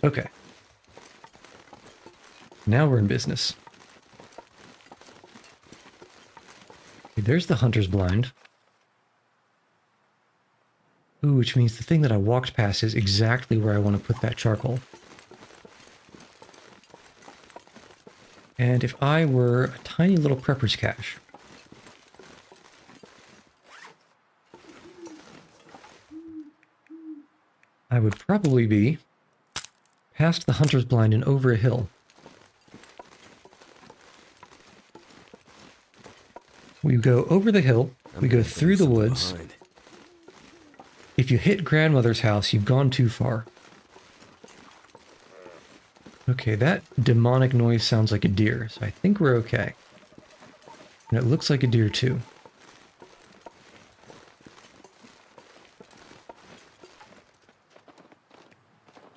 Okay. Now we're in business. Okay, there's the hunter's blind. Ooh, which means the thing that I walked past is exactly where I want to put that charcoal. And if I were a tiny little prepper's cache, I would probably be past the hunter's blind and over a hill. We go over the hill, we go through the woods. If you hit grandmother's house, you've gone too far. Okay, that demonic noise sounds like a deer, so I think we're okay. And it looks like a deer too.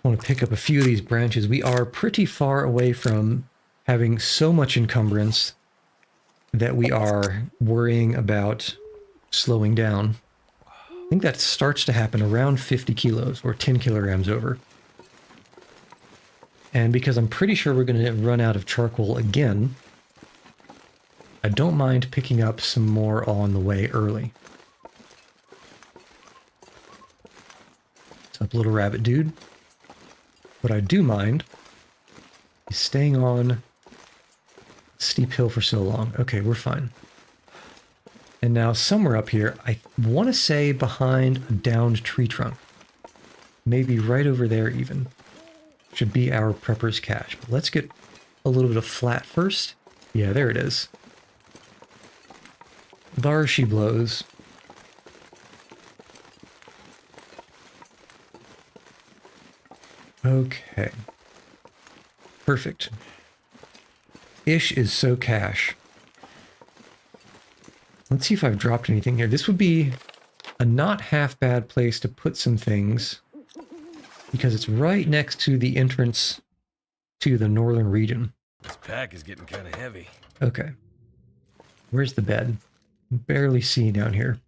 I want to pick up a few of these branches. We are pretty far away from having so much encumbrance that we are worrying about slowing down. I think that starts to happen around 50 kilos or 10 kilograms over. And because I'm pretty sure we're going to run out of charcoal again, I don't mind picking up some more on the way early. What's up, little rabbit dude? What I do mind is staying on a steep hill for so long. Okay, we're fine. And now somewhere up here, I want to say behind a downed tree trunk. Maybe right over there even. Should be our prepper's cache. But let's get a little bit of flat first. Yeah, there it is. There she blows. Okay. Perfect. Ish is so cash. Let's see if I've dropped anything here. This would be a not half bad place to put some things because it's right next to the entrance to the northern region. This pack is getting kind of heavy. Okay. Where's the bed? Barely see down here.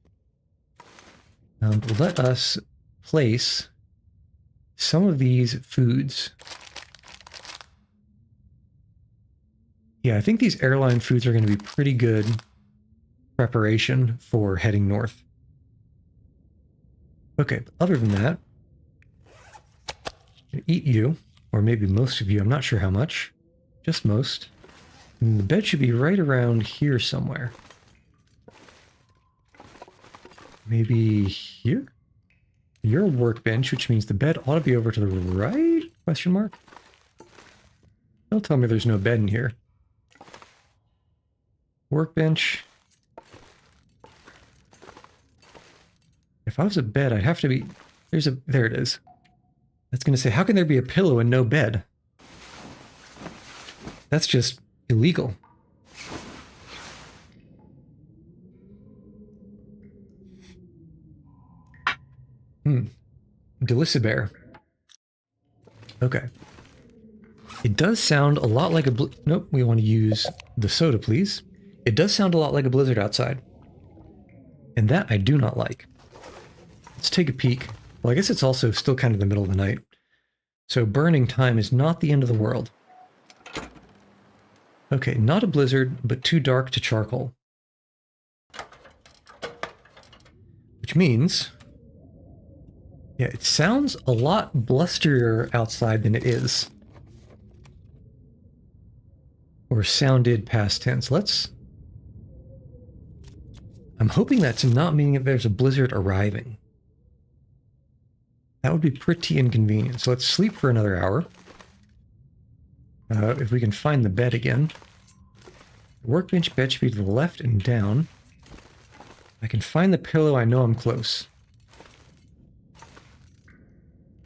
Let us place some of these foods. Yeah, I think these airline foods are going to be pretty good preparation for heading north. Okay, other than that, eat you, or maybe most of you, I'm not sure how much, just most. And the bed should be right around here somewhere. Maybe here? You're a workbench, which means the bed ought to be over to the right? Question mark? Don't tell me there's no bed in here. Workbench. If I was a bed, I'd have to be... There it is. That's going to say, how can there be a pillow and no bed? That's just illegal. Delicibear. Okay. It does sound a lot like a... Nope, we want to use the soda, please. It does sound a lot like a blizzard outside. And that I do not like. Let's take a peek. Well, I guess it's also still kind of the middle of the night. So burning time is not the end of the world. Okay, not a blizzard, but too dark to charcoal. Which means... yeah, it sounds a lot blusterier outside than it is. Or sounded past tense. I'm hoping that's not meaning that there's a blizzard arriving. That would be pretty inconvenient. So let's sleep for another hour. If we can find the bed again. Workbench bed should be to the left and down. I can find the pillow, I know I'm close.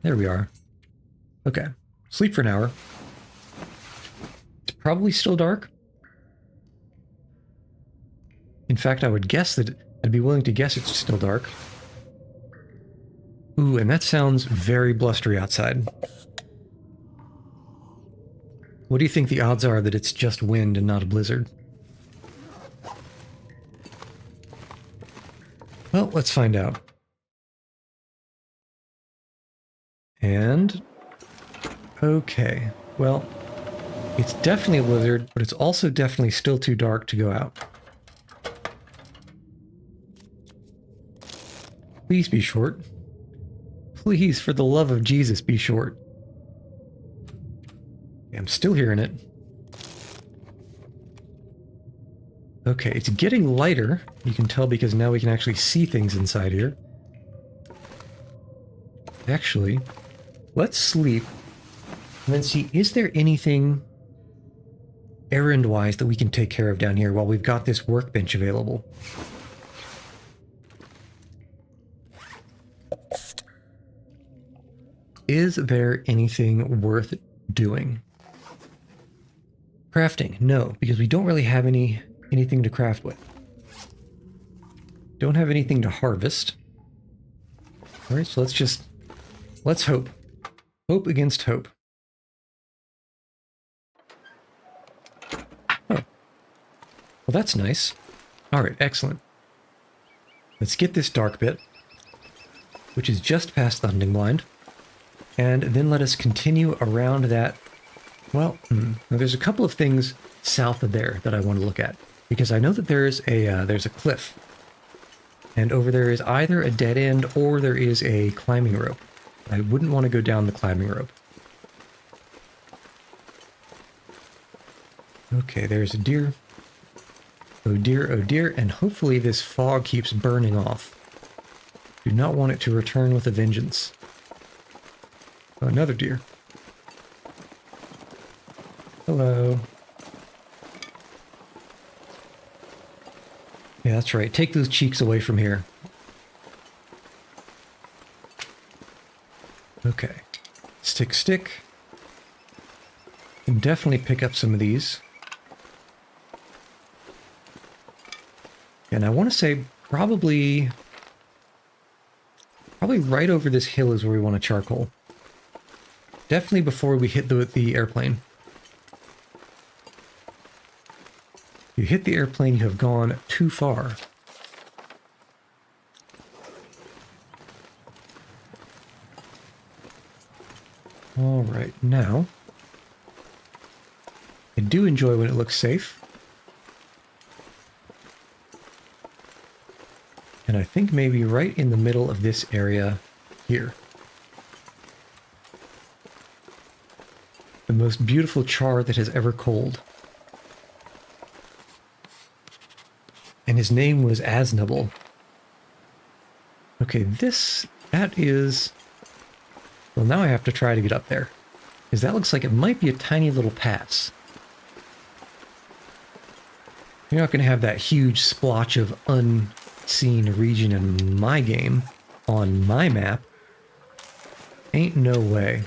There we are. Okay. Sleep for an hour. It's probably still dark. In fact, I would guess that... I'd be willing to guess it's still dark. Ooh, and that sounds very blustery outside. What do you think the odds are that it's just wind and not a blizzard? Well, let's find out. And... Okay, well, it's definitely a blizzard, but it's also definitely still too dark to go out. Please be short. Please, for the love of Jesus, be short. I'm still hearing it. Okay, it's getting lighter. You can tell because now we can actually see things inside here. Actually, let's sleep and then see, is there anything errand-wise that we can take care of down here while we've got this workbench available? Is there anything worth doing? Crafting? No, because we don't really have anything to craft with. Don't have anything to harvest. Alright, so let's hope. Hope against hope. Oh. Well, that's nice. Alright, excellent. Let's get this dark bit, which is just past the hunting blind. And then let us continue around that. Well, there's a couple of things south of there that I want to look at, because I know that there's a cliff, and over there is either a dead end or there is a climbing rope. I wouldn't want to go down the climbing rope. Okay, there's a deer. Oh dear, and hopefully this fog keeps burning off. Do not want it to return with a vengeance. Oh, another deer. Hello. Yeah, that's right. Take those cheeks away from here. Okay. Stick. Can definitely pick up some of these. And I want to say probably right over this hill is where we want to charcoal. Definitely before we hit the airplane. You hit the airplane, you have gone too far. Alright, now, I do enjoy when it looks safe. And I think maybe right in the middle of this area here. The most beautiful char that has ever coaled. And his name was Aznable. Okay, that is... Well, now I have to try to get up there. Because that looks like it might be a tiny little pass. You're not going to have that huge splotch of unseen region in my game, on my map. Ain't no way.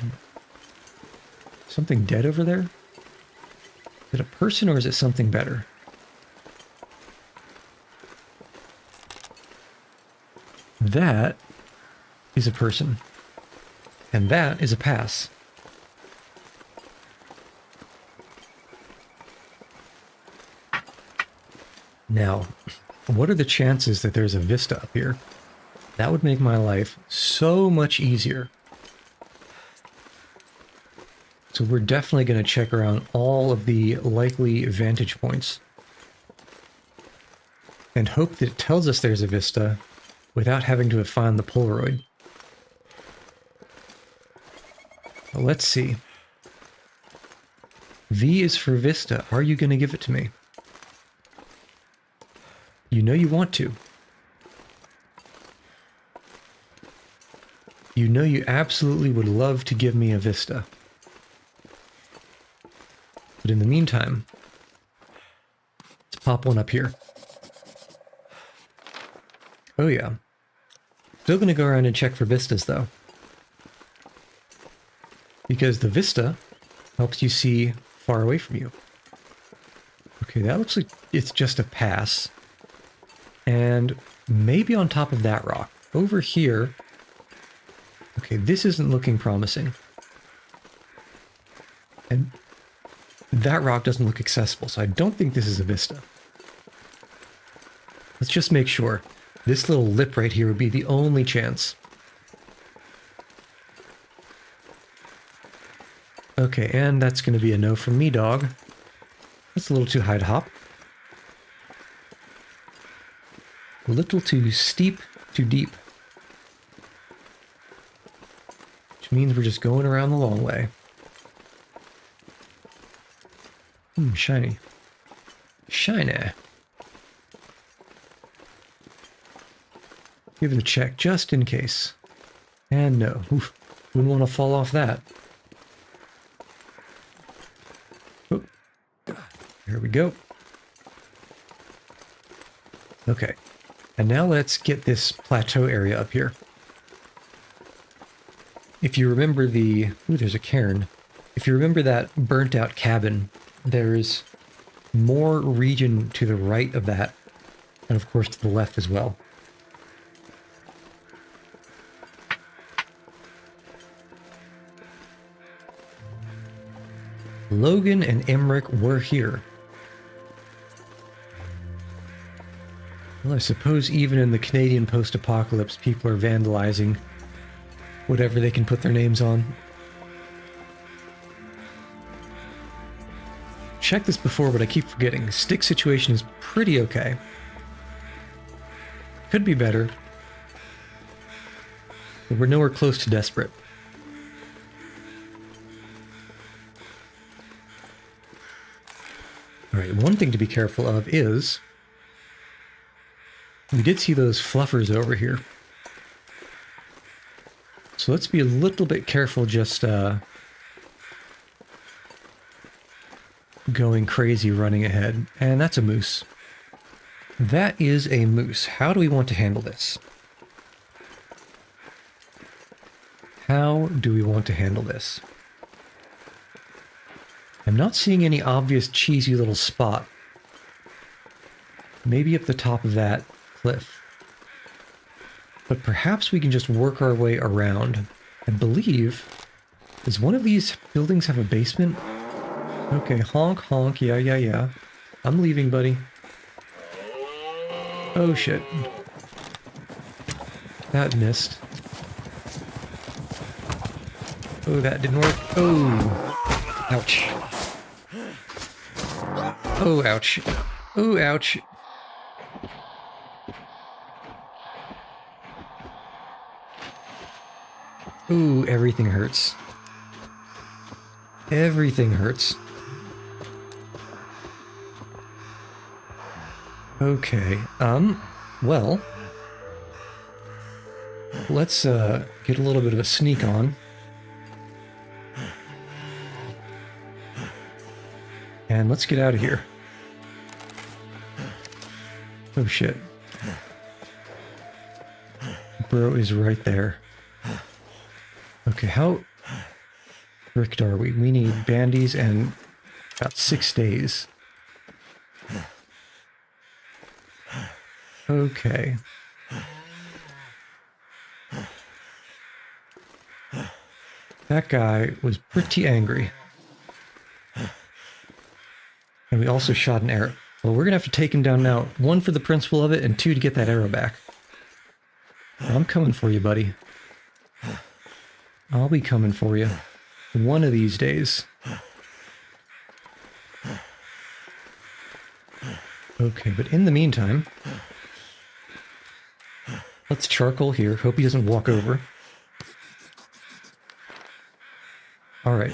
Something dead over there? Is it a person or is it something better? That is a person. And that is a pass. Now, what are the chances that there's a vista up here? That would make my life so much easier. So we're definitely going to check around all of the likely vantage points. And hope that it tells us there's a vista without having to have found the Polaroid. Well, let's see. V is for Vista. Are you going to give it to me? You know you want to. You know you absolutely would love to give me a Vista. But in the meantime, let's pop one up here. Oh yeah. Still going to go around and check for vistas though. Because the vista helps you see far away from you. Okay, that looks like it's just a pass. And maybe on top of that rock. Over here. Okay, this isn't looking promising. And that rock doesn't look accessible, so I don't think this is a vista. Let's just make sure. This little lip right here would be the only chance. Okay, and that's going to be a no from me, dog. That's a little too high to hop. A little too steep, too deep. Which means we're just going around the long way. Shiny. Shiny. Give it a check, just in case. And no. Oof. Wouldn't want to fall off that. Oh. Here we go. Okay. And now let's get this plateau area up here. If you remember the... Ooh, there's a cairn. If you remember that burnt out cabin, there's more region to the right of that. And of course to the left as well. Logan and Emmerich were here. Well, I suppose even in the Canadian post-apocalypse, people are vandalizing whatever they can put their names on. Checked this before, but I keep forgetting. Stick situation is pretty okay. Could be better. But we're nowhere close to desperate. Alright, one thing to be careful of is... we did see those fluffers over here. So let's be a little bit careful just going crazy running ahead. And that's a moose. That is a moose. How do we want to handle this? How do we want to handle this? I'm not seeing any obvious cheesy little spot. Maybe up the top of that cliff. But perhaps we can just work our way around. I believe... does one of these buildings have a basement? Okay, honk, honk, yeah, yeah, yeah. I'm leaving, buddy. Oh, shit. That missed. Oh, that didn't work. Oh! Ouch. Oh, ouch. Oh, ouch. Ooh, everything hurts. Everything hurts. Okay, well... let's, get a little bit of a sneak on. And let's get out of here. Oh shit. Bro is right there. Okay, how fricked are we? We need bandies and about 6 days. Okay. That guy was pretty angry. And we also shot an arrow. Well, we're gonna have to take him down now. 1 for the principle of it, and 2 to get that arrow back. I'm coming for you, buddy. I'll be coming for you. One of these days. Okay, but in the meantime... let's charcoal here. Hope he doesn't walk over. Alright.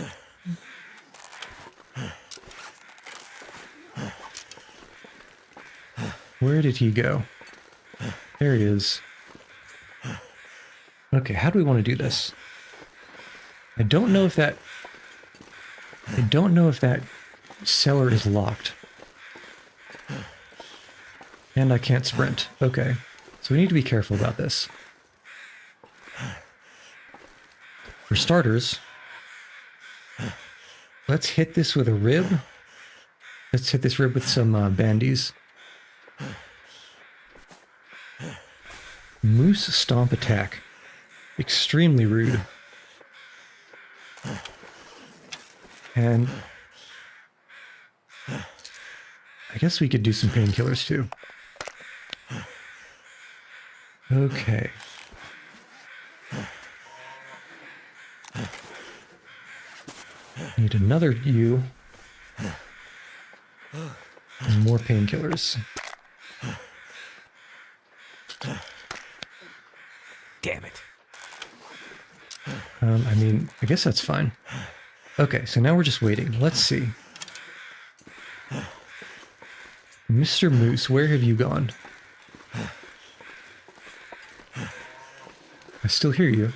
Where did he go? There he is. Okay, how do we want to do this? I don't know if that cellar is locked. And I can't sprint. Okay. So we need to be careful about this. For starters, let's hit this with a rib. Let's hit this rib with some bandies. Moose stomp attack. Extremely rude. And I guess we could do some painkillers too. Okay. Need another U. And more painkillers. Damn it. I mean, I guess that's fine. Okay, so now we're just waiting. Let's see. Mr. Moose, where have you gone? I still hear you.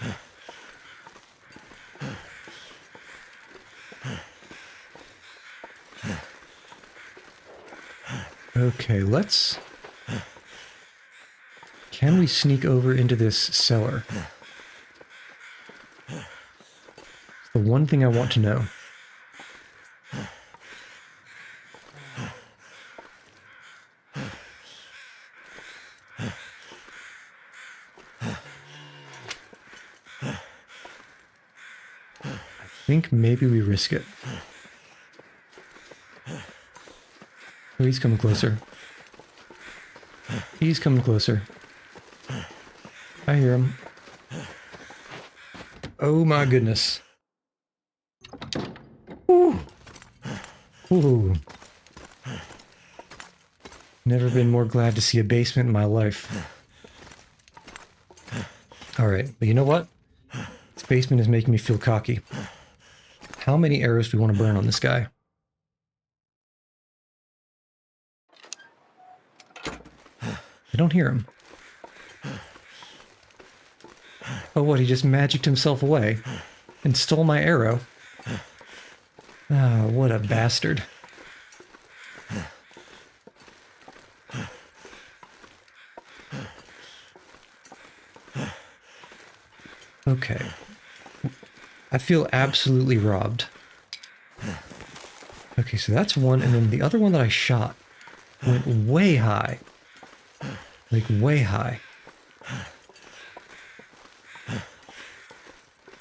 Okay, let's... Can we sneak over into this cellar? It's the one thing I want to know. I think maybe we risk it. Oh, he's coming closer. He's coming closer. I hear him. Oh my goodness. Ooh. Ooh. Never been more glad to see a basement in my life. Alright, but you know what? This basement is making me feel cocky. How many arrows do we want to burn on this guy? I don't hear him. Oh, what? He just magicked himself away and stole my arrow. Ah, what a bastard. Okay. I feel absolutely robbed. Okay, so that's one, and then the other one that I shot went way high. Like, way high.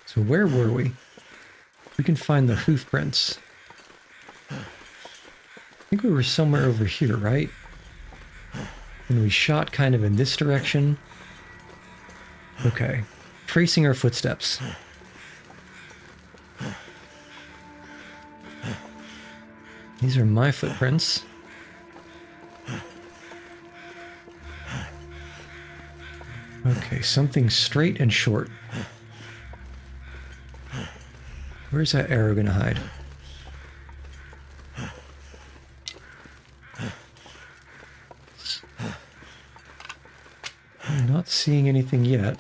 So where were we? We can find the hoof prints. I think we were somewhere over here, right? And we shot kind of in this direction. Okay. Tracing our footsteps. These are my footprints. Okay, something straight and short. Where's that arrow gonna hide? I'm not seeing anything yet.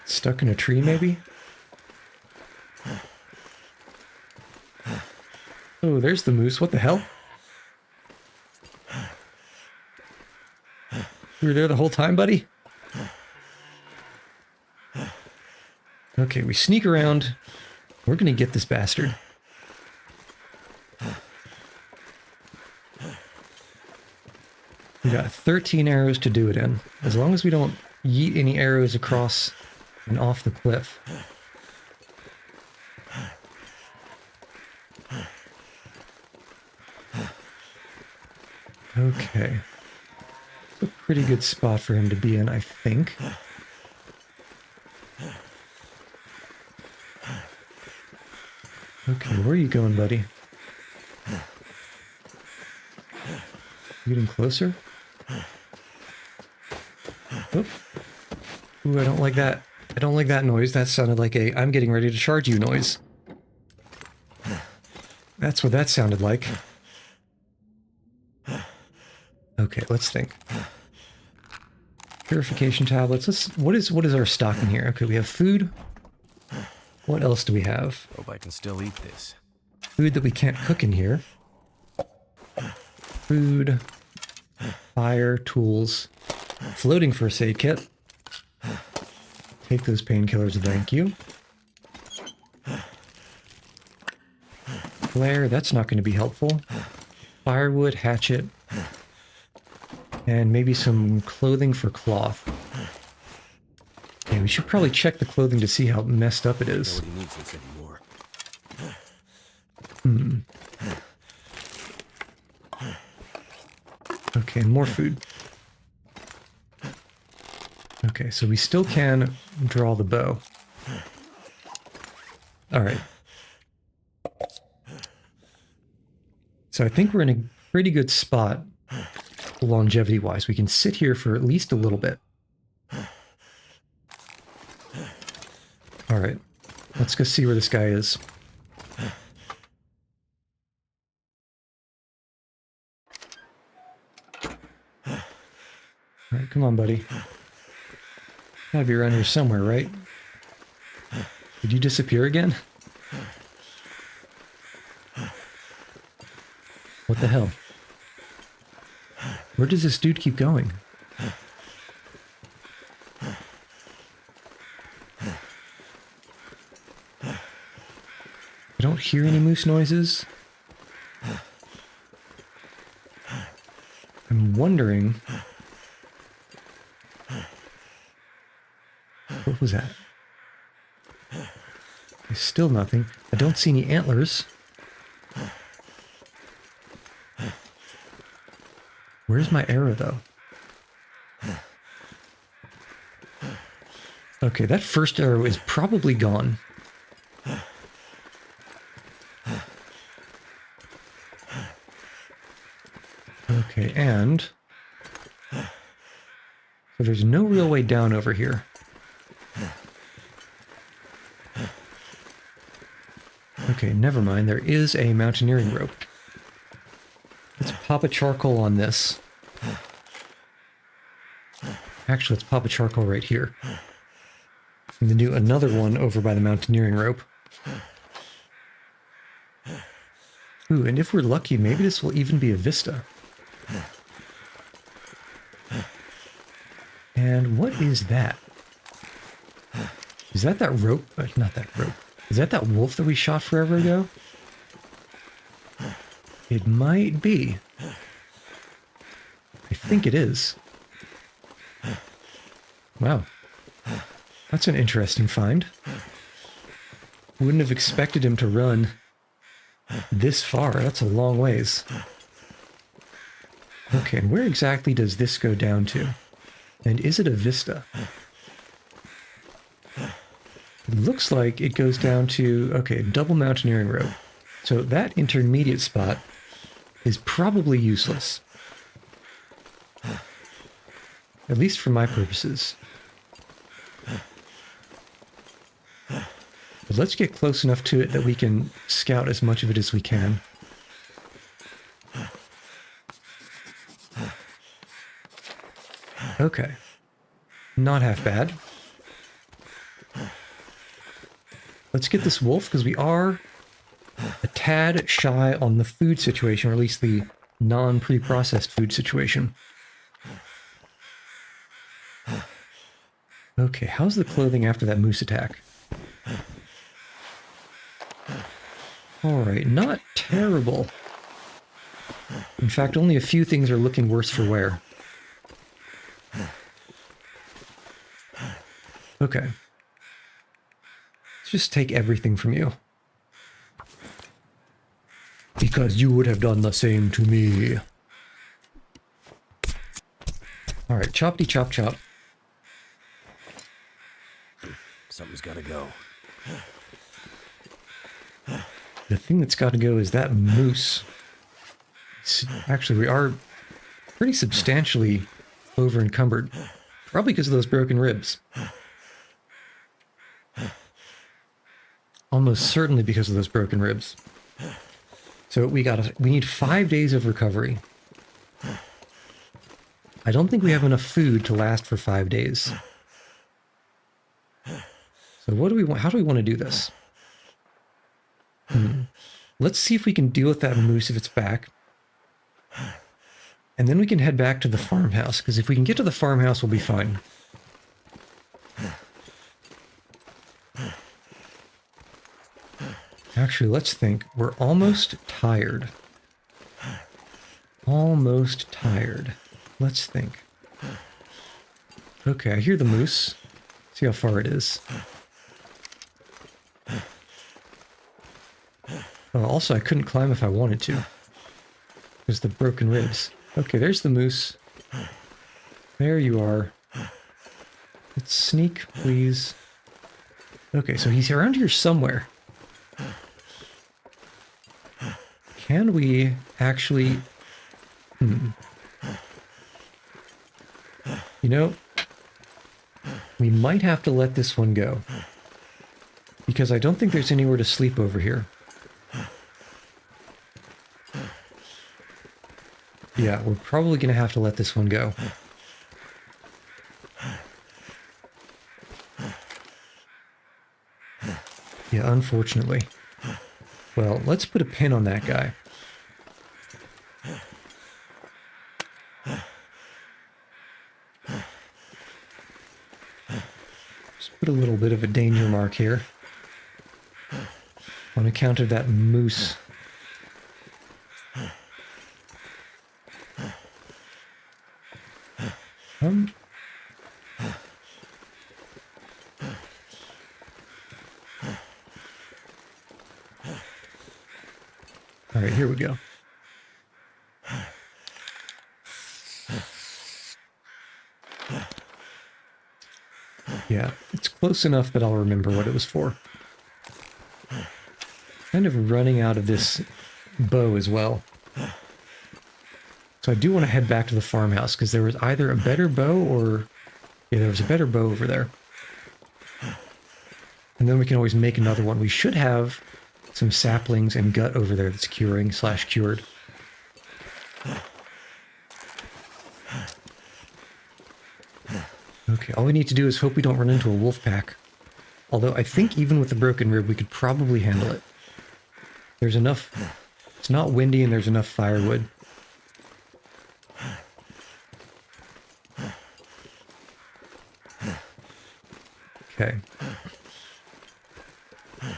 Stuck in a tree, maybe? Oh, there's the moose. What the hell? You were there the whole time, buddy? Okay, we sneak around. We're gonna get this bastard. We got 13 arrows to do it in. As long as we don't yeet any arrows across and off the cliff. Okay. It's a pretty good spot for him to be in, I think. Okay, where are you going, buddy? You getting closer? Oop. Ooh, I don't like that. I don't like that noise. That sounded like a I'm getting ready to charge you noise. That's what that sounded like. Okay, let's think. Purification tablets. What is our stock in here? Okay, we have food. What else do we have? Hope I can still eat this. Food that we can't cook in here. Food. Fire, tools. Floating first aid kit. Take those painkillers, thank you. Flare, that's not going to be helpful. Firewood, hatchet. And maybe some clothing for cloth. Yeah, we should probably check the clothing to see how messed up it is. Nobody needs this anymore. Okay, more food. Okay, so we still can draw the bow. All right. So I think we're in a pretty good spot longevity-wise. We can sit here for at least a little bit. All right. Let's go see where this guy is. All right, come on, buddy. Gotta be around here somewhere, right? Did you disappear again? What the hell? Where does this dude keep going? I don't hear any moose noises. I'm wondering... What was that? There's still nothing. I don't see any antlers. Where's my arrow, though? Okay, that first arrow is probably gone. Okay, and... So there's no real way down over here. Okay, never mind. There is a mountaineering rope. Let's pop a charcoal on this. Actually, let's pop a charcoal right here. And then do another one over by the mountaineering rope. Ooh, and if we're lucky, maybe this will even be a vista. And what is that? Is that rope? Not that rope. Is that wolf that we shot forever ago? It might be. I think it is. Wow. That's an interesting find. Wouldn't have expected him to run this far. That's a long ways. Okay, and where exactly does this go down to? And is it a vista? It looks like it goes down to, okay, double mountaineering rope. So that intermediate spot is probably useless. At least for my purposes. But let's get close enough to it that we can scout as much of it as we can. Okay. Not half bad. Let's get this wolf, because we are a tad shy on the food situation, or at least the non-pre-processed food situation. Okay, how's the clothing after that moose attack? Alright, not terrible. In fact, only a few things are looking worse for wear. Okay. Let's just take everything from you. Because you would have done the same to me. Alright, choppity chop chop. Something's gotta go. The thing that's got to go is that moose. Actually, we are pretty substantially over encumbered. Probably because of those broken ribs. Almost certainly because of those broken ribs. So we need 5 days of recovery. I don't think we have enough food to last for 5 days. So what do we want? How do we want to do this? Let's see if we can deal with that moose if it's back. And then we can head back to the farmhouse, because if we can get to the farmhouse, we'll be fine. Actually, let's think. We're almost tired. Almost tired. Let's think. Okay, I hear the moose. See how far it is. Oh, also, I couldn't climb if I wanted to. There's the broken ribs. Okay, there's the moose. There you are. Let's sneak, please. Okay, so he's around here somewhere. Can we actually... You know, we might have to let this one go. Because I don't think there's anywhere to sleep over here. Yeah, we're probably going to have to let this one go. Yeah, unfortunately. Well, let's put a pin on that guy. Just put a little bit of a danger mark here. On account of that moose. All right, here we go. Yeah, it's close enough that I'll remember what it was for. Kind of running out of this bow as well. So I do want to head back to the farmhouse because there was either a better bow or... Yeah, there was a better bow over there. And then we can always make another one. We should have some saplings and gut over there that's curing / cured. Okay, all we need to do is hope we don't run into a wolf pack. Although I think even with the broken rib, we could probably handle it. There's enough... It's not windy and there's enough firewood. Okay.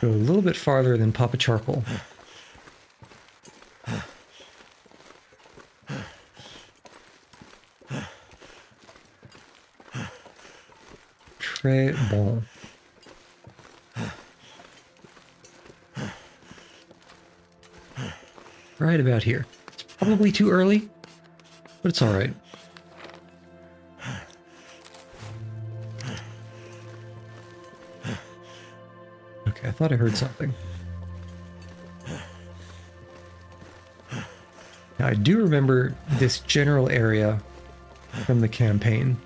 Go a little bit farther than Papa Charcoal. Très bon. Right about here. It's probably too early, but it's all right. Okay, I thought I heard something. Now, I do remember this general area from the campaign,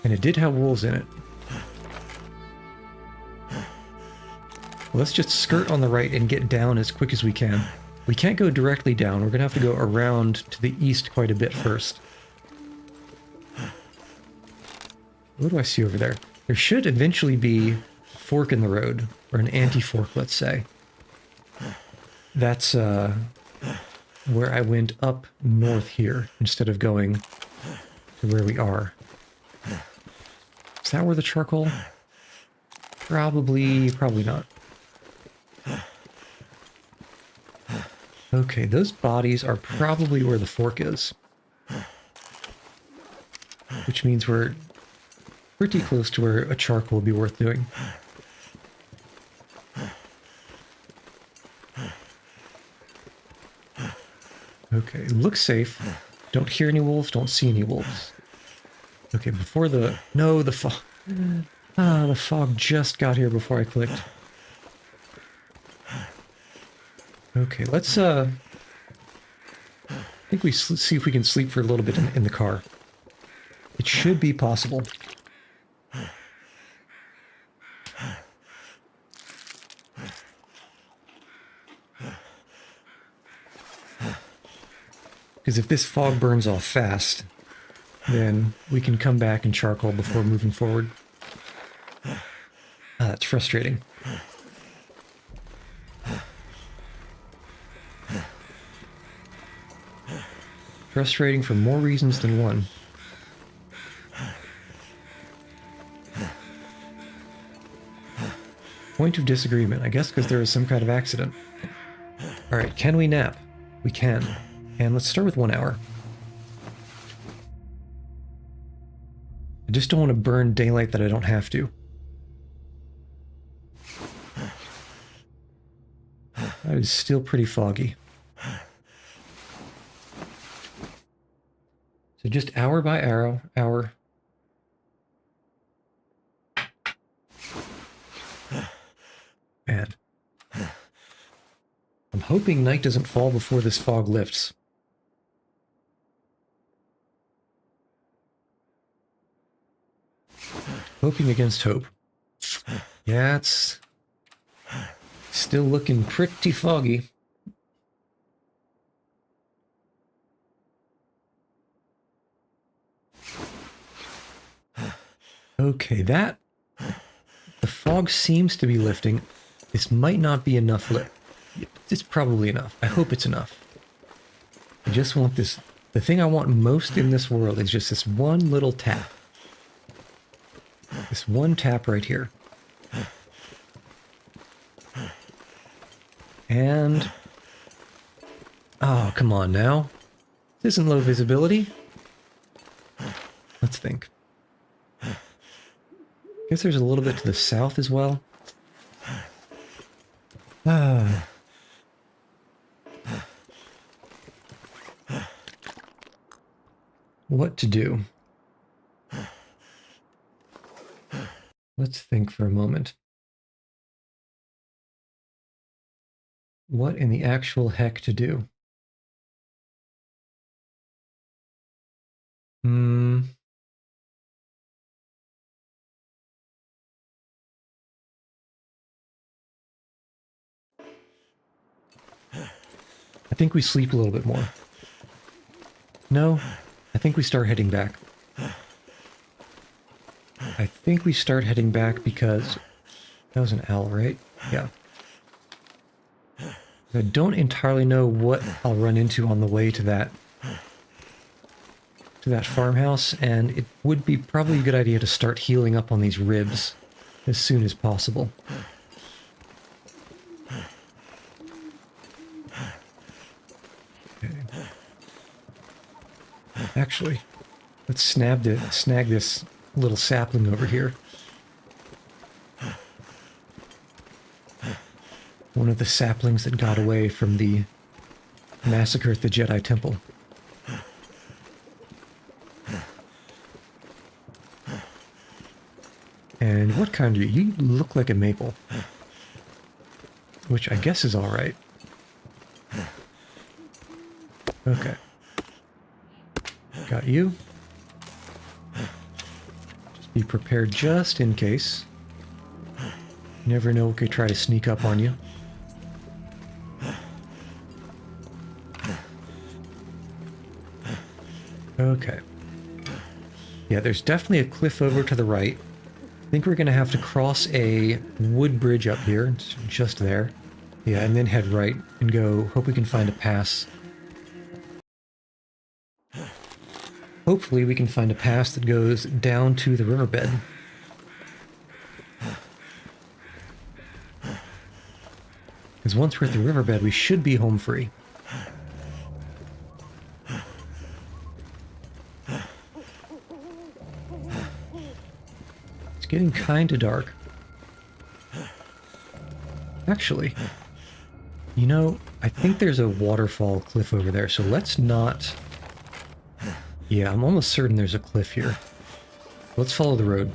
and it did have wolves in it. Well, let's just skirt on the right and get down as quick as we can. We can't go directly down. We're going to have to go around to the east quite a bit first. What do I see over there? There should eventually be a fork in the road, or an anti-fork, let's say. That's where I went up north here, instead of going to where we are. Is that where the charcoal? Probably not. Okay, those bodies are probably where the fork is. Which means we're pretty close to where a charcoal would be worth doing. Okay, looks safe. Don't hear any wolves, don't see any wolves. Okay, before the... No, the fog... Ah, the fog just got here before I clicked. Okay, let's, I think we see if we can sleep for a little bit in the car. It should be possible. Because if this fog burns off fast, then we can come back and charcoal before moving forward. Ah, that's frustrating. Frustrating for more reasons than one. Point of disagreement, I guess because there was some kind of accident. Alright, can we nap? We can. And let's start with 1 hour. I just don't want to burn daylight that I don't have to. That is still pretty foggy. So just hour by hour. Man. I'm hoping night doesn't fall before this fog lifts. Hoping against hope. Yeah, it's still looking pretty foggy. Okay, the fog seems to be lifting. This might not be enough. It's probably enough. I hope it's enough. I just want this. The thing I want most in this world is just this one little tap. This one tap right here. And... oh, come on now. This isn't low visibility. Let's think. Guess there's a little bit to the south as well. What to do? Let's think for a moment. What in the actual heck to do? I think we sleep a little bit more. No, I think we start heading back. I think we start heading back because that was an owl, right? Yeah. I don't entirely know what I'll run into on the way to that farmhouse, and it would be probably a good idea to start healing up on these ribs as soon as possible. Okay. Actually, let's snag this little sapling over here. One of the saplings that got away from the massacre at the Jedi Temple. And what kind are you? You look like a maple. Which I guess is alright. Okay. Got you. Just be prepared just in case. You never know what could try to sneak up on you. Okay. Yeah, there's definitely a cliff over to the right. I think we're going to have to cross a wood bridge up here. It's just there. Yeah, and then head right and go. Hope we can find a pass. Hopefully we can find a pass that goes down to the riverbed. Because once we're at the riverbed, we should be home free. It's getting kinda dark. Actually, you know, I think there's a waterfall cliff over there, so let's not... Yeah, I'm almost certain there's a cliff here. Let's follow the road.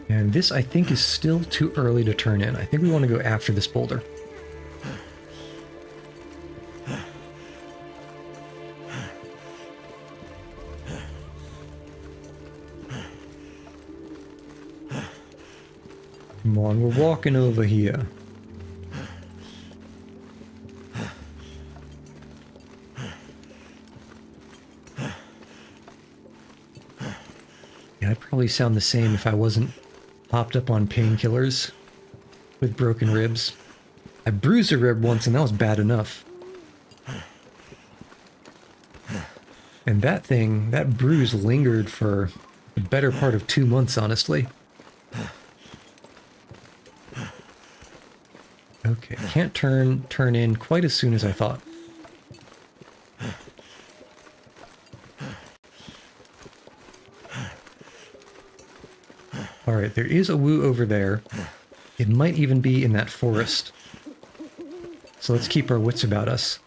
And this, I think, is still too early to turn in. I think we want to go after this boulder. Come on, we're walking over here. Yeah, I'd probably sound the same if I wasn't hopped up on painkillers with broken ribs. I bruised a rib once and that was bad enough. And that bruise lingered for the better part of 2 months, honestly. Okay, can't turn in quite as soon as I thought. Alright, there is a woo over there. It might even be in that forest. So let's keep our wits about us.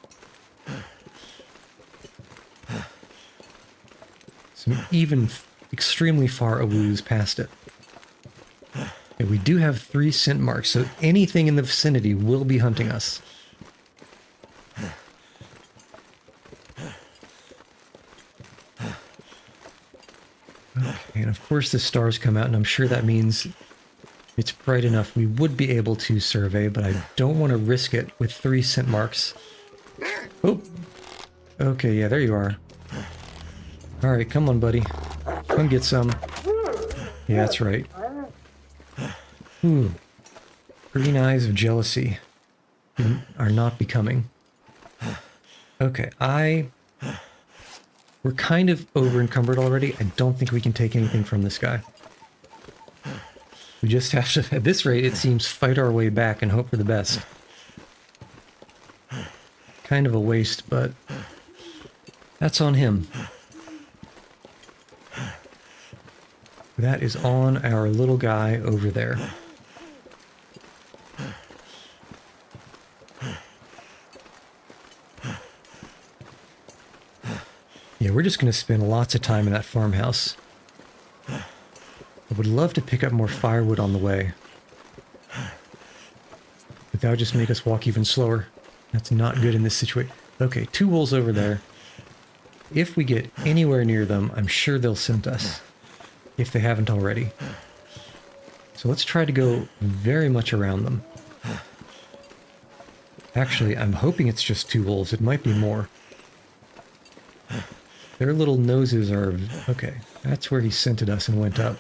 even extremely far a woos past it. Okay, we do have 3 scent marks, so anything in the vicinity will be hunting us. Okay, and of course the stars come out, and I'm sure that means it's bright enough we would be able to survey, but I don't want to risk it with 3 scent marks. Oh! Okay, yeah, there you are. Alright, come on, buddy. Come get some. Yeah, that's right. Ooh. Green eyes of jealousy are not becoming. Okay, we're kind of over-encumbered already. I don't think we can take anything from this guy. We just have to, at this rate, it seems, fight our way back and hope for the best. Kind of a waste, but that's on him. That is on our little guy over there. Yeah, we're just going to spend lots of time in that farmhouse. I would love to pick up more firewood on the way. But that would just make us walk even slower. That's not good in this situation. Okay, 2 wolves over there. If we get anywhere near them, I'm sure they'll scent us. If they haven't already. So let's try to go very much around them. Actually, I'm hoping it's just 2 wolves. It might be more. Their little noses are... Okay, that's where he scented us and went up.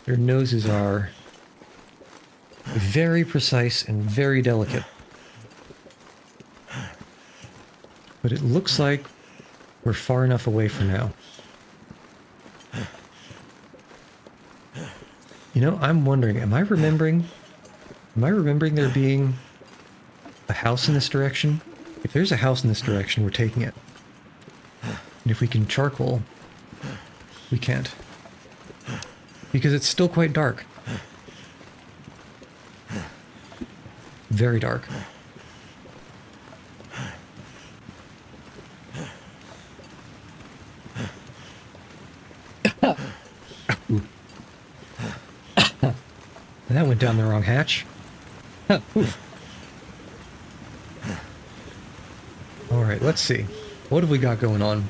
Their noses are very precise and very delicate. But it looks like we're far enough away for now. You know, I'm wondering, am I remembering there being a house in this direction? If there's a house in this direction, we're taking it. And if we can charcoal, we can't. Because it's still quite dark. Very dark. That went down the wrong hatch. Alright, let's see. What have we got going on?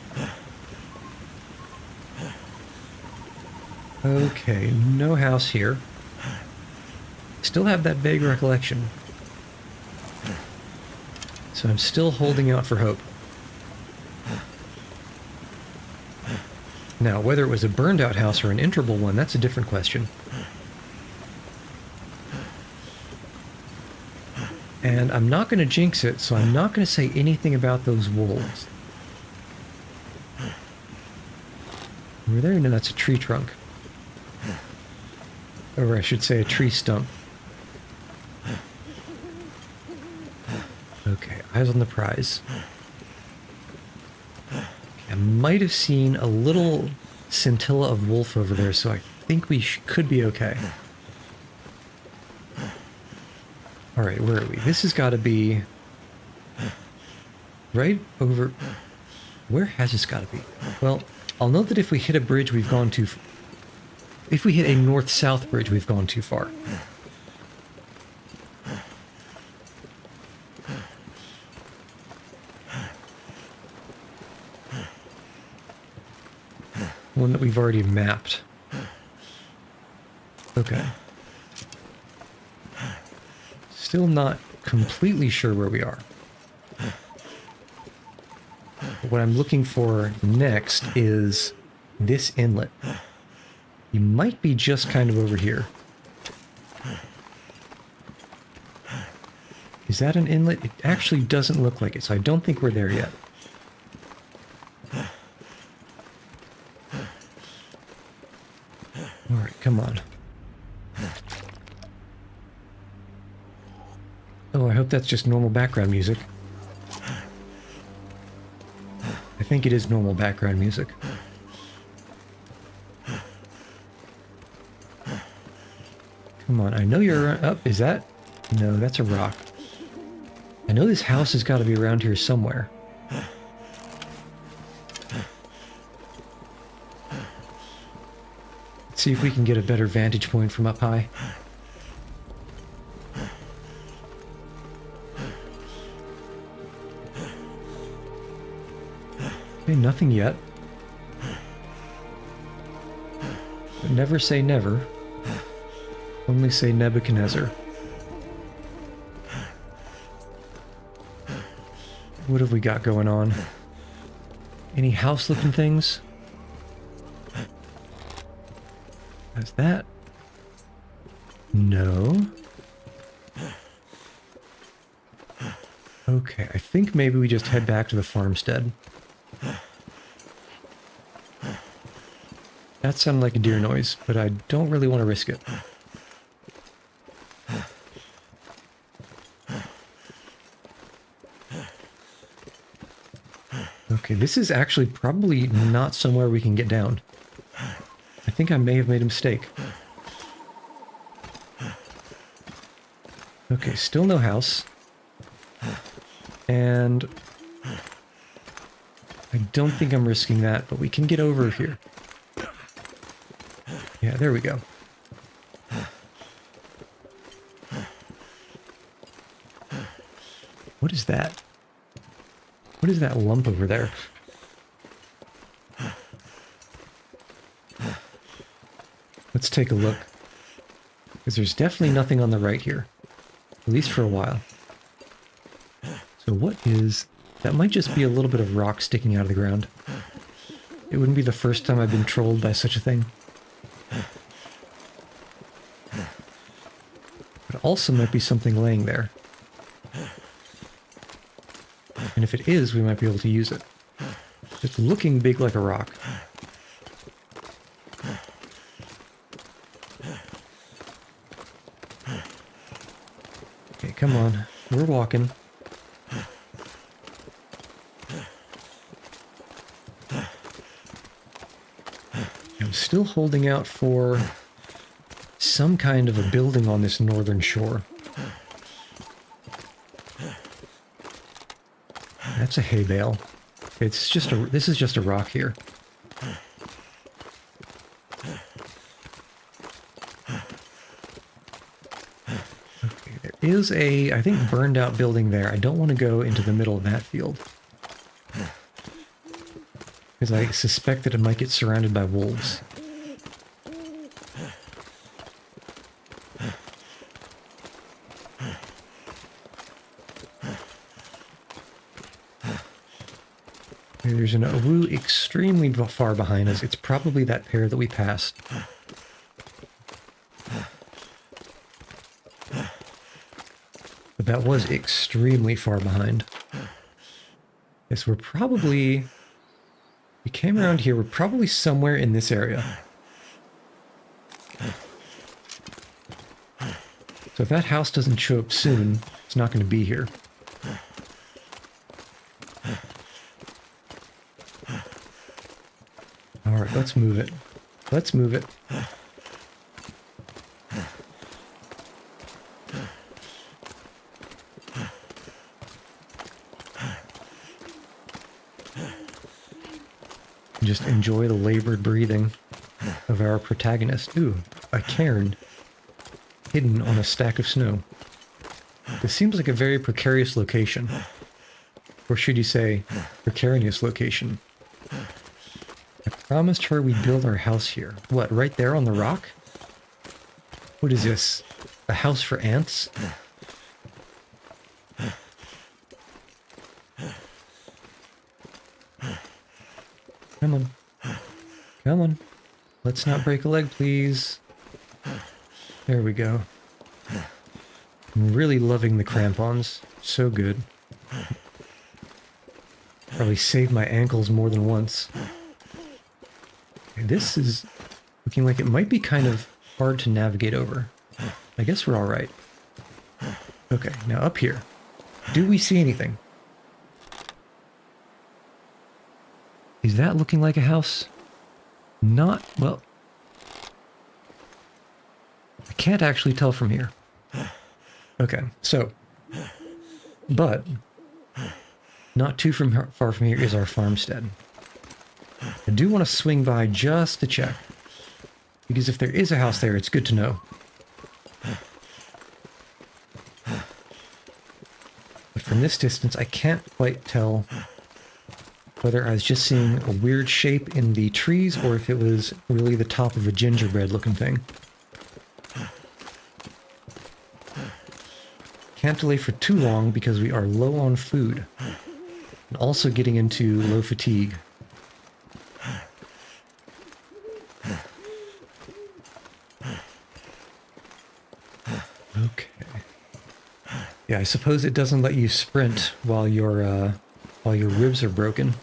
Okay, no house here. Still have that vague recollection. So I'm still holding out for hope. Now, whether it was a burned out house or an interval one, that's a different question. And I'm not going to jinx it, so I'm not going to say anything about those wolves. Over there? No, that's a tree trunk. Or I should say a tree stump. Okay, eyes on the prize. I might have seen a little scintilla of wolf over there, so I think we could be okay. Alright, where are we? This has got to be right over... Where has this got to be? Well, I'll note that if we hit a bridge, we've gone too... If we hit a north-south bridge, we've gone too far. One that we've already mapped. Okay. Still not completely sure where we are. What I'm looking for next is this inlet. You might be just kind of over here. Is that an inlet? It actually doesn't look like it, so I don't think we're there yet. Alright, come on. Oh, I hope that's just normal background music. I think it is normal background music. Come on, I know you're up. Is that? No, that's a rock. I know this house has got to be around here somewhere. See if we can get a better vantage point from up high. Okay, nothing yet. But never say never. Only say Nebuchadnezzar. What have we got going on? Any house-looking things? How's that? No. Okay, I think maybe we just head back to the farmstead. That sounded like a deer noise, but I don't really want to risk it. Okay, this is actually probably not somewhere we can get down. I think I may have made a mistake. Okay, still no house. And I don't think I'm risking that, but we can get over here. Yeah, there we go. What is that? What is that lump over there? Let's take a look. Because there's definitely nothing on the right here. At least for a while. So what is... That might just be a little bit of rock sticking out of the ground. It wouldn't be the first time I've been trolled by such a thing. But also might be something laying there. And if it is, we might be able to use it. It's looking big like a rock. Okay, come on. We're walking. I'm still holding out for some kind of a building on this northern shore. That's a hay bale. It's just a. This is just a rock here. Okay, there is a, I think, burned out building there. I don't want to go into the middle of that field. Because I suspect that it might get surrounded by wolves. There's an Owu extremely far behind us. It's probably that pair that we passed. But that was extremely far behind. Yes, we're probably... We came around here. We're probably somewhere in this area. So if that house doesn't show up soon, it's not going to be here. Alright, let's move it. Let's move it. Just enjoy the labored breathing of our protagonist. Ooh, a cairn hidden on a stack of snow. This seems like a very precarious location. Or should you say, precarious location. I promised her we'd build our house here. What, right there on the rock? What is this? A house for ants? Come on. Come on. Let's not break a leg, please. There we go. I'm really loving the crampons. So good. Probably saved my ankles more than once. Okay, this is looking like it might be kind of hard to navigate over. I guess we're alright. Okay, now up here. Do we see anything? Is that looking like a house? Not, well... I can't actually tell from here. Okay, so... But... Not too far from here is our farmstead. I do want to swing by just to check. Because if there is a house there, it's good to know. But from this distance, I can't quite tell whether I was just seeing a weird shape in the trees or if it was really the top of a gingerbread looking thing. Can't delay for too long because we are low on food. And also getting into low fatigue. Okay. Yeah, I suppose it doesn't let you sprint while your ribs are broken.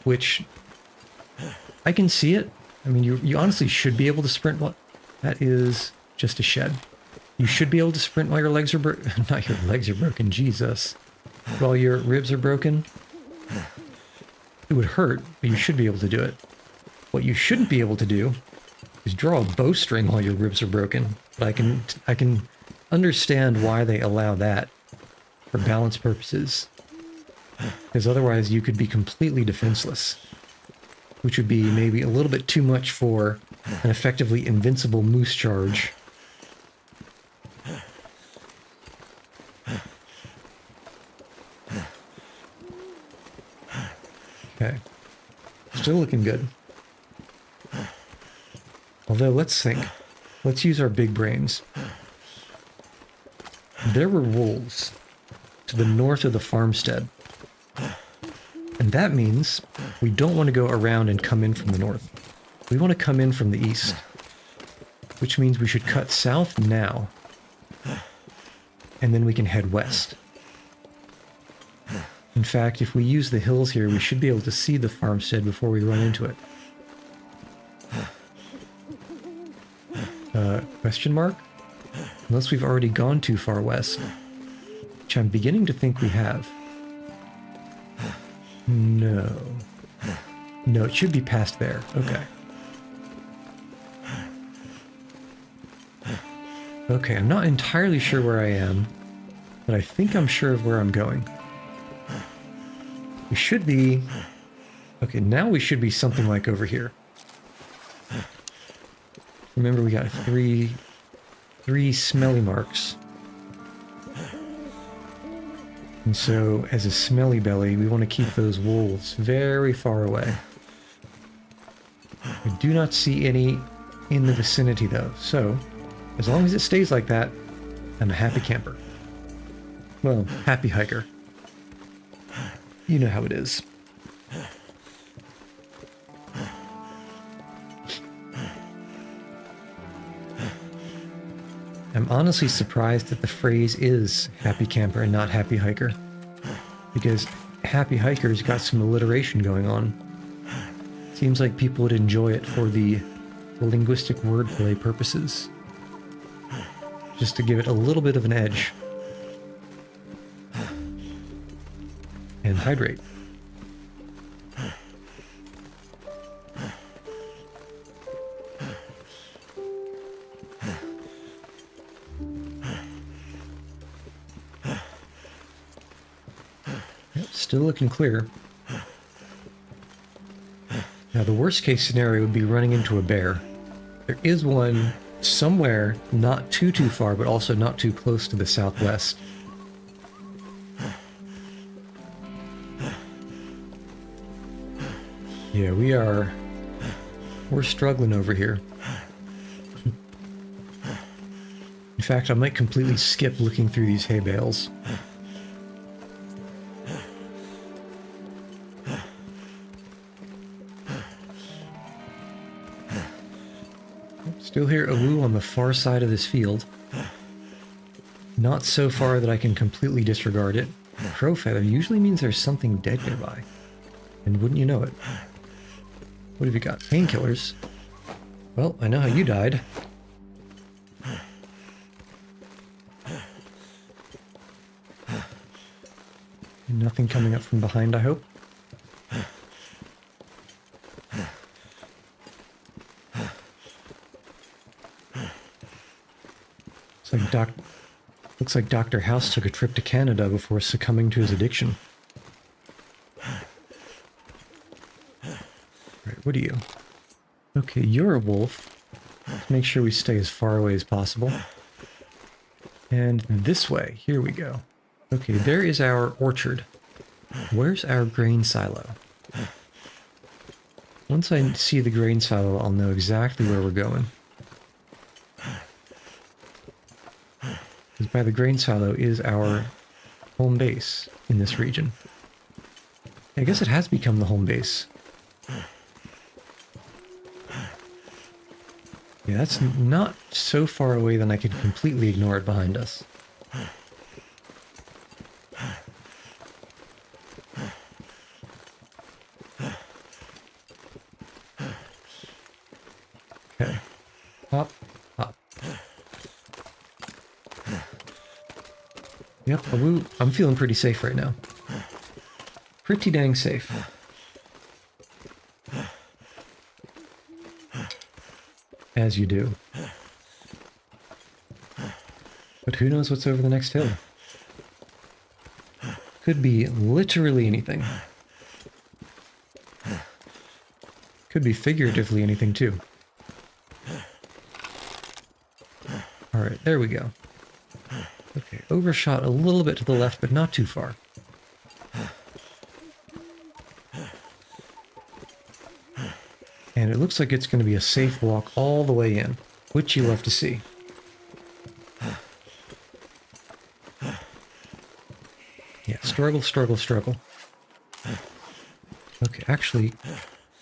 Which I can see it. I mean, you honestly should be able to sprint while that is just a shed. You should be able to sprint while your legs are not your legs are broken, Jesus. While your ribs are broken. It would hurt, but you should be able to do it. What you shouldn't be able to do is draw a bowstring while your ribs are broken. But I can understand why they allow that for balance purposes. Because otherwise you could be completely defenseless. Which would be maybe a little bit too much for an effectively invincible moose charge. Okay. Still looking good. Although, let's think. Let's use our big brains. There were wolves to the north of the farmstead. And that means we don't want to go around and come in from the north. We want to come in from the east. Which means we should cut south now. And then we can head west. In fact, if we use the hills here, we should be able to see the farmstead before we run into it. Question mark? Unless we've already gone too far west. Which I'm beginning to think we have. No. No, it should be past there. Okay. Okay, I'm not entirely sure where I am, but I think I'm sure of where I'm going. We should be... Okay, now we should be something like over here. Remember, we got three smelly marks. And so, as a smelly belly, we want to keep those wolves very far away. I do not see any in the vicinity, though. So, as long as it stays like that, I'm a happy camper. Well, happy hiker. You know how it is. I'm honestly surprised that the phrase is happy camper and not happy hiker. Because happy hiker's got some alliteration going on. Seems like people would enjoy it for the linguistic wordplay purposes. Just to give it a little bit of an edge. And hydrate. Still looking clear. Now the worst case scenario would be running into a bear. There is one somewhere not too far, but also not too close to the southwest. Yeah, we're struggling over here. In fact, I might completely skip looking through these hay bales. Still hear a woo on the far side of this field. Not so far that I can completely disregard it. Crow feather usually means there's something dead nearby. And wouldn't you know it? What have you got? Painkillers. Well, I know how you died. Nothing coming up from behind, I hope. Looks like Dr. House took a trip to Canada before succumbing to his addiction. Right, what are you? Okay, you're a wolf. Let's make sure we stay as far away as possible. And this way. Here we go. Okay, there is our orchard. Where's our grain silo? Once I see the grain silo, I'll know exactly where we're going. Because by the grain silo is our home base in this region. I guess it has become the home base. Yeah, that's not so far away that I can completely ignore it behind us. Okay. Hop, hop. Yep, I'm feeling pretty safe right now. Pretty dang safe. As you do. But who knows what's over the next hill? Could be literally anything. Could be figuratively anything too. Alright, there we go. Okay, overshot a little bit to the left, but not too far. And it looks like it's going to be a safe walk all the way in, which you love to see. Yeah, struggle, struggle, struggle. Okay, actually,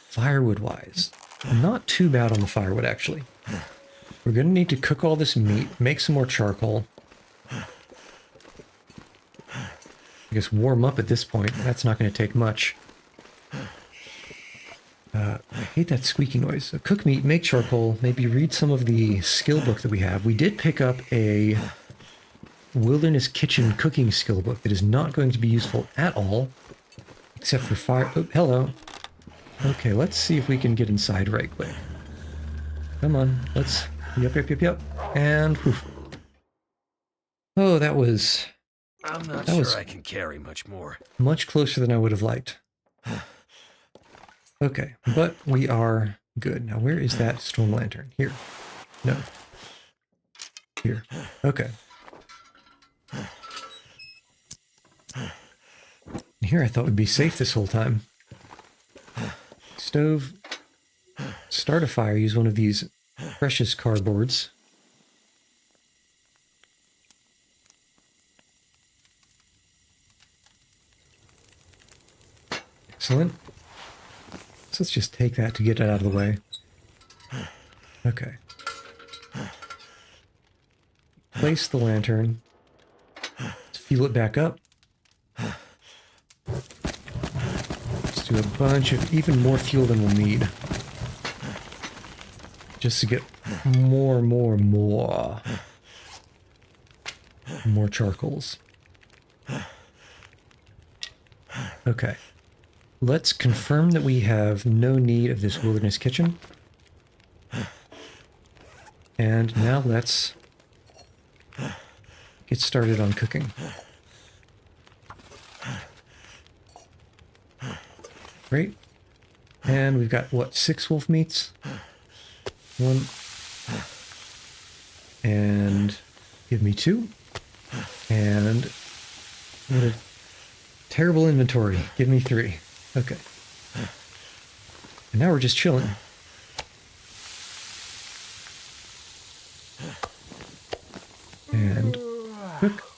firewood-wise, not too bad on the firewood, actually. We're going to need to cook all this meat, make some more charcoal. I guess warm up at this point. That's not going to take much. I hate that squeaky noise. So cook meat, make charcoal, maybe read some of the skill book that we have. We did pick up a wilderness kitchen cooking skill book that is not going to be useful at all, except for fire. Oh, hello. Okay, let's see if we can get inside right quick. Come on, let's. Yep. And whew. Oh, that was. I'm not sure I can carry much more. Much closer than I would have liked. Okay, but we are good. Now, where is that storm lantern? Here. No. Here. Okay. Here I thought we'd be safe this whole time. Stove. Start a fire. Use one of these precious cardboards. Excellent. So let's just take that to get it out of the way. Okay. Place the lantern. Let's fuel it back up. Let's do a bunch of even more fuel than we'll need. Just to get more charcoals. Okay. Let's confirm that we have no need of this wilderness kitchen. And now let's get started on cooking. Great. And we've got, what, 6 wolf meats? 1. And give me 2. And what a terrible inventory. Give me 3. Okay. And now we're just chilling. And cook.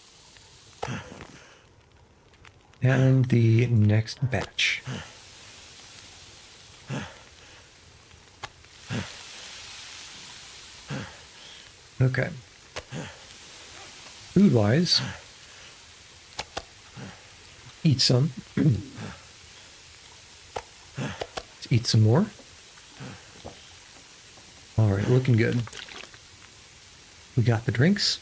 And the next batch. Okay. Food-wise, eat some. Let's eat some more. All right, looking good. We got the drinks.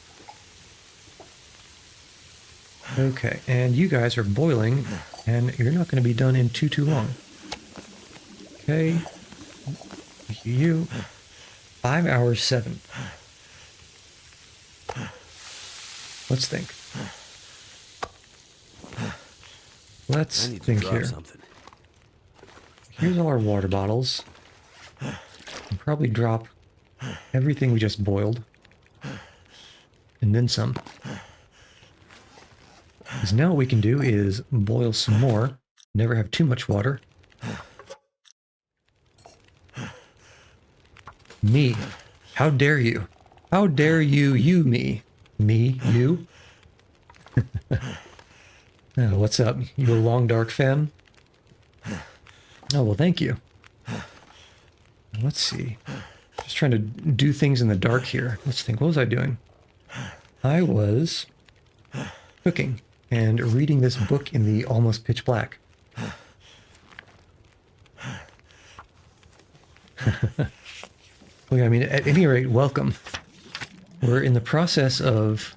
Okay, and you guys are boiling, and you're not going to be done in too long. Okay. You. 5 hours 7. Let's think. Let's think here. Here's all our water bottles. probably drop everything we just boiled. And then some. Because now what we can do is boil some more. Never have too much water. Me. How dare you? How dare you me? Me, you? Oh, what's up? You a Long Dark fan? Oh, well, thank you. Let's see. Just trying to do things in the dark here. Let's think. What was I doing? I was cooking and reading this book in the almost pitch black. Well, I mean, at any rate, welcome. We're in the process of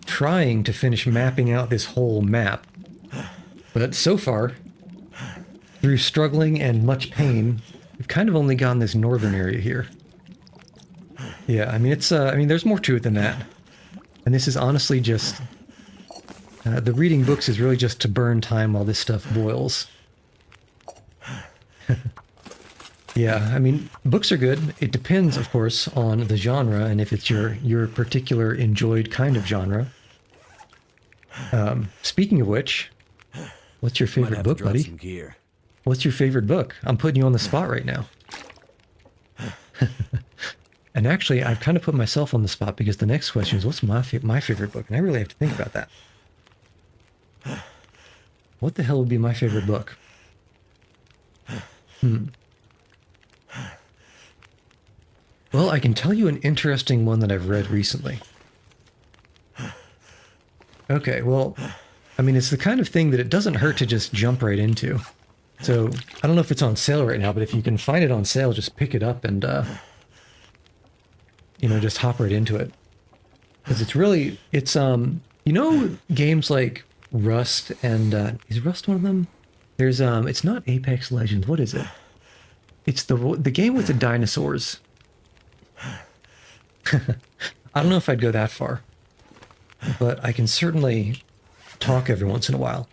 trying to finish mapping out this whole map. But so far, through struggling and much pain, we've kind of only gotten this northern area here. Yeah, I mean, it's, I mean, there's more to it than that. And this is honestly just, the reading books is really just to burn time while this stuff boils. Yeah, I mean, books are good. It depends, of course, on the genre and if it's your particular enjoyed kind of genre. Speaking of which, what's your favorite book, buddy? What's your favorite book? I'm putting you on the spot right now. And actually, I've kind of put myself on the spot because the next question is, what's my favorite book? And I really have to think about that. What the hell would be my favorite book? Well, I can tell you an interesting one that I've read recently. Okay, well, I mean, it's the kind of thing that it doesn't hurt to just jump right into. So, I don't know if it's on sale right now, but if you can find it on sale, just pick it up and, you know, just hop right into it. Because it's really, it's, you know, games like Rust and, is Rust one of them? There's, it's not Apex Legends, what is it? It's the game with the dinosaurs. I don't know if I'd go that far, but I can certainly talk every once in a while.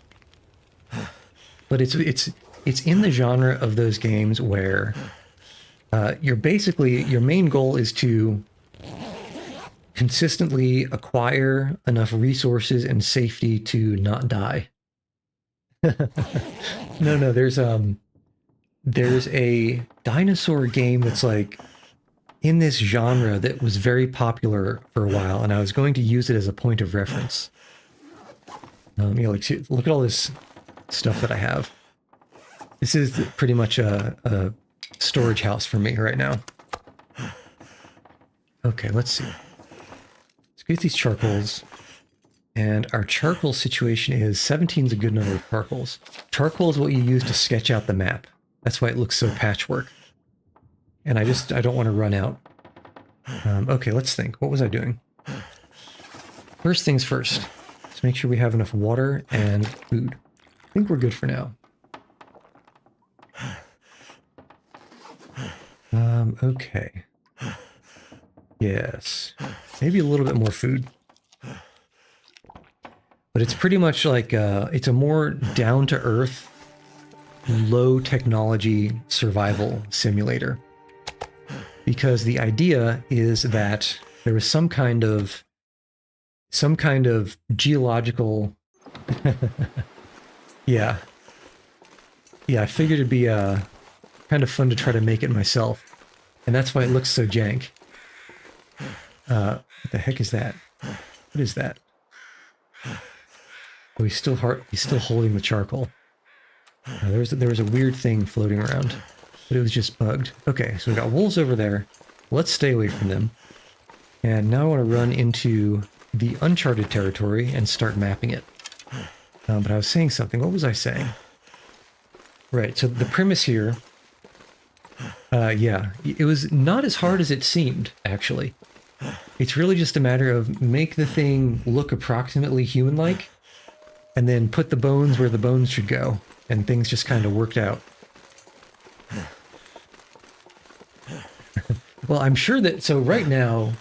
But it's in the genre of those games where you're basically, your main goal is to consistently acquire enough resources and safety to not die. No, there's a dinosaur game that's like in this genre that was very popular for a while, and I was going to use it as a point of reference. You know, like, look at all this stuff that I have. This is pretty much a storage house for me right now. Okay, let's see. Let's get these charcoals. And our charcoal situation is 17 is a good number of charcoals. Charcoal is what you use to sketch out the map. That's why it looks so patchwork. And I don't want to run out. Okay, let's think. What was I doing? First things first. Let's make sure we have enough water and food. I think we're good for now. Okay. Yes. Maybe a little bit more food. But it's pretty much like, it's a more down-to-earth, low-technology survival simulator. Because the idea is that there was some kind of geological... Yeah. Yeah, I figured it'd be kind of fun to try to make it myself. And that's why it looks so jank. What the heck is that? What is that? Oh, he's still holding the charcoal. There was a weird thing floating around, but it was just bugged. Okay, so we got wolves over there. Let's stay away from them. And now I want to run into the uncharted territory and start mapping it. But I was saying something. What was I saying? Right, so the premise here... yeah, it was not as hard as it seemed, actually. It's really just a matter of make the thing look approximately human-like, and then put the bones where the bones should go, and things just kind of worked out. Well, I'm sure that, so right now,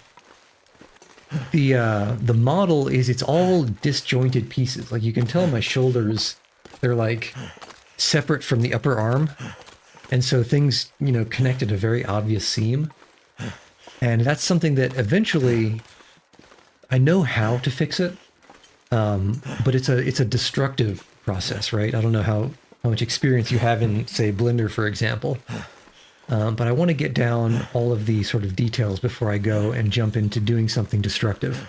the model is, it's all disjointed pieces. Like, you can tell my shoulders, they're like separate from the upper arm. And so things, connect at a very obvious seam. And that's something that eventually I know how to fix it. But it's a destructive process, right? I don't know how much experience you have in, say, Blender, for example. But I want to get down all of the sort of details before I go and jump into doing something destructive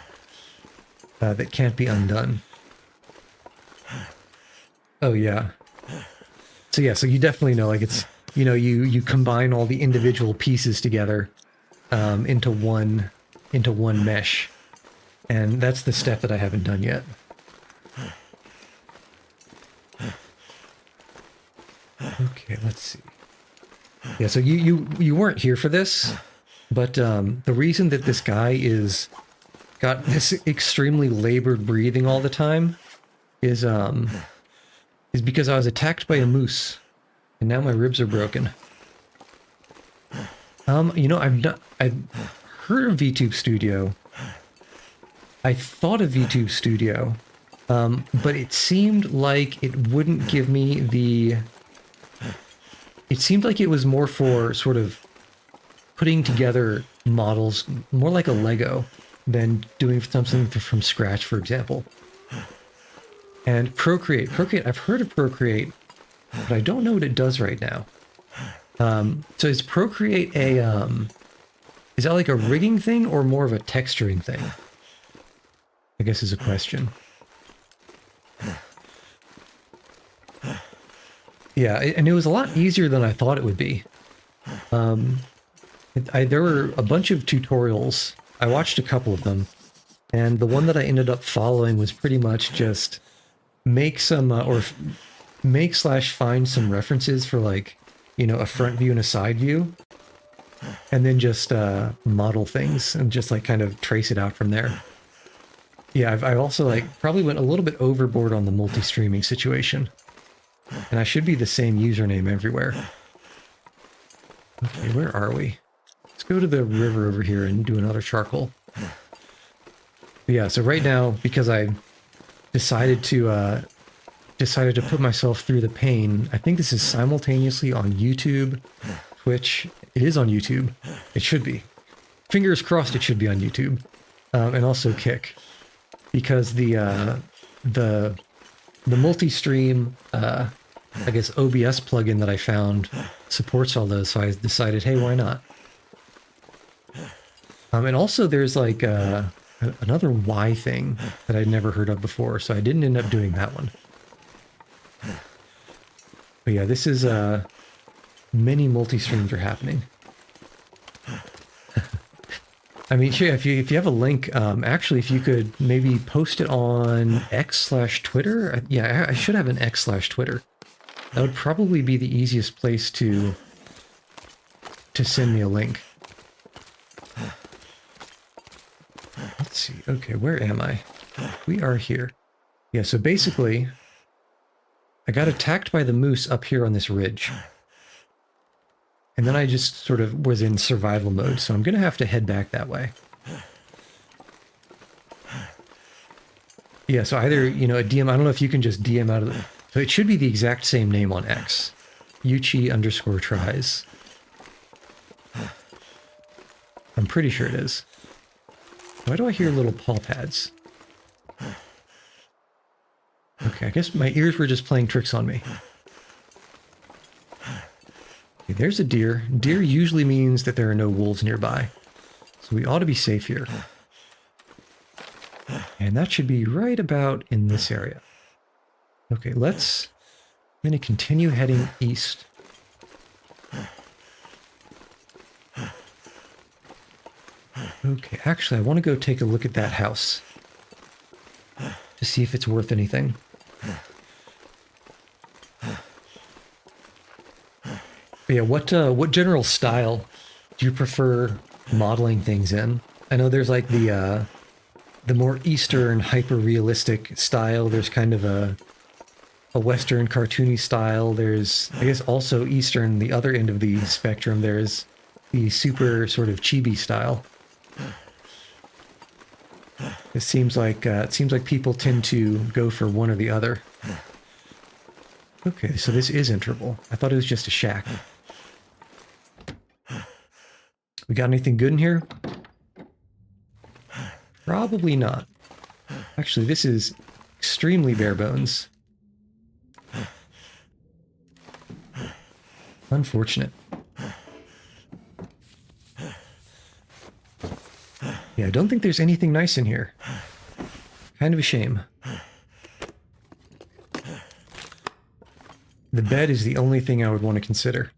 that can't be undone. Oh, yeah. So yeah, so you definitely know, like, it's, you combine all the individual pieces together into one mesh. And that's the step that I haven't done yet. Okay, let's see. Yeah, so you weren't here for this, but the reason that this guy got this extremely labored breathing all the time is because I was attacked by a moose, and now my ribs are broken. I've heard of VTube Studio. I thought of VTube Studio, but it seemed like it wouldn't give me the... It seemed like it was more for sort of putting together models, more like a Lego, than doing something from scratch, for example. And Procreate, I've heard of Procreate, but I don't know what it does right now. So is Procreate is that like a rigging thing or more of a texturing thing? I guess is a question. Yeah, and it was a lot easier than I thought it would be. There were a bunch of tutorials. I watched a couple of them, and the one that I ended up following was pretty much just make some, make/find some references for, like, a front view and a side view, and then just model things and just, like, kind of trace it out from there. Yeah, I also, like, probably went a little bit overboard on the multi-streaming situation. And I should be the same username everywhere. Okay, where are we? Let's go to the river over here and do another charcoal. But yeah, so right now, because I decided to put myself through the pain, I think this is simultaneously on YouTube, Twitch. It is on YouTube. It should be. Fingers crossed it should be on YouTube. And also Kick. Because the multi-stream, I guess, OBS plugin that I found supports all those, so I decided, hey, why not? And also there's like another Y thing that I'd never heard of before, so I didn't end up doing that one. But yeah, this is many multi-streams are happening. I mean, sure, if you have a link, actually, if you could maybe post it on X/Twitter. Yeah, I should have an X/Twitter. That would probably be the easiest place to send me a link. Let's see. Okay, where am I? We are here. Yeah, so basically, I got attacked by the moose up here on this ridge. And then I just sort of was in survival mode, so I'm going to have to head back that way. Yeah, so either, a DM, I don't know if you can just DM out of the... So it should be the exact same name on X. Yuchi_tries. I'm pretty sure it is. Why do I hear little paw pads? Okay, I guess my ears were just playing tricks on me. Okay, there's a deer. Deer usually means that there are no wolves nearby. So we ought to be safe here. And that should be right about in this area. Okay, I'm going to continue heading east. Okay, actually, I want to go take a look at that house to see if it's worth anything. But yeah, what general style do you prefer modeling things in? I know there's like the more Eastern hyper-realistic style. There's kind of a Western cartoony style. There's, I guess, also Eastern, the other end of the spectrum. There's the super sort of chibi style. It seems like people tend to go for one or the other. Okay, so this is enterable. I thought it was just a shack. We got anything good in here? Probably not. Actually, this is extremely bare bones. Unfortunate. Yeah, I don't think there's anything nice in here. Kind of a shame. The bed is the only thing I would want to consider.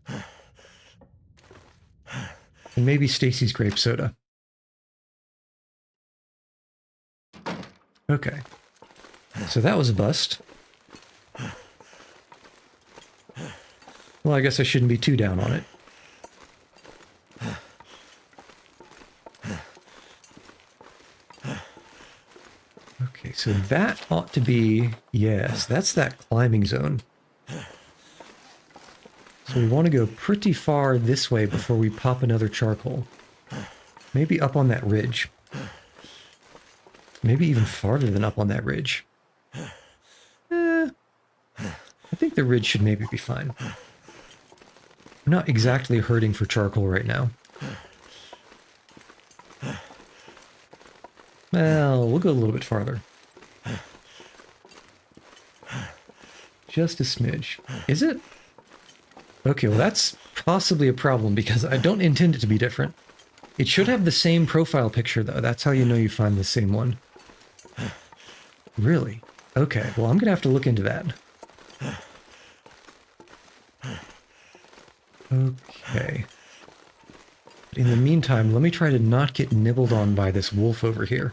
And maybe Stacy's grape soda. Okay. So that was a bust. Well, I guess I shouldn't be too down on it. Okay, so that ought to be... Yes, that's that climbing zone. So we want to go pretty far this way before we pop another charcoal. Maybe up on that ridge. Maybe even farther than up on that ridge. I think the ridge should maybe be fine. We're not exactly hurting for charcoal right now. Well, we'll go a little bit farther. Just a smidge. Is it? Okay, well that's possibly a problem because I don't intend it to be different. It should have the same profile picture though. That's how you know you find the same one. Really? Okay, well I'm gonna have to look into that. Okay. In the meantime, let me try to not get nibbled on by this wolf over here.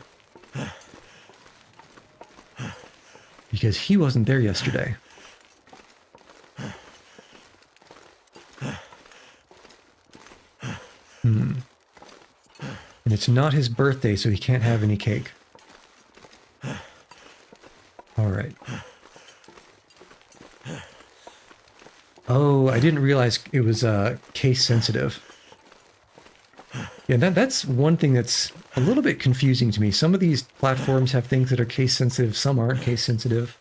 Because he wasn't there yesterday. And it's not his birthday, so he can't have any cake. Alright. Oh, I didn't realize it was case sensitive. Yeah, that's one thing that's a little bit confusing to me. Some of these platforms have things that are case sensitive, some aren't case sensitive.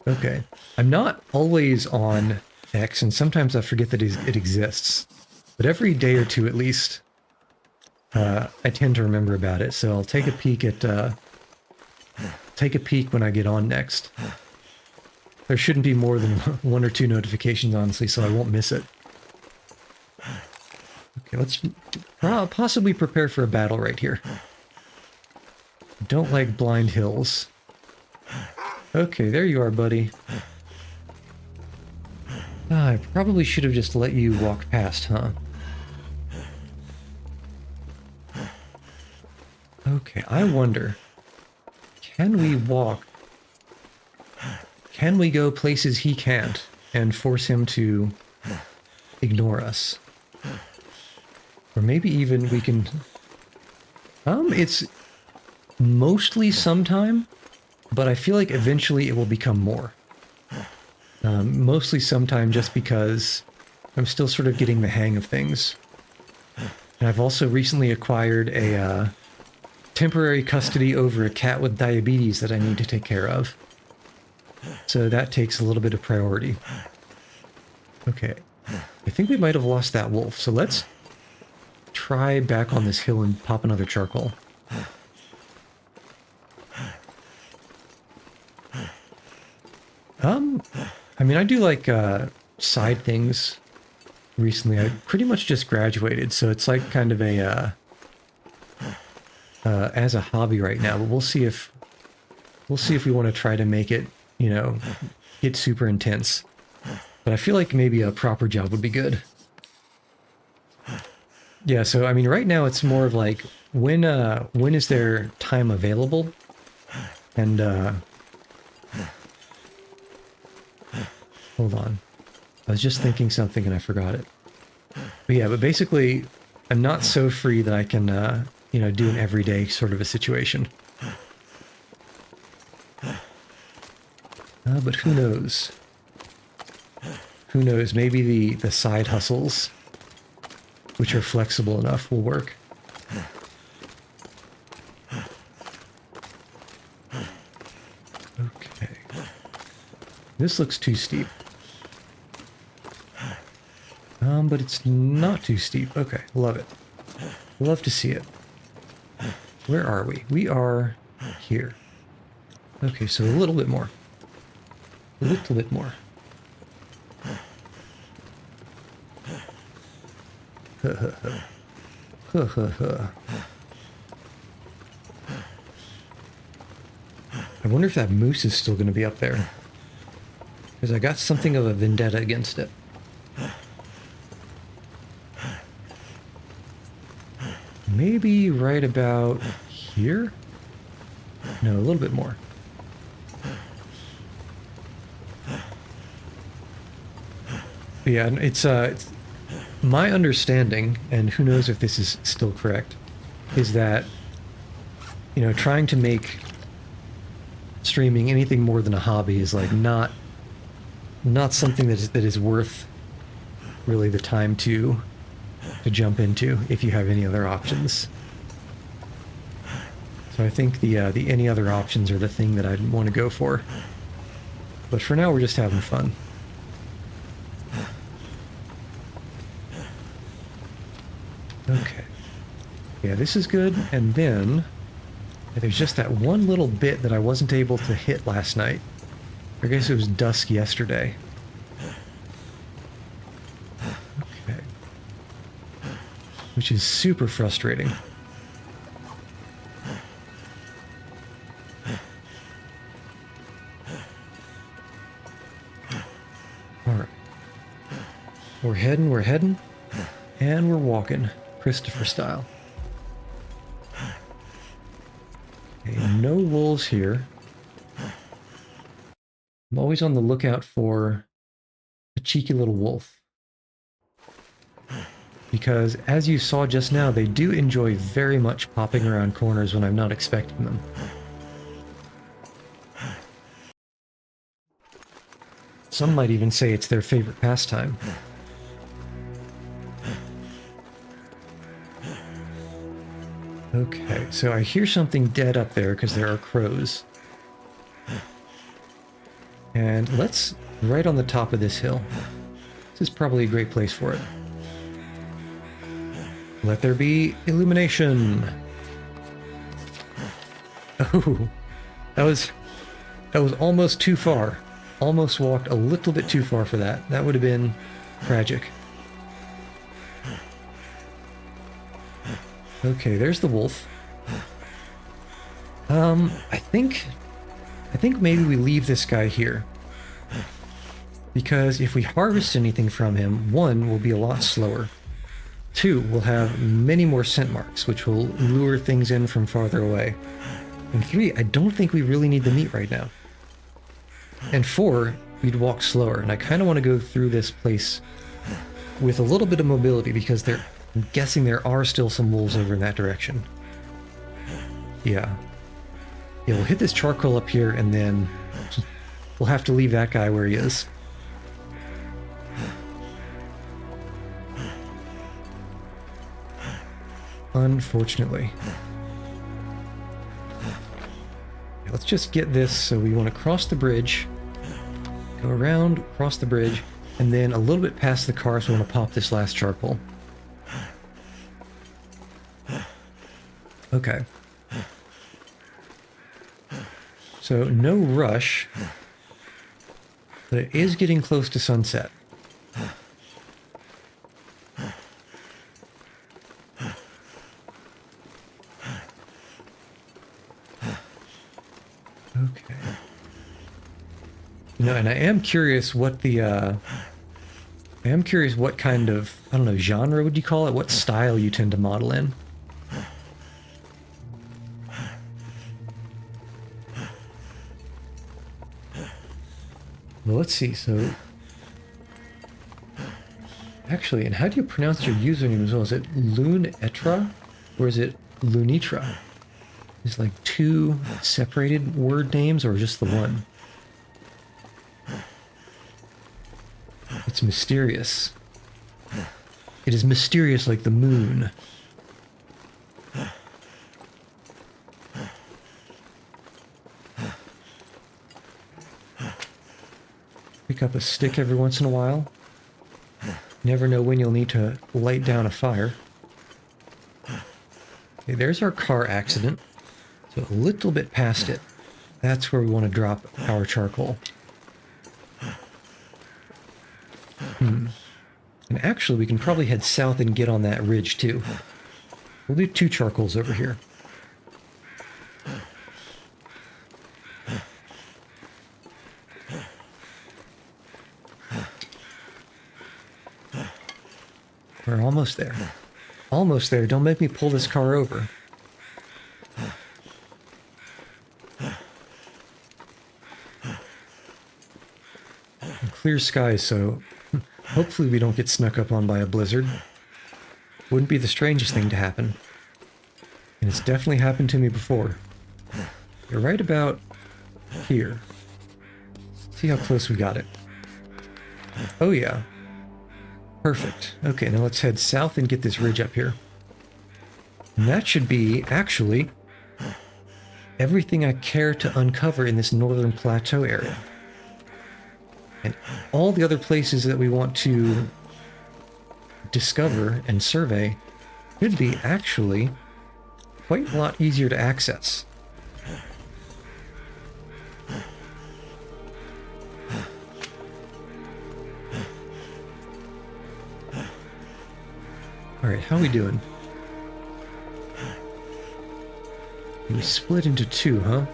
Okay. I'm not always on X, and sometimes I forget that it exists. But every day or two at least, I tend to remember about it. So I'll take a peek at when I get on next. There shouldn't be more than 1 or 2 notifications, honestly, so I won't miss it. Okay, let's possibly prepare for a battle right here. Don't like blind hills. Okay, there you are, buddy. I probably should have just let you walk past, huh? Okay, I wonder, can we walk? Can we go places he can't and force him to ignore us? Or maybe even we can... it's mostly sometime, but I feel like eventually it will become more. Mostly sometime just because I'm still sort of getting the hang of things. And I've also recently acquired a temporary custody over a cat with diabetes that I need to take care of. So that takes a little bit of priority. Okay. I think we might have lost that wolf, so let's try back on this hill and pop another charcoal. I mean, I do like side things recently. I pretty much just graduated, so it's like kind of a as a hobby right now. But we'll see if we want to try to make it, you know, get super intense. But I feel like maybe a proper job would be good. Yeah, so I mean, right now it's more of like when is there time available, and hold on, I was just thinking something and I forgot it. But yeah, but basically, I'm not so free that I can you know, do an everyday sort of a situation. But who knows? Who knows? Maybe the side hustles, which are flexible enough, will work. Okay. This looks too steep. But it's not too steep. Okay, love it. Love to see it. Where are we? We are here. Okay, so a little bit more. A little bit more. Huh, huh, huh. Huh, huh, huh. I wonder if that moose is still going to be up there. Because I got something of a vendetta against it. Maybe right about here? No, a little bit more. But yeah, it's my understanding, and who knows if this is still correct, is that, you know, trying to make streaming anything more than a hobby is like not something that is worth really the time to jump into if you have any other options. So I think the any other options are the thing that I'd want to go for. But for now, we're just having fun. Okay. Yeah, this is good. And then there's just that one little bit that I wasn't able to hit last night. I guess it was dusk yesterday. Okay. Which is super frustrating. Alright. We're heading, and we're walking, Christopher style. Okay, no wolves here. I'm always on the lookout for a cheeky little wolf. Because, as you saw just now, they do enjoy very much popping around corners when I'm not expecting them. Some might even say it's their favorite pastime. Okay, so I hear something dead up there because there are crows. And let's, right on the top of this hill. This is probably a great place for it. Let there be illumination. Oh, that was almost too far. Almost walked a little bit too far for that. That would have been tragic. Okay, there's the wolf. I think maybe we leave this guy here. Because if we harvest anything from him, one, we'll be a lot slower. Two, we'll have many more scent marks, which will lure things in from farther away. And three, I don't think we really need the meat right now. And four, we'd walk slower, and I kind of want to go through this place with a little bit of mobility because I'm guessing there are still some wolves over in that direction. Yeah. Yeah, we'll hit this charcoal up here, and then we'll have to leave that guy where he is. Unfortunately. Yeah, let's just get this. So we want to cross the bridge, go around, cross the bridge, and then a little bit past the car, so we want to pop this last charcoal. Okay. So no rush, but it is getting close to sunset. Okay. You know, and I am curious what the, I am curious what kind of, I don't know, genre would you call it? What style you tend to model in? Well, let's see, so... Actually, and how do you pronounce your username as well? Is it Lunetra? Or is it Lunitra? Is like two separated word names or just the one? It's mysterious. It is mysterious like the moon. Pick up a stick every once in a while. Never know when you'll need to light down a fire. Okay, there's our car accident. So a little bit past it. That's where we want to drop our charcoal. And actually, we can probably head south and get on that ridge too. We'll do 2 charcoals over here. We're almost there. Almost there. Don't make me pull this car over. Clear skies, so hopefully we don't get snuck up on by a blizzard. Wouldn't be the strangest thing to happen. And it's definitely happened to me before. You're right about here. See how close we got it. Oh yeah. Perfect. Okay, now let's head south and get this ridge up here. And that should be, actually, everything I care to uncover in this northern plateau area. And all the other places that we want to discover and survey should be actually quite a lot easier to access. Alright, how are we doing? We split into 2, huh?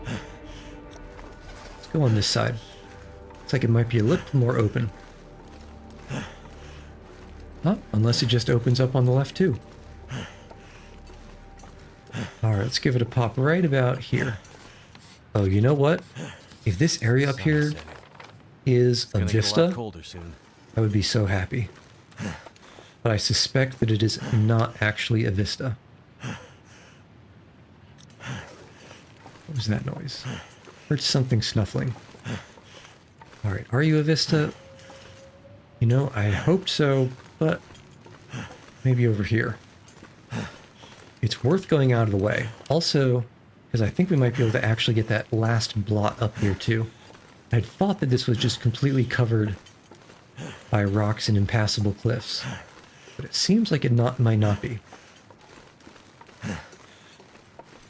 Let's go on this side. Looks like it might be a little more open. Huh? Unless it just opens up on the left too. Alright, let's give it a pop right about here. Oh, you know what? If this area up here is a vista, I would be so happy. But I suspect that it is not actually a vista. What was that noise? Heard something snuffling. Alright, are you a vista? You know, I hoped so, but maybe over here. It's worth going out of the way. Also, because I think we might be able to actually get that last blot up here too. I'd thought that this was just completely covered by rocks and impassable cliffs. But it seems like it might not be.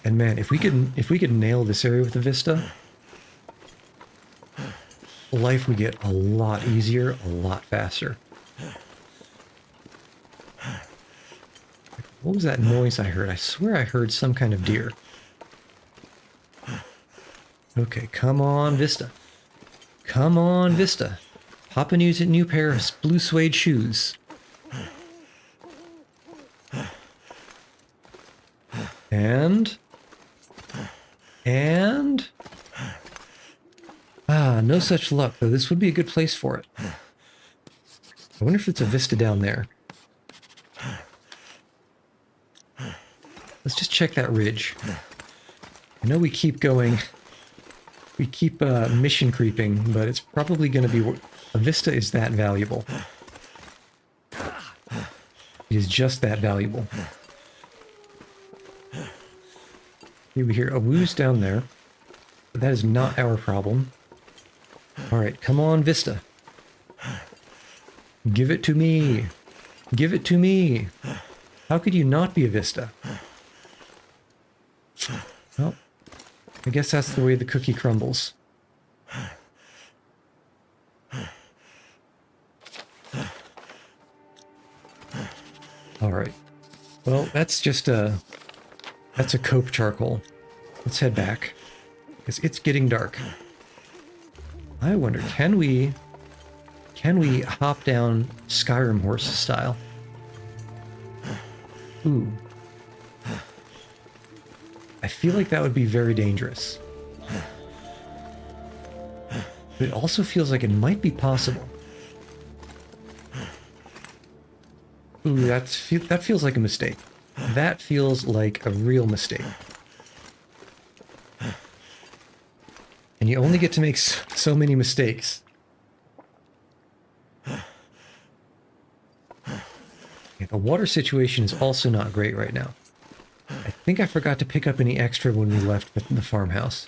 And man, if we could nail this area with a vista, life would get a lot easier, a lot faster. What was that noise I heard? I swear I heard some kind of deer. Okay, come on, Vista. Come on, Vista. Papa needs a new pair of blue suede shoes. And... no such luck, though this would be a good place for it. I wonder if it's a vista down there. Let's just check that ridge. I know we keep going... We keep mission creeping, but it's probably going to be... A vista is that valuable. It is just that valuable. Here we hear a wooze down there. But that is not our problem. Alright, come on, Vista. Give it to me. Give it to me. How could you not be a Vista? Well, I guess that's the way the cookie crumbles. Alright. Well, that's just a... That's a cope charcoal. Let's head back. Because it's getting dark. I wonder, can we hop down Skyrim horse style? Ooh. I feel like that would be very dangerous. But it also feels like it might be possible. Ooh, that feels like a mistake. That feels like a real mistake. And you only get to make so many mistakes. Yeah, the water situation is also not great right now. I think I forgot to pick up any extra when we left the farmhouse.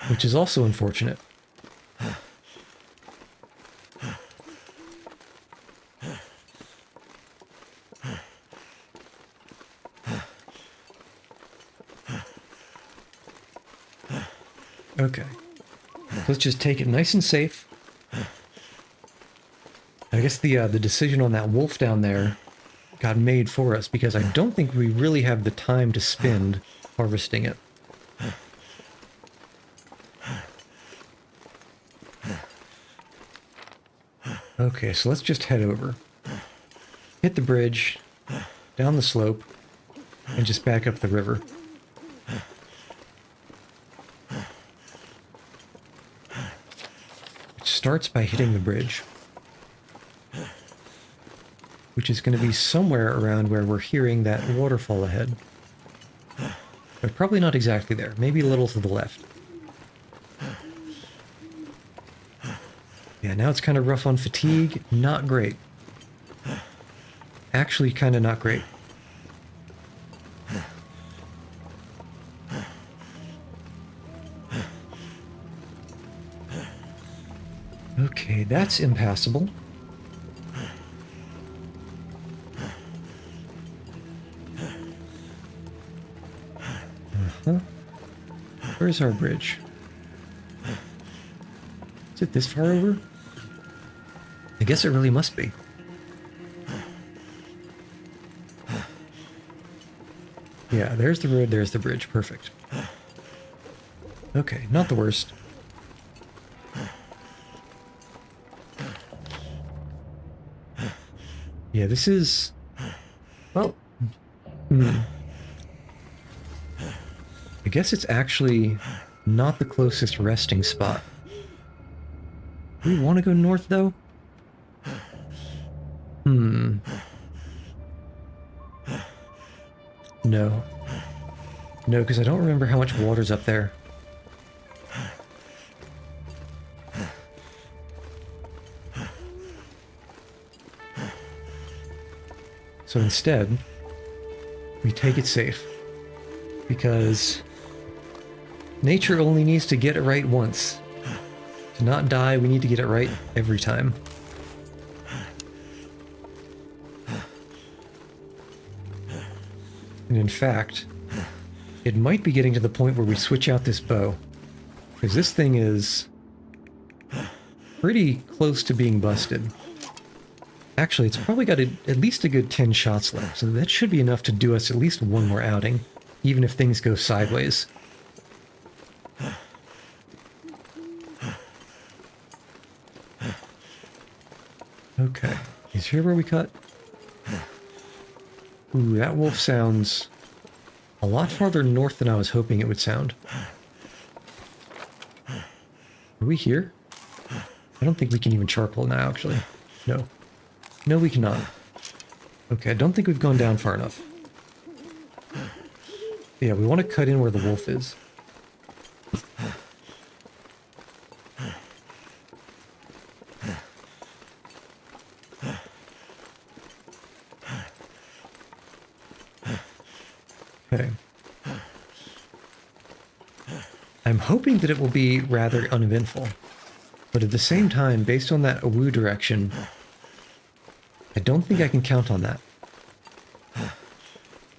Which is also unfortunate. Okay. Let's just take it nice and safe. I guess the decision on that wolf down there got made for us because I don't think we really have the time to spend harvesting it. Okay, so let's just head over. Hit the bridge, down the slope, and just back up the river. It starts by hitting the bridge, which is going to be somewhere around where we're hearing that waterfall ahead. But probably not exactly there, maybe a little to the left. Yeah, now it's kind of rough on fatigue. Not great. Actually, kind of not great. Okay, that's impassable. Uh-huh. Where's our bridge? Is it this far over? I guess it really must be. Yeah, there's the road, there's the bridge. Perfect. Okay, not the worst. Yeah, this is... well... I guess it's actually not the closest resting spot. Do we want to go north, though? No. No, because I don't remember how much water's up there. So instead, we take it safe. Because nature only needs to get it right once. To not die, we need to get it right every time. And in fact, it might be getting to the point where we switch out this bow. Because this thing is pretty close to being busted. Actually, it's probably got at least a good 10 shots left, so that should be enough to do us at least one more outing, even if things go sideways. Okay, is here where we cut? Ooh, that wolf sounds a lot farther north than I was hoping it would sound. Are we here? I don't think we can even charcoal now, actually. No. No, we cannot. Okay, I don't think we've gone down far enough. Yeah, we want to cut in where the wolf is. Okay. I'm hoping that it will be rather uneventful, but at the same time, based on that Awu direction, I don't think I can count on that.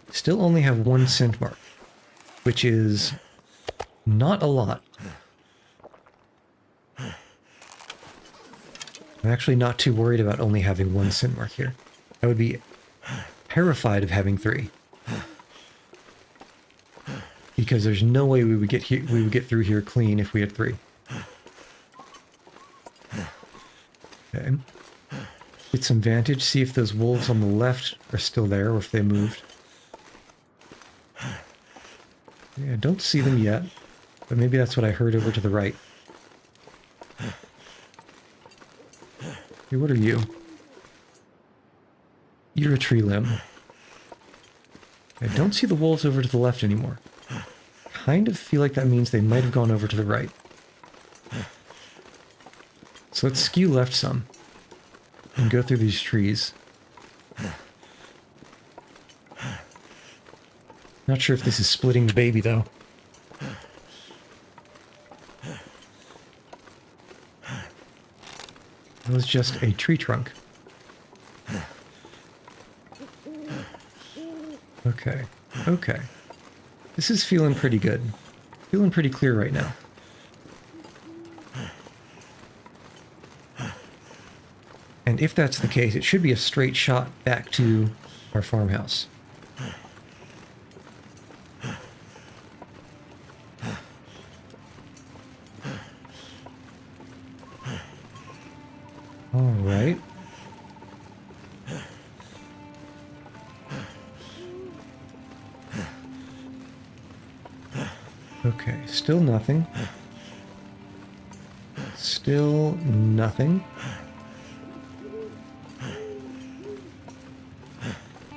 Still only have one scent mark, which is not a lot. I'm actually not too worried about only having one scent mark here. I would be terrified of having 3. Because there's no way we would get through here clean if we had 3. Okay. Get some vantage, see if those wolves on the left are still there or if they moved. Yeah, I don't see them yet, but maybe that's what I heard over to the right. Hey, what are you? You're a tree limb. I don't see the wolves over to the left anymore. Kind of feel like that means they might have gone over to the right. So let's skew left some and go through these trees. Not sure if this is splitting the baby, though. That was just a tree trunk. Okay, okay. This is feeling pretty good. Feeling pretty clear right now. And if that's the case, it should be a straight shot back to our farmhouse. All right. Okay, still nothing. Still nothing.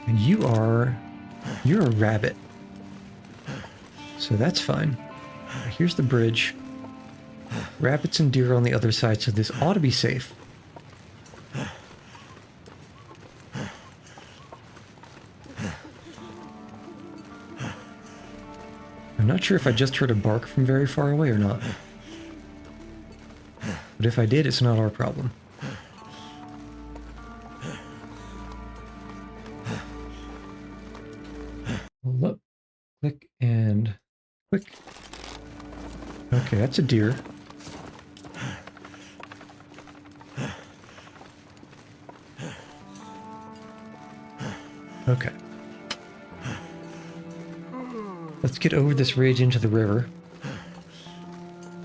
And you're a rabbit. So that's fine. Here's the bridge. Rabbits and deer on the other side, so this ought to be safe. I'm not sure if I just heard a bark from very far away or not. But if I did, it's not our problem. Hold up. Click and click. Okay, that's a deer. Okay. Let's get over this ridge into the river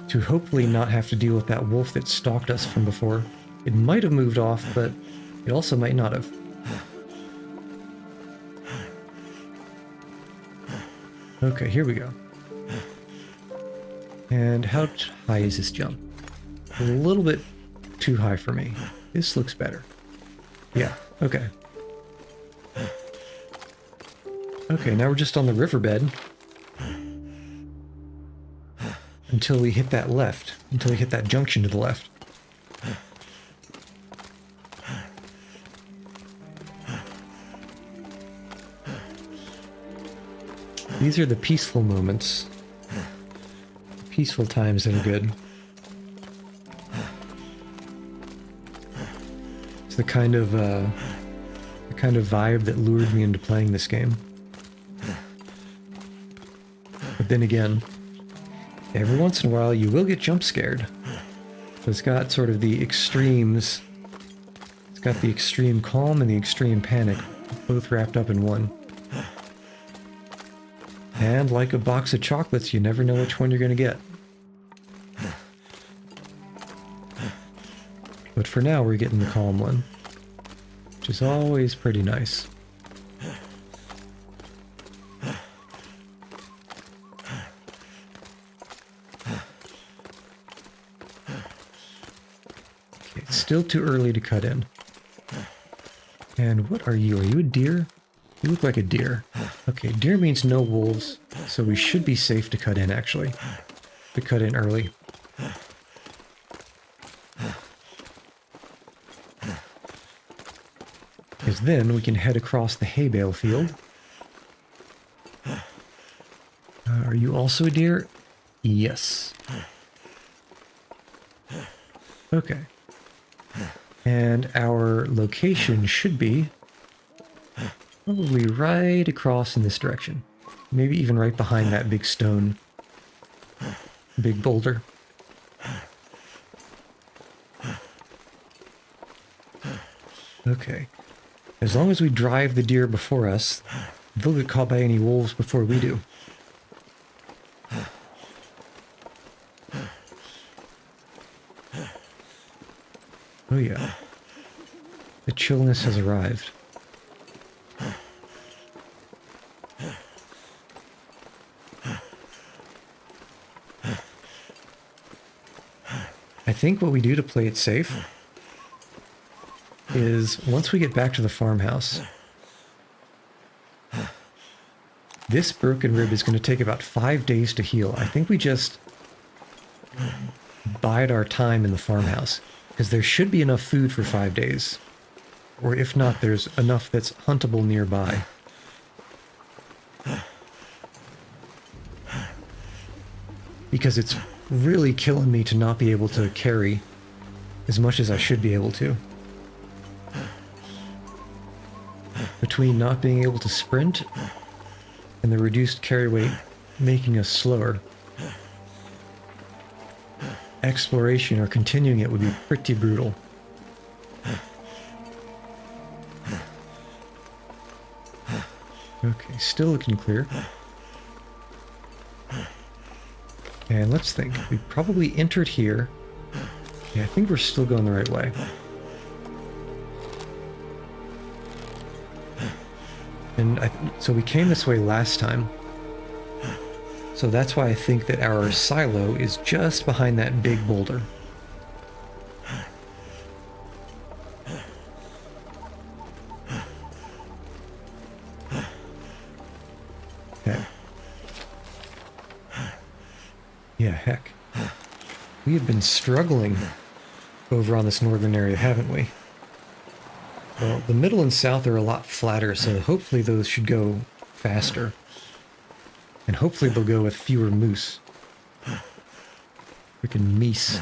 to hopefully not have to deal with that wolf that stalked us from before. It might have moved off, but it also might not have. Okay, here we go. And how high is this jump? A little bit too high for me. This looks better. Yeah, okay. Okay, now we're just on the riverbed. Until we hit that left. Until we hit that junction to the left. These are the peaceful moments. Peaceful times that are good. It's the kind of vibe that lured me into playing this game. But then again, every once in a while you will get jump scared. It's got sort of the extremes. It's got the extreme calm and the extreme panic, both wrapped up in one. And like a box of chocolates, you never know which one you're going to get. But for now, we're getting the calm one, which is always pretty nice. Okay, it's still too early to cut in. And what are you? Are you a deer? You look like a deer. Okay, deer means no wolves, so we should be safe to cut in, actually. To cut in early. Because then we can head across the hay bale field. Are you also a deer? Yes. Okay. And our location should be probably right across in this direction. Maybe even right behind that big stone. Big boulder. Okay. As long as we drive the deer before us, they'll get caught by any wolves before we do. Oh yeah. The chillness has arrived. I think what we do to play it safe is once we get back to the farmhouse, this broken rib is going to take about 5 days to heal. I think we just bide our time in the farmhouse because there should be enough food for 5 days. Or if not, there's enough that's huntable nearby. Because it's really killing me to not be able to carry as much as I should be able to. Between not being able to sprint and the reduced carry weight making us slower, exploration or continuing it would be pretty brutal. Okay, still looking clear. And let's think. We probably entered here. Yeah, I think we're still going the right way. And so we came this way last time. So that's why I think that our silo is just behind that big boulder. Okay. Yeah, heck. We have been struggling over on this northern area, haven't we? Well, the middle and south are a lot flatter, so hopefully those should go faster. And hopefully they'll go with fewer moose. Freaking meese.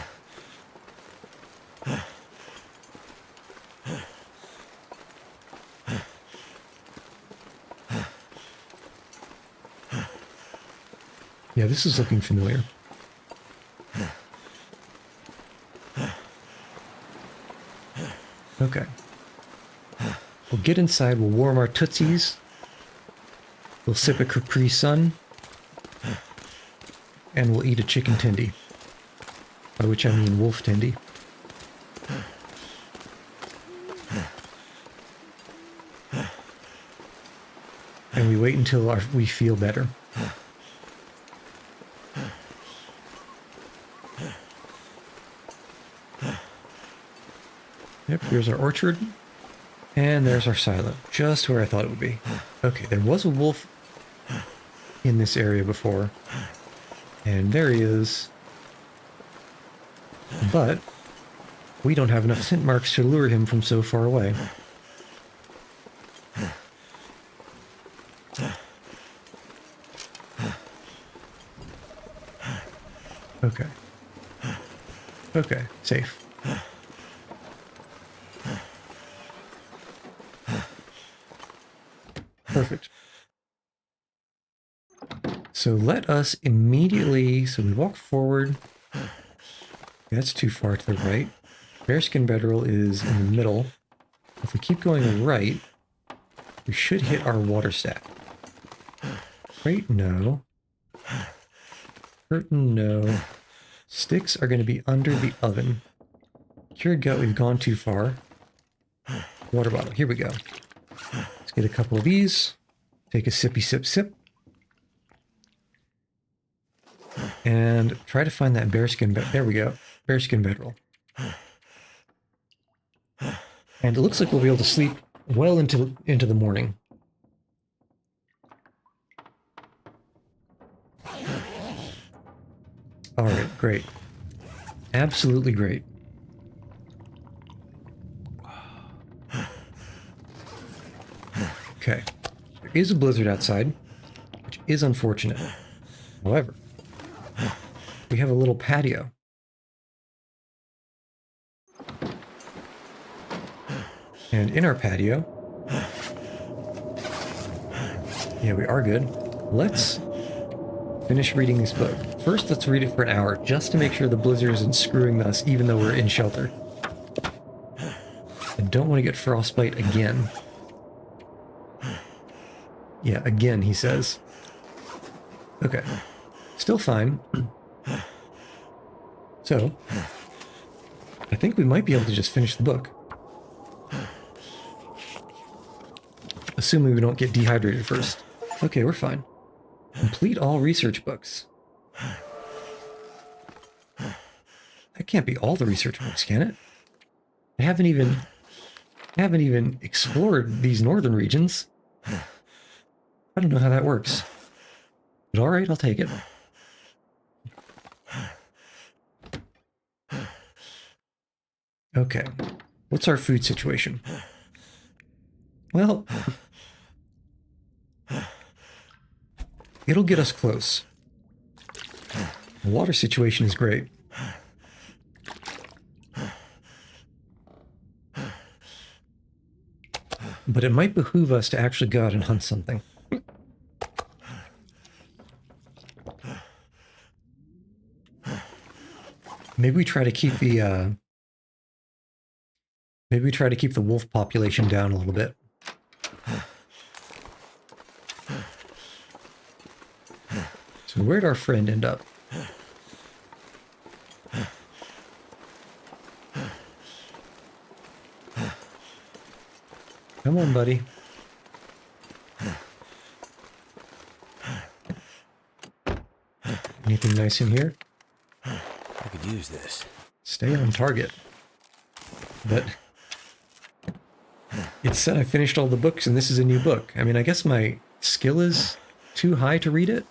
Yeah, this is looking familiar. Okay. We'll get inside, we'll warm our tootsies. We'll sip a Capri Sun. And we'll eat a chicken tendy. By which I mean wolf tendy. And we wait until we feel better. Yep, here's our orchard. And there's our silo. Just where I thought it would be. Okay, there was a wolf in this area before. And there he is. But we don't have enough scent marks to lure him from so far away. Okay. Okay, safe. Perfect. So let us immediately, so we walk forward. That's too far to the right. Bearskin bedroll is in the middle. If we keep going right, we should hit our water stack. Right? No. Curtain, no. Sticks are going to be under the oven. Cured gut, we've gone too far. Water bottle, here we go. Let's get a couple of these. Take a sippy sip sip. And try to find that bearskin bed. There we go. Bearskin bedroll. And it looks like we'll be able to sleep well into the morning. All right, great. Absolutely great. Okay. There is a blizzard outside, which is unfortunate. However, we have a little patio. And in our patio, yeah, we are good. Let's finish reading this book. First, let's read it for an hour, just to make sure the blizzard isn't screwing us, even though we're in shelter. I don't want to get frostbite again. Yeah, again, he says. Okay. Still fine. So, I think we might be able to just finish the book. Assuming we don't get dehydrated first. Okay, we're fine. Complete all research books. That can't be all the research books, can it? I haven't even explored these northern regions. I don't know how that works. But all right, I'll take it. Okay. What's our food situation? Well, it'll get us close. The water situation is great. But it might behoove us to actually go out and hunt something. Maybe we try to keep the wolf population down a little bit. So where'd our friend end up? Come on, buddy. Anything nice in here? I could use this. Stay on target. But it said I finished all the books and this is a new book. I mean, I guess my skill is too high to read it.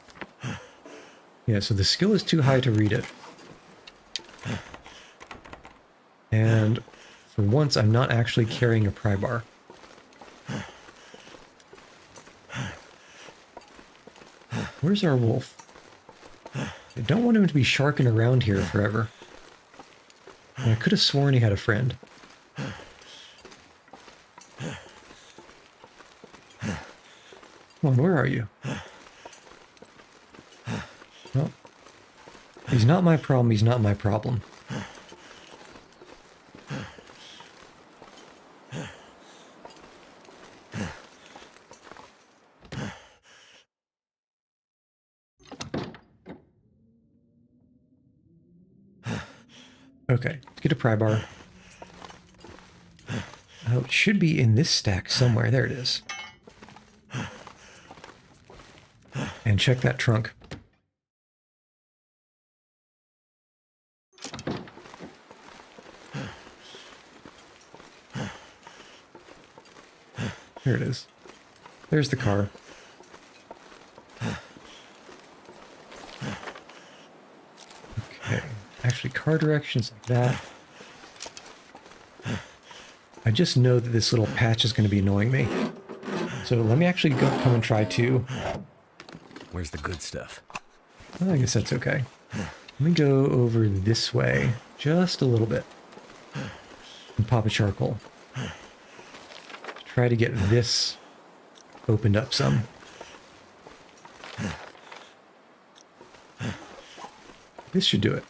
Yeah, so the skill is too high to read it. And for once, I'm not actually carrying a pry bar. Where's our wolf? I don't want him to be sharking around here forever. And I could have sworn he had a friend. Come on, where are you? Well, he's not my problem, he's not my problem. Okay, let's get a pry bar. Oh, it should be in this stack somewhere. There it is. And check that trunk. There it is. There's the car. Okay. Actually, car directions like that. I just know that this little patch is going to be annoying me. So let me actually come and try to... Where's the good stuff? Well, I guess that's okay. Let me go over this way just a little bit. And pop a charcoal. Try to get this opened up some. This should do it.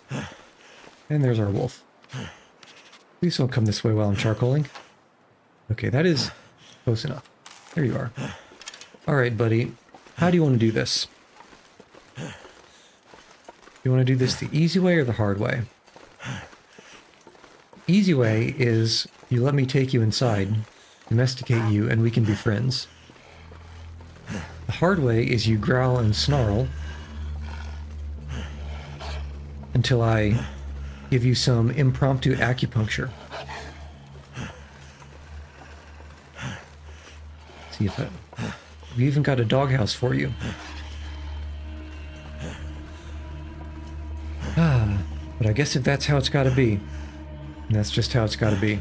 And there's our wolf. Please don't come this way while I'm charcoaling. Okay, that is close enough. There you are. Alright, buddy. How do you want to do this? You want to do this the easy way or the hard way? Easy way is you let me take you inside, domesticate you, and we can be friends. The hard way is you growl and snarl until I give you some impromptu acupuncture. See if we even got a doghouse for you. But I guess if that's how it's got to be, that's just how it's got to be.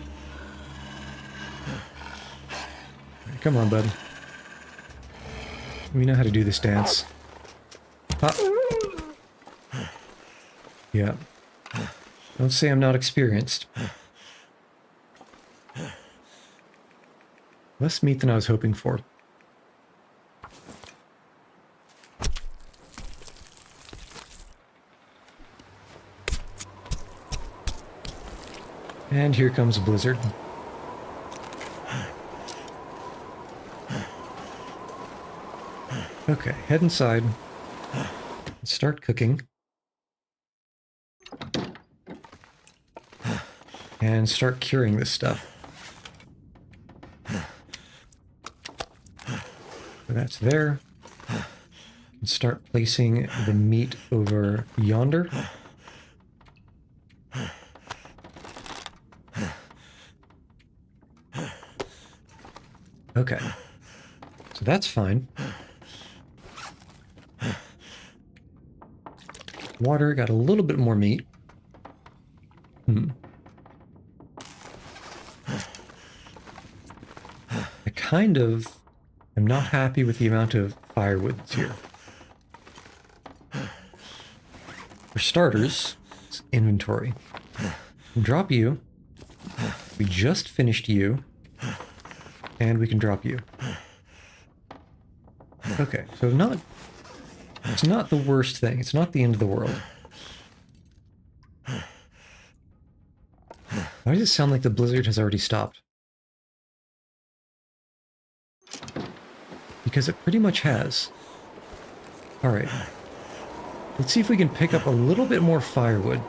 Come on, bud. We know how to do this dance. Pop. Yeah. Don't say I'm not experienced. Less meat than I was hoping for. And here comes a blizzard. Okay, head inside. Start cooking. And start curing this stuff. So that's there. And start placing the meat over yonder. Okay. So that's fine. Water, got a little bit more meat. I kind of am not happy with the amount of firewood that's here. For starters, it's inventory. Drop you. We just finished you. And we can drop you. Okay, so it's not the worst thing. It's not the end of the world. Why does it sound like the blizzard has already stopped? Because it pretty much has. Alright. Let's see if we can pick up a little bit more firewood.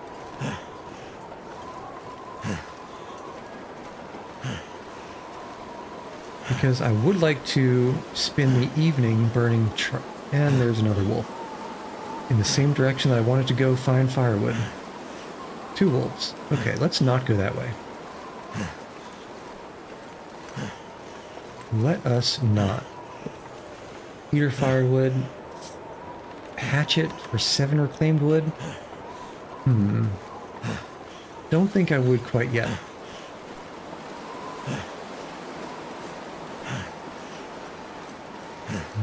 Because I would like to spend the evening burning and there's another wolf. In the same direction that I wanted to go find firewood. 2 wolves. Okay, let's not go that way. Let us not. Heater firewood. Hatchet for 7 reclaimed wood. Don't think I would quite yet.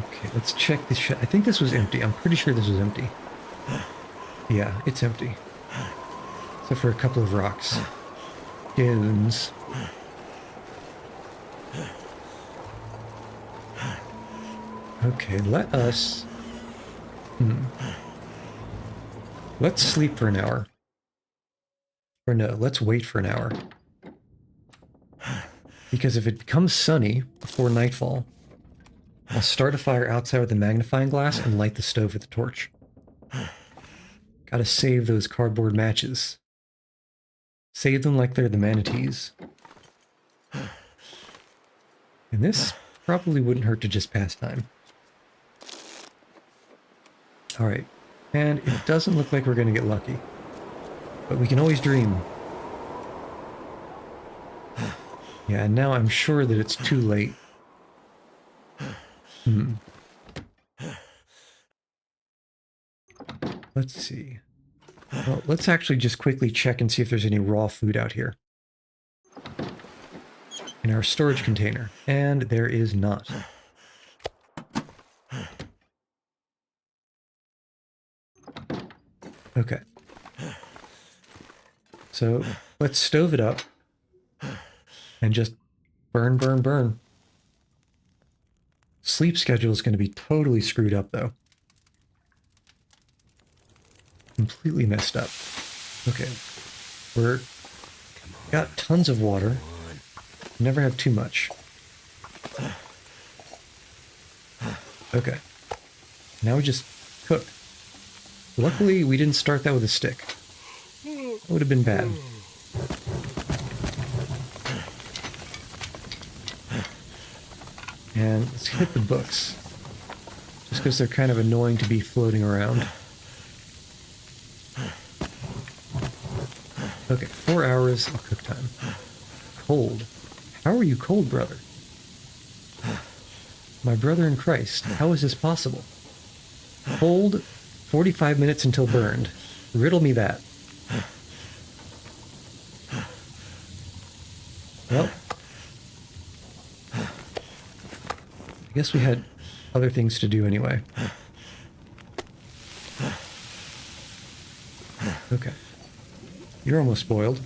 Okay, let's check this shit. I think this was empty. I'm pretty sure this was empty. Yeah, it's empty. Except for a couple of rocks. Skins. Okay, let us... Let's sleep for an hour. Or no, let's wait for an hour. Because if it becomes sunny before nightfall, I'll start a fire outside with a magnifying glass and light the stove with a torch. Gotta save those cardboard matches. Save them like they're the manatees. And this probably wouldn't hurt to just pass time. Alright, and it doesn't look like we're gonna get lucky. But we can always dream. Yeah, and now I'm sure that it's too late. Let's see. Well, let's actually just quickly check and see if there's any raw food out here. In our storage container. And there is not. Okay. So, let's stove it up. And just burn, burn, burn. Sleep schedule is going to be totally screwed up, though. Completely messed up. Okay. Got tons of water. Never have too much. Okay. Now we just cook. Luckily, we didn't start that with a stick. That would have been bad. And let's hit the books. Just because they're kind of annoying to be floating around. Okay, 4 hours of cook time. Cold. How are you cold, brother? My brother in Christ, how is this possible? Cold, 45 minutes until burned. Riddle me that. Well, I guess we had other things to do anyway. Okay. You're almost boiled.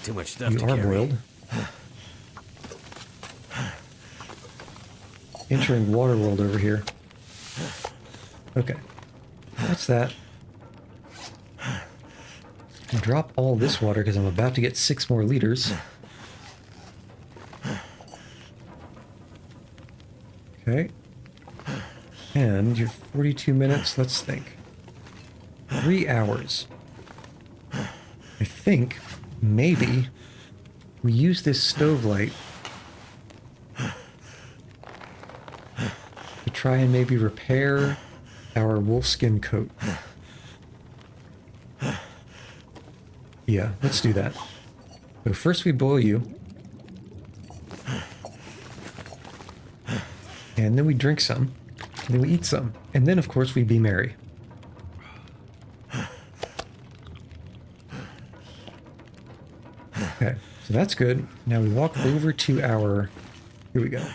Too much stuff You to are carry. boiled. Entering water world over here. Okay. That's that. Drop all this water because I'm about to get 6 more liters. Okay. And you're 42 minutes, let's think. 3 hours. I think maybe we use this stove light to try and maybe repair our wolfskin coat. Yeah, let's do that. So first we boil you. And then we drink some. And then we eat some. And then, of course, we be merry. Okay, so that's good. Now we walk over to our... Here we go.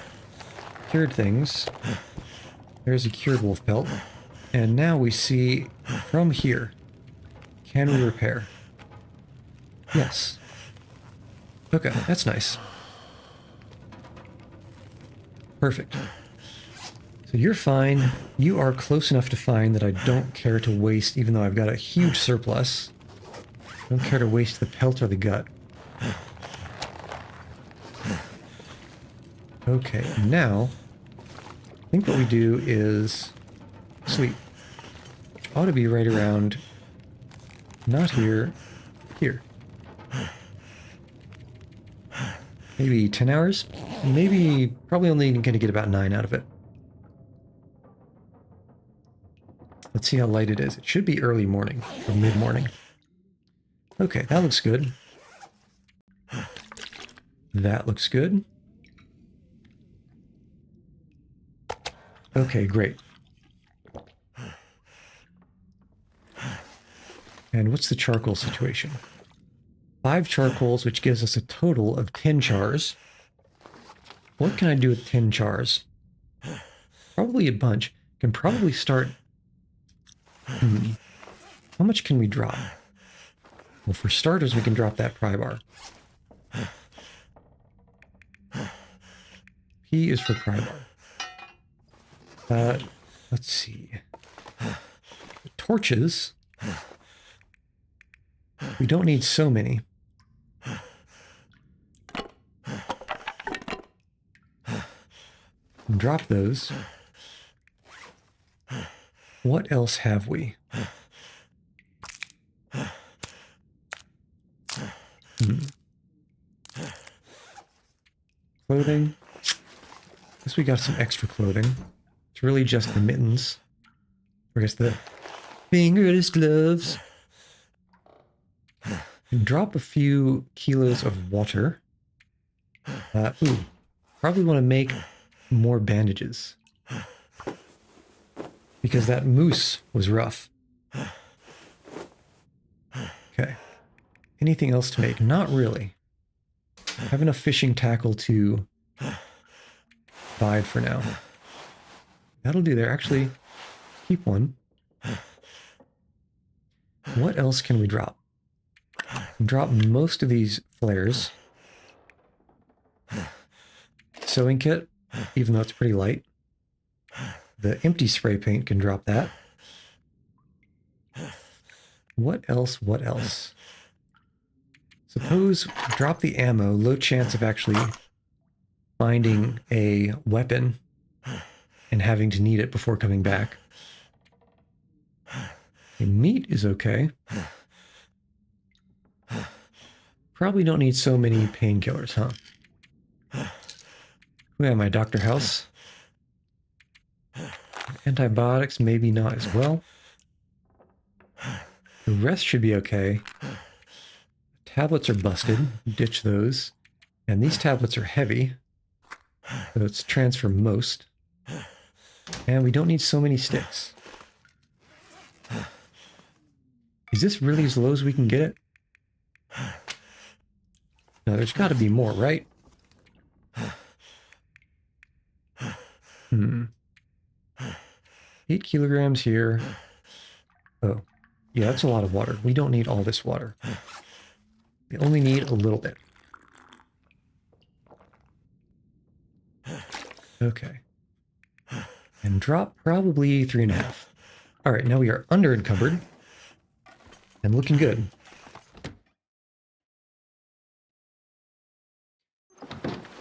Cured things. There's a cured wolf pelt. And now we see from here. Can we repair? Yes. Okay, that's nice. Perfect. So you're fine. You are close enough to fine that I don't care to waste, even though I've got a huge surplus. I don't care to waste the pelt or the gut. Okay, now, I think what we do is sleep. ought to be right around, not here, here. Maybe 10 hours? Maybe, probably only going to get about 9 out of it. Let's see how light it is. It should be early morning or mid-morning. Okay, that looks good. That looks good. Okay, great. And what's the charcoal situation? 5 charcoals, which gives us a total of 10 chars. What can I do with 10 chars? Probably a bunch. Can probably start... How much can we drop? Well, for starters, we can drop that pry bar. P is for pry bar. Let's see. The torches. We don't need so many. Drop those. What else have we? Clothing. Guess we got some extra clothing. It's really just the mittens. Or I guess the fingerless gloves. And drop a few kilos of water. Probably want to make more bandages. Because that moose was rough. Okay. Anything else to make? Not really. I have enough fishing tackle to buy for now. That'll do there. Actually, keep one. What else can we drop? Drop most of these flares. Sewing kit, even though it's pretty light. The empty spray paint can drop that. What else? What else? Suppose drop the ammo, low chance of actually finding a weapon and having to need it before coming back. Okay, meat is okay. Probably don't need so many painkillers, huh? We have my doctor house. Antibiotics, maybe not as well. The rest should be okay. Tablets are busted. Ditch those. And these tablets are heavy. So let's transfer most. And we don't need so many sticks. Is this really as low as we can get it? No, there's got to be more, right? 8 kilograms here. Oh, yeah, that's a lot of water. We don't need all this water. We only need a little bit. Okay. And drop probably 3.5. All right, now we are under encumbered and looking good.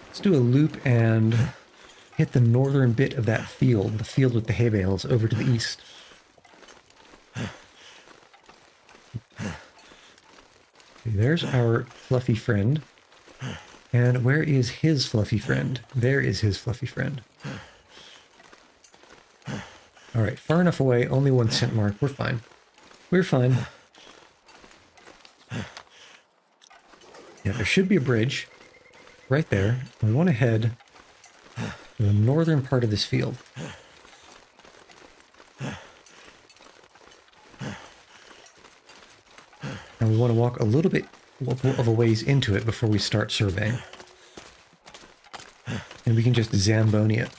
Let's do a loop and hit the northern bit of that field, the field with the hay bales, over to the east. Okay, there's our fluffy friend. And where is his fluffy friend? There is his fluffy friend. All right, far enough away, only 1 cent mark. We're fine. We're fine. Yeah, there should be a bridge right there. We want to head to the northern part of this field. And we want to walk a little bit of a ways into it before we start surveying. And we can just Zamboni it.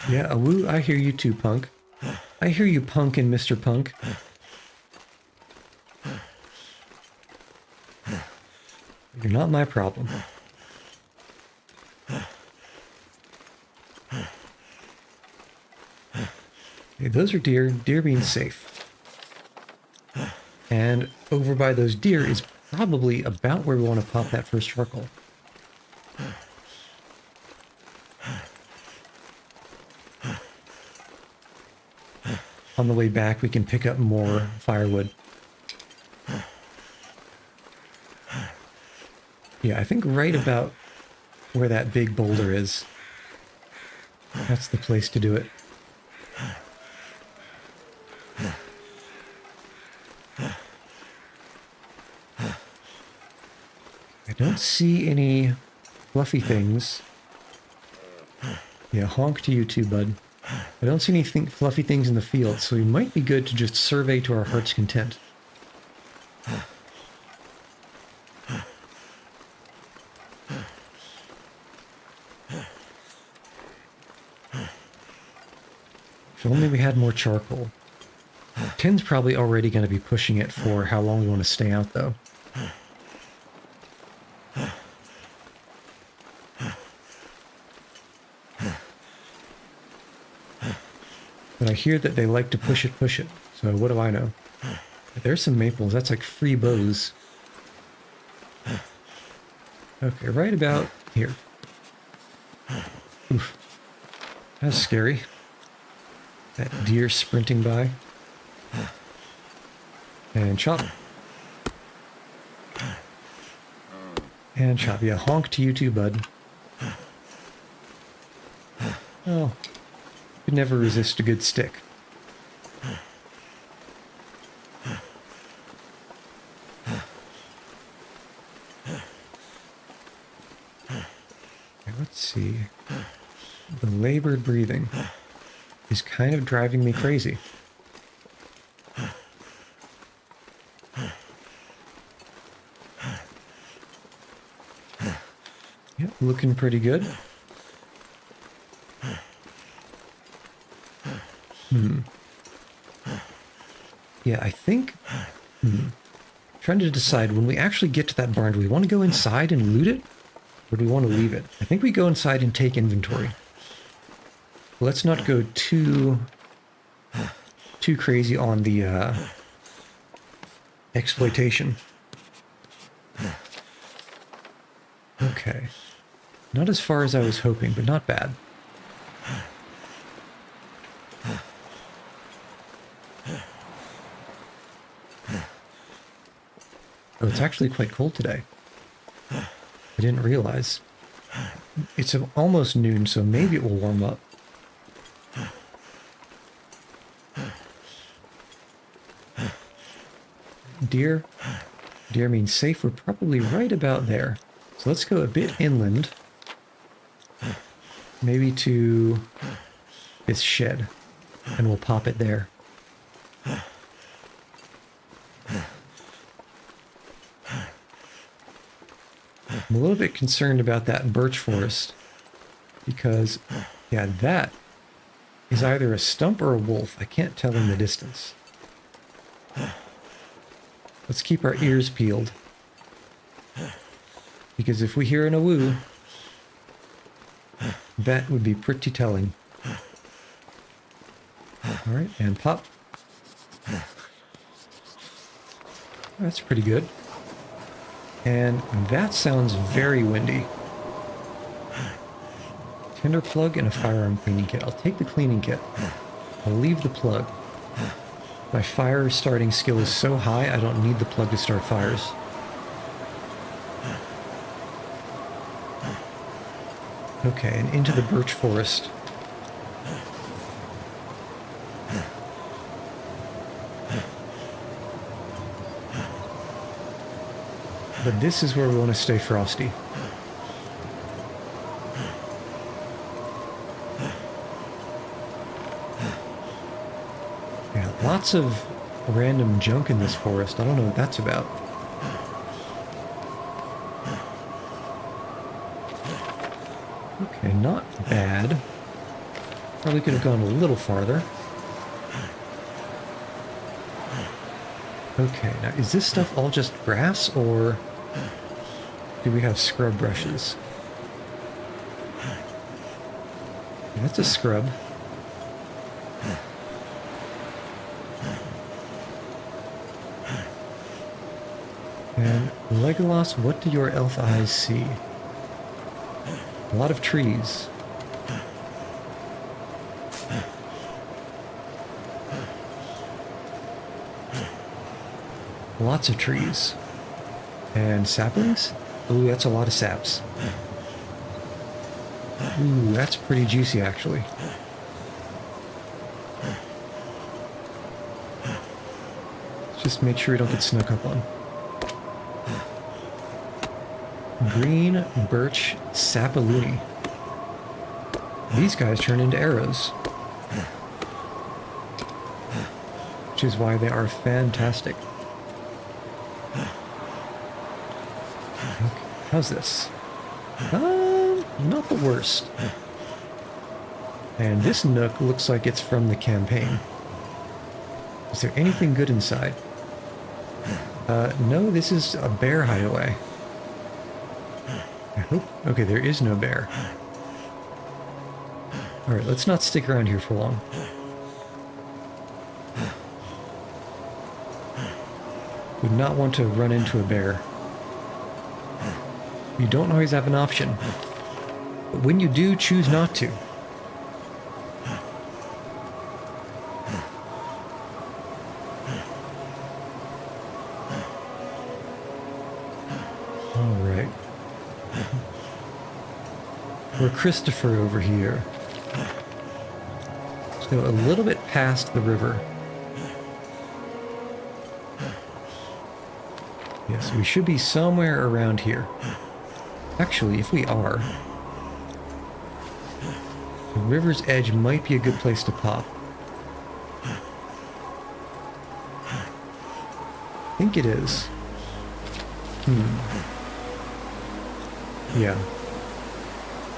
Yeah, woo, I hear you too, punk. I hear you, punk and Mr. Punk. You're not my problem. Okay, those are deer. Deer being safe. And over by those deer is probably about where we want to pop that first charcoal. on the way back we can pick up more firewood. Yeah, I think right about where that big boulder is. That's the place to do it. I don't see any fluffy things. Yeah, honk to you too, bud. I don't see any fluffy things in the field, so we might be good to just survey to our heart's content. If only we had more charcoal. Tin's probably already going to be pushing it for how long we want to stay out, though. But I hear that they like to push it. So what do I know? There's some maples. That's like free bows. Okay, right about here. Oof. That's scary. That deer sprinting by. And chop. And chop. Yeah, honk to you too, bud. Oh. Could never resist a good stick. Okay, let's see. The labored breathing is kind of driving me crazy. Yep, looking pretty good. Yeah, I think... Trying to decide, when we actually get to that barn, do we want to go inside and loot it? Or do we want to leave it? I think we go inside and take inventory. Let's not go too crazy on the exploitation. Okay. Not as far as I was hoping, but not bad. Oh, it's actually quite cold today. I didn't realize. It's almost noon, so maybe it will warm up. Deer. Deer means safe. We're probably right about there. So let's go a bit inland. Maybe to this shed. And we'll pop it there. I'm a little bit concerned about that birch forest. Because, yeah, that is either a stump or a wolf. I can't tell in the distance. Let's keep our ears peeled. Because if we hear an awoo, that would be pretty telling. Alright, and pop. That's pretty good. And that sounds very windy. Tinder plug and a firearm cleaning kit. I'll take the cleaning kit. I'll leave the plug. My fire starting skill is so high, I don't need the plug to start fires. Okay, and into the birch forest. But this is where we want to stay frosty. Yeah, lots of random junk in this forest. I don't know what that's about. Okay, not bad. Probably could have gone a little farther. Okay, now is this stuff all just grass, or do we have scrub brushes? Yeah, that's a scrub. And Legolas, what do your elf eyes see? A lot of trees. Lots of trees. And saplings? Ooh, that's a lot of saps. Ooh, that's pretty juicy, actually. Let's just make sure we don't get snuck up on. Green birch sapaloonie. These guys turn into arrows. Which is why they are fantastic. How's this? Not the worst. And this nook looks like it's from the campaign. Is there anything good inside? No, this is a bear hideaway. I hope. Okay, there is no bear. Alright, let's not stick around here for long. Would not want to run into a bear. You don't always have an option. But when you do, choose not to. Alright. We're Christopher over here. So a little bit past the river. Yes, we should be somewhere around here. Actually, if we are, the river's edge might be a good place to pop. I think it is. Yeah.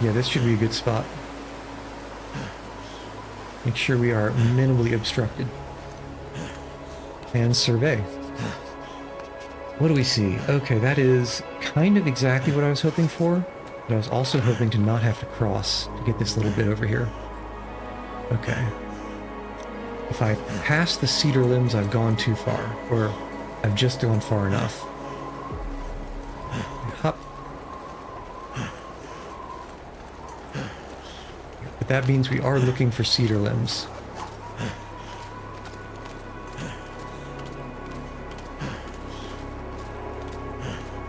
Yeah, this should be a good spot. Make sure we are minimally obstructed. And survey. What do we see? Okay, that is kind of exactly what I was hoping for, but I was also hoping to not have to cross to get this little bit over here. Okay. If I pass the cedar limbs, I've gone too far, or I've just gone far enough. Hop. But that means we are looking for cedar limbs.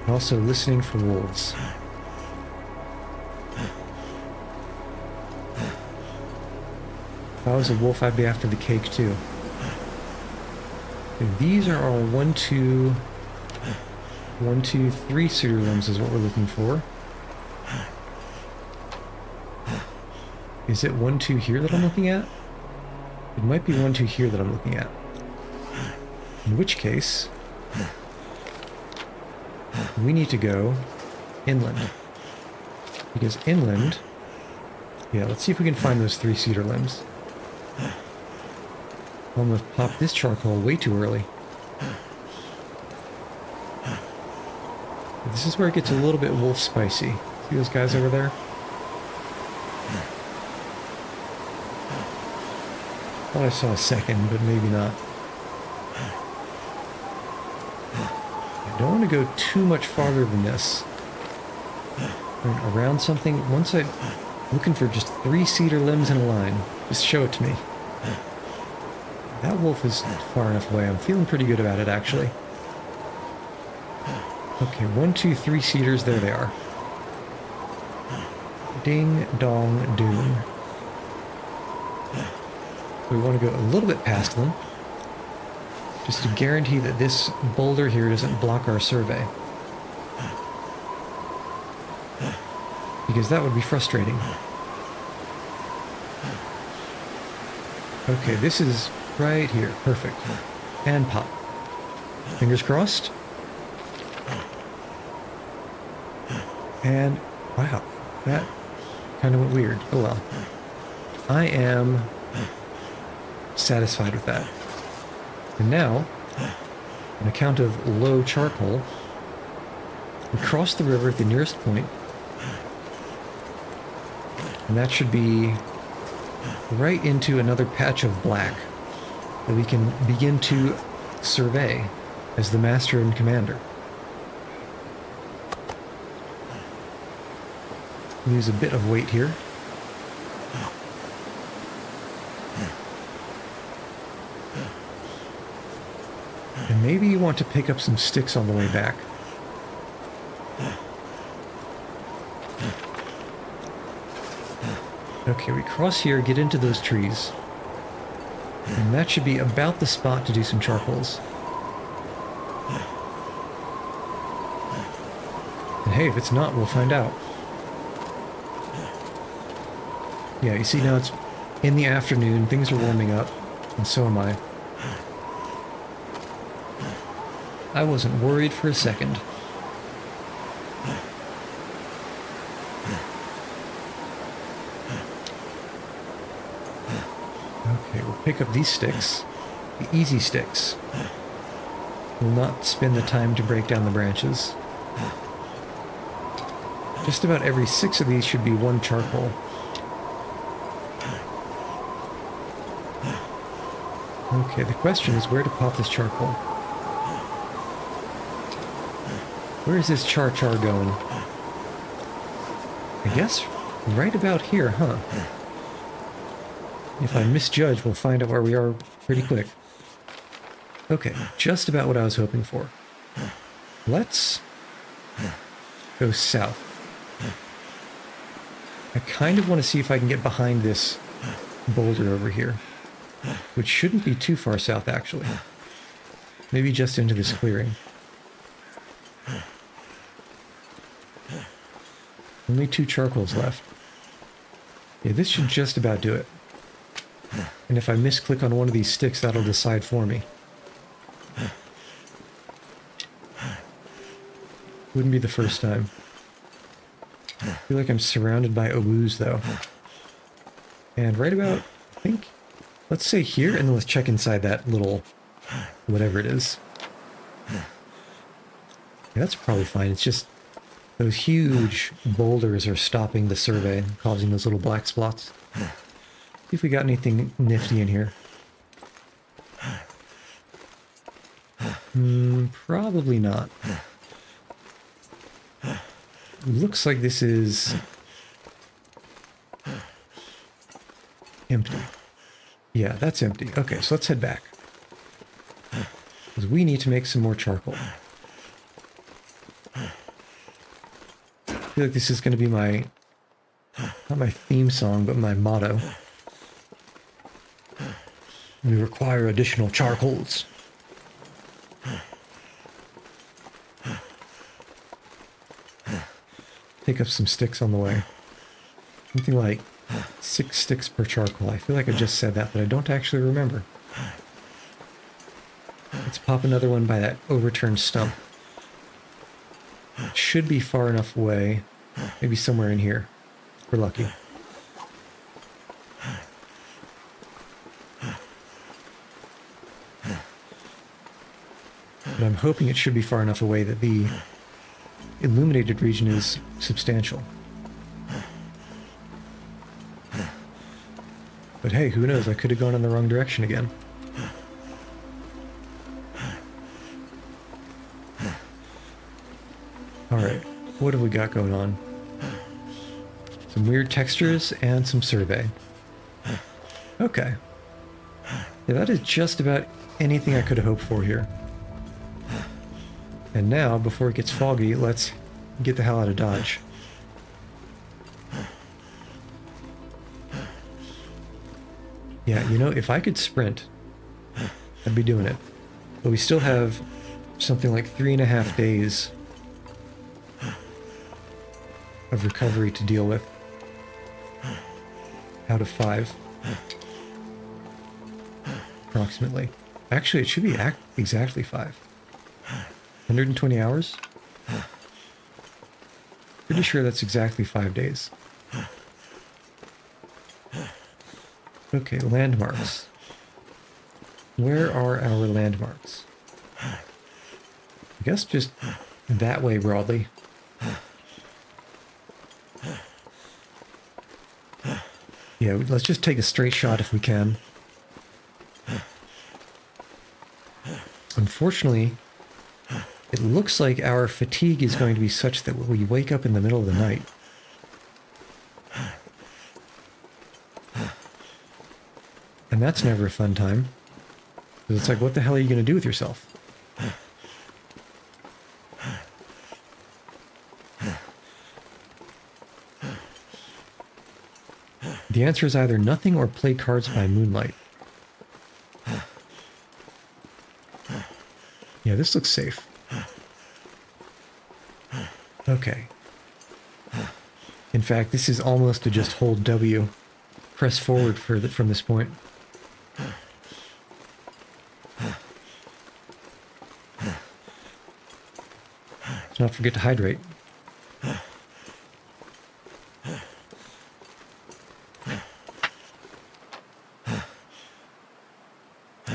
Also listening for wolves. If I was a wolf, I'd be after the cake too. Okay, these are our 1, 2, 3 cedar limbs is what we're looking for. Is it 1, 2 here that I'm looking at? It might be 1, 2 here that I'm looking at. In which case, we need to go inland. Because inland... Yeah, let's see if we can find those 3 cedar limbs. Almost popped this charcoal way too early. This is where it gets a little bit wolf spicy. See those guys over there? Thought I saw a second, but maybe not. I don't want to go too much farther than this. Around something. Once I'm looking for just 3 cedar limbs in a line. Just show it to me. That wolf is far enough away. I'm feeling pretty good about it, actually. Okay, 1, 2, 3 cedars. There they are. Ding, dong, doom. We want to go a little bit past them. Just to guarantee that this boulder here doesn't block our survey. Because that would be frustrating. Okay, this is right here. Perfect. And pop. Fingers crossed. And, wow, that kind of went weird. Oh well. I am satisfied with that. And now, on account of low charcoal, we cross the river at the nearest point, and that should be right into another patch of black that we can begin to survey as the master and commander. Use a bit of weight here. And maybe you want to pick up some sticks on the way back. Okay, we cross here, get into those trees. And that should be about the spot to do some charcoals. And hey, if it's not, we'll find out. Yeah, you see now it's in the afternoon, things are warming up, and so am I. I wasn't worried for a second. Okay, we'll pick up these sticks. The easy sticks. We'll not spend the time to break down the branches. Just about every 6 of these should be 1 charcoal. Okay, the question is where to pop this charcoal. Where is this char going? I guess right about here, huh? If I misjudge, we'll find out where we are pretty quick. Okay, just about what I was hoping for. Let's go south. I kind of want to see if I can get behind this boulder over here, which shouldn't be too far south, actually. Maybe just into this clearing. Only 2 charcoals left. Yeah, this should just about do it. And if I misclick on one of these sticks, that'll decide for me. Wouldn't be the first time. I feel like I'm surrounded by owoos, though. And right about, I think, let's say here, and then let's check inside that little, whatever it is. Yeah, that's probably fine. It's just those huge boulders are stopping the survey, causing those little black spots. See if we got anything nifty in here. Probably not. Looks like this is empty. Yeah, that's empty. Okay, so let's head back. Because we need to make some more charcoal. I feel like this is going to be my, not my theme song, but my motto. We require additional charcoals. Pick up some sticks on the way. Something like 6 sticks per charcoal. I feel like I just said that, but I don't actually remember. Let's pop another one by that overturned stump. It should be far enough away. Maybe somewhere in here. We're lucky. But I'm hoping it should be far enough away that the illuminated region is substantial. But hey, who knows? I could have gone in the wrong direction again. Alright, what have we got going on? Some weird textures and some survey. Okay. Yeah, that is just about anything I could have hoped for here. And now, before it gets foggy, let's get the hell out of Dodge. Yeah, you know, if I could sprint, I'd be doing it. But we still have something like 3.5 days of recovery to deal with. Out of 5. Approximately. Actually, it should be exactly 5. 120 hours? Pretty sure that's exactly 5 days. Okay, landmarks. Where are our landmarks? I guess just that way broadly. Yeah, let's just take a straight shot if we can. Unfortunately, it looks like our fatigue is going to be such that we wake up in the middle of the night. And that's never a fun time. Because it's like, what the hell are you going to do with yourself? The answer is either nothing or play cards by moonlight. Yeah, this looks safe. Okay. In fact, this is almost to just hold W. Press forward from this point. Do not forget to hydrate.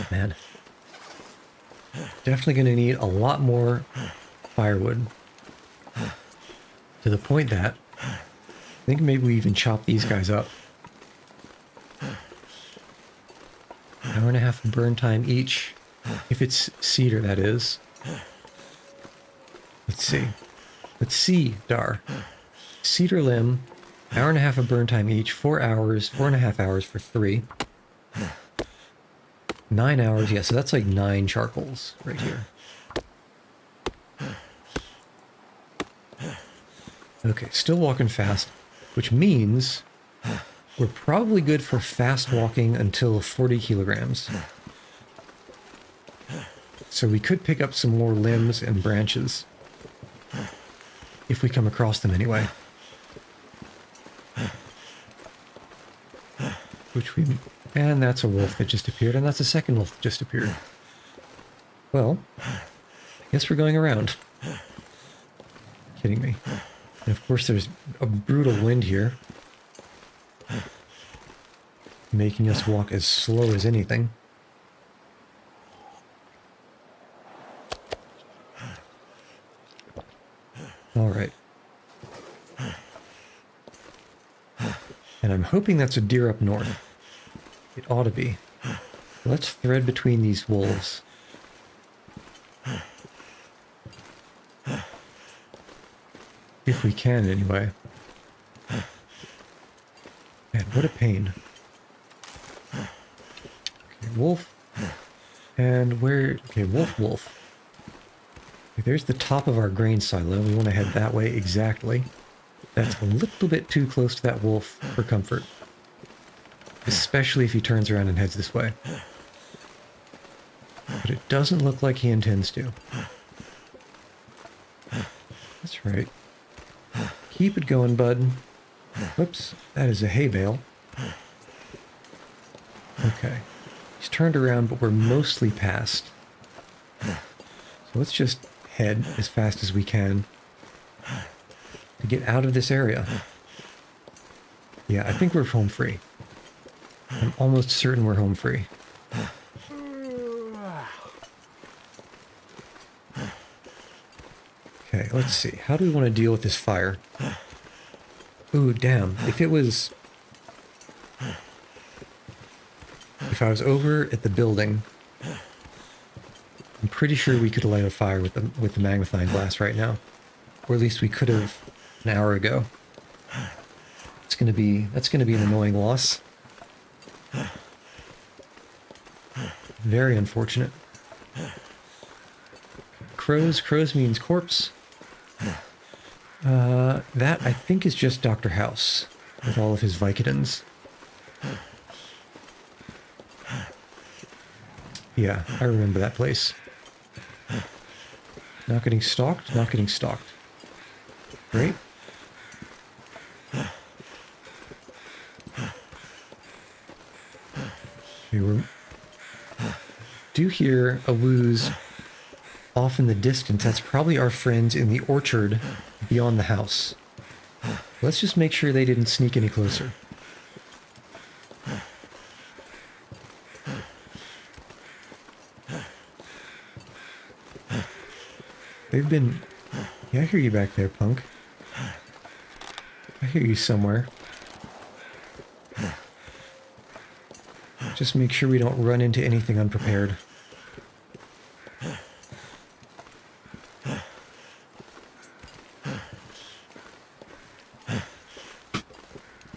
Man. Definitely going to need a lot more firewood. To the point that I think maybe we even chop these guys up. Hour and a half of burn time each. If it's cedar, that is. Let's see. Let's see, Dar. Cedar limb, hour and a half of burn time each, 4 hours, 4.5 hours for 3. 9 hours, yeah, so that's like 9 charcoals right here. Okay, still walking fast, which means we're probably good for fast walking until 40 kilograms. So we could pick up some more limbs and branches. If we come across them anyway. Which we... And that's a wolf that just appeared, and that's a second wolf that just appeared. Well, I guess we're going around. Kidding me. And of course there's a brutal wind here. Making us walk as slow as anything. Alright. And I'm hoping that's a deer up north. It ought to be. Let's thread between these wolves. If we can, anyway. Man, what a pain. Okay, wolf. And where... Okay, wolf. Okay, there's the top of our grain silo. We want to head that way exactly. That's a little bit too close to that wolf for comfort. Especially if he turns around and heads this way. But it doesn't look like he intends to. That's right. Keep it going, bud. Whoops, that is a hay bale. Okay. He's turned around, but we're mostly past. So let's just head as fast as we can to get out of this area. Yeah, I think we're home free. I'm almost certain we're home free. Okay, let's see. How do we want to deal with this fire? Ooh, damn. If I was over at the building, I'm pretty sure we could light a fire with the magnifying glass right now. Or at least we could have an hour ago. That's gonna be an annoying loss. Very unfortunate. Crows means corpse. That I think is just Dr. House with all of his Vicodins. Yeah, I remember that place. Not getting stalked, not getting stalked. Great. We do hear a wooze off in the distance. That's probably our friends in the orchard beyond the house. Let's just make sure they didn't sneak any closer. They've been... Yeah, I hear you back there, punk. I hear you somewhere. Just make sure we don't run into anything unprepared.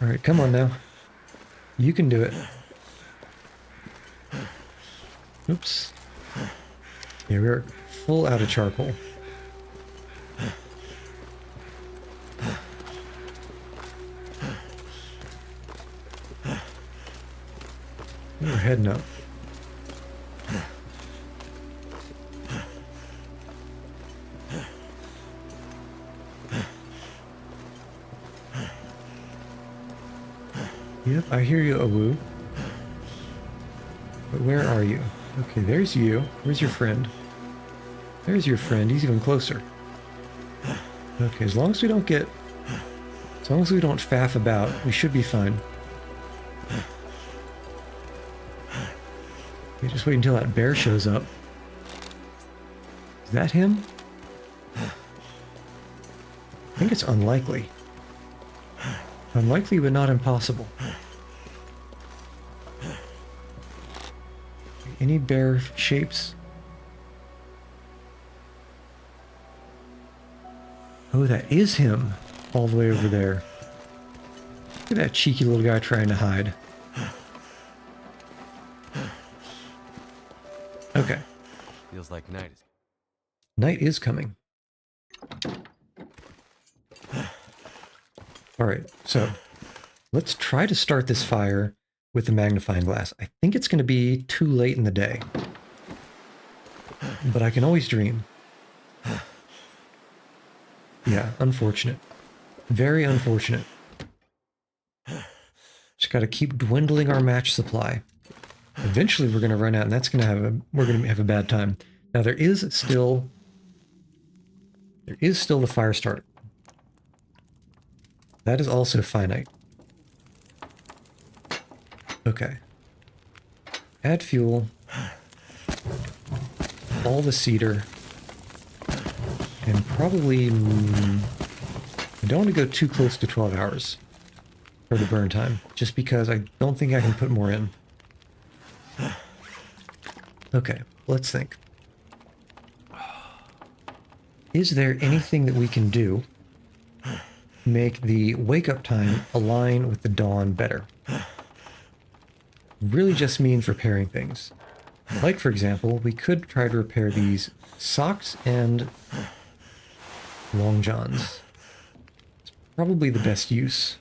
Alright, come on now. You can do it. Oops. Yeah, we're full out of charcoal. heading up. Yep, I hear you, Awu. But where are you? Okay, there's you. Where's your friend? There's your friend. He's even closer. Okay, as long as we don't faff about, we should be fine. Okay, just wait until that bear shows up. Is that him? I think it's unlikely. Unlikely, but not impossible. Any bear shapes? Oh, that is him. All the way over there. Look at that cheeky little guy trying to hide. Okay. Feels like night is... Night is coming. Alright, so let's try to start this fire with the magnifying glass. I think it's going to be too late in the day. But I can always dream. Yeah, unfortunate. Very unfortunate. Just got to keep dwindling our match supply. Eventually we're going to run out, and that's going to have a bad time. Now there is still the fire starter. That is also finite. Okay. Add fuel. All the cedar. And probably... I don't want to go too close to 12 hours for the burn time, just because I don't think I can put more in. Okay, let's think. Is there anything that we can do to make the wake-up time align with the dawn better? Really just means repairing things. Like, for example, we could try to repair these socks and long johns. It's probably the best use.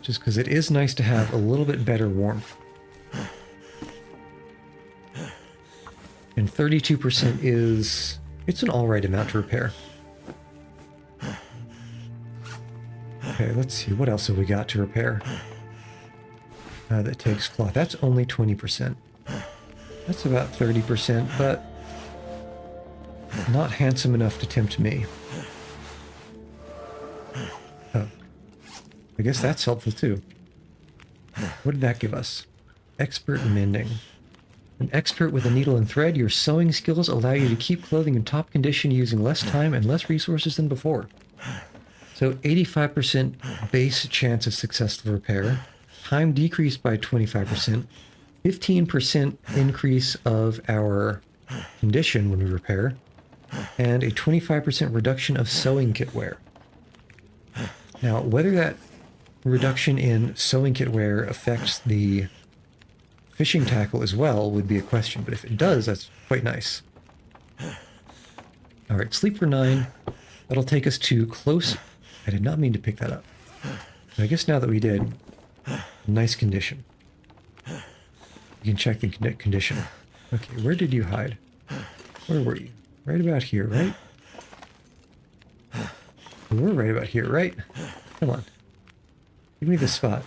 Just because it is nice to have a little bit better warmth. And 32% is... it's an alright amount to repair. Okay, let's see. What else have we got to repair? That takes cloth. That's only 20%. That's about 30%, but not handsome enough to tempt me. Oh. I guess that's helpful too. What did that give us? Expert mending. An expert with a needle and thread, your sewing skills allow you to keep clothing in top condition using less time and less resources than before. So 85% base chance of successful repair, time decreased by 25%, 15% increase of our condition when we repair, and a 25% reduction of sewing kit wear. Now, whether that reduction in sewing kit wear affects the fishing tackle as well would be a question, but if it does, that's quite nice. Alright, sleep for 9. That'll take us to close... I did not mean to pick that up. I guess now that we did, nice condition. You can check the condition. Okay, where did you hide? Where were you? Right about here, right? We're right about here, right? Come on. Give me the spot.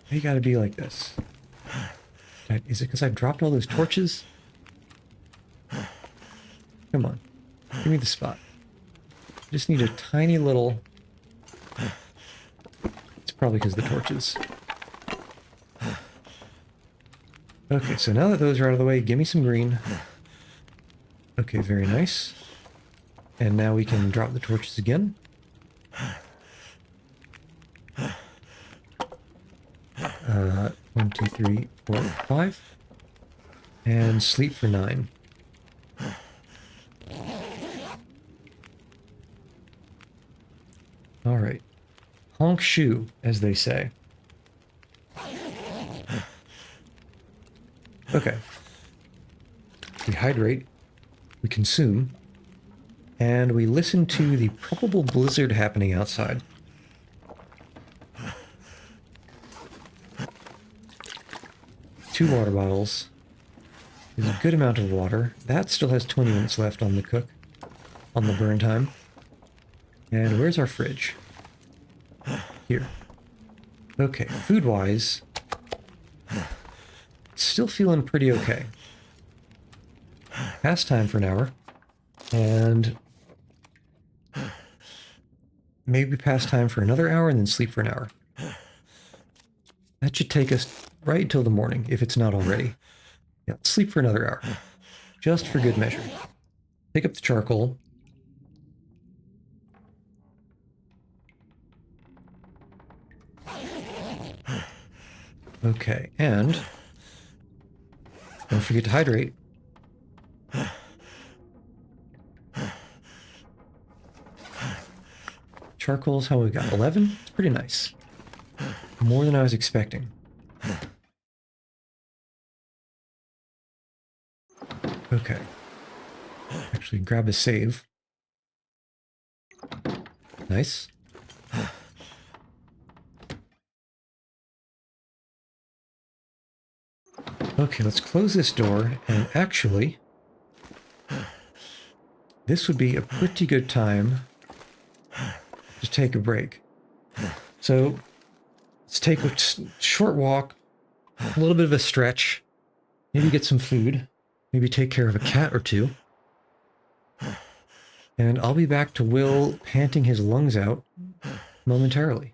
You gotta be like this. Is it because I dropped all those torches? Come on. Give me the spot. I just need a tiny little... It's probably because of the torches. Okay, so now that those are out of the way, give me some green. Okay, very nice. And now we can drop the torches again. 1, 2, 3, 4, 5. And sleep for 9. Alright. Honk shoe, as they say. Okay. We hydrate, we consume, And we listen to the probable blizzard happening outside. Two water bottles. There's a good amount of water. That still has 20 minutes left on the cook, on the burn time. And where's our fridge? Here. Okay, food-wise, still feeling pretty okay. Past time for an hour. And maybe past time for another hour and then sleep for an hour. That should take us right till the morning, if it's not already. Yeah, sleep for another hour. Just for good measure. Pick up the charcoal. Okay, and don't forget to hydrate. Charcoal's how we got 11? It's pretty nice. More than I was expecting. Okay. Actually, grab a save. Nice. Okay, let's close this door, and actually, this would be a pretty good time to take a break. So, let's take a short walk, a little bit of a stretch, maybe get some food, maybe take care of a cat or two. And I'll be back to Will panting his lungs out momentarily.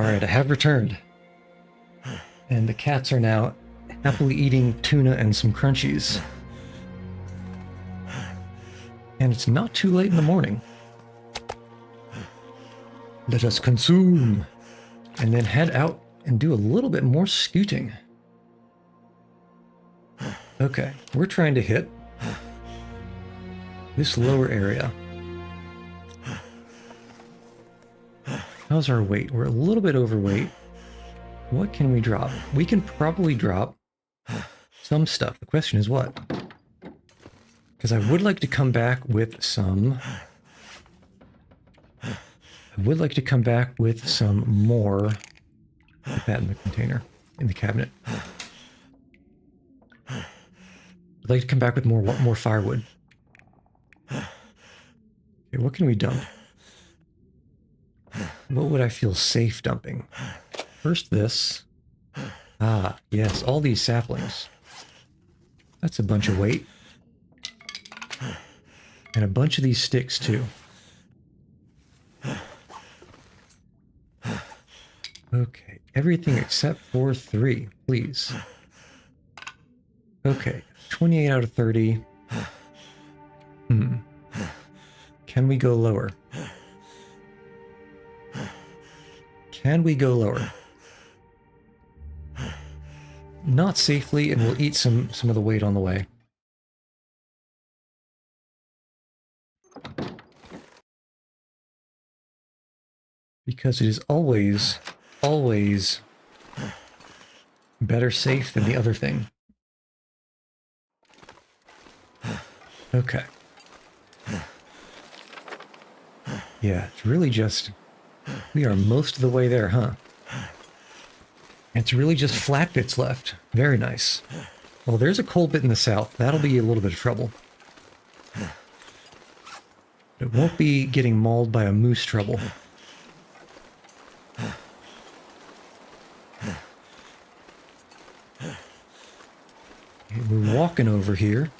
Alright, I have returned. And the cats are now happily eating tuna and some crunchies. And it's not too late in the morning. Let us consume. And then head out and do a little bit more scooting. Okay, we're trying to hit this lower area. How's our weight? We're a little bit overweight. What can we drop? We can probably drop some stuff. The question is what? Because I would like to come back with some... I would like to come back with some more. Put that in the container, in the cabinet. I'd like to come back with more firewood. Okay, what can we dump? What would I feel safe dumping? First this. Ah, yes, all these saplings. That's a bunch of weight. And a bunch of these sticks, too. Okay, everything except for 3, please. Okay, 28 out of 30. Can we go lower? Can we go lower? Not safely, and we'll eat some of the weight on the way. Because it is always better safe than the other thing. Okay. Yeah, it's really just... We are most of the way there, huh? It's really just flat bits left. Very nice. Well, there's a coal bit in the south. That'll be a little bit of trouble. It won't be getting mauled by a moose trouble. Okay, we're walking over here.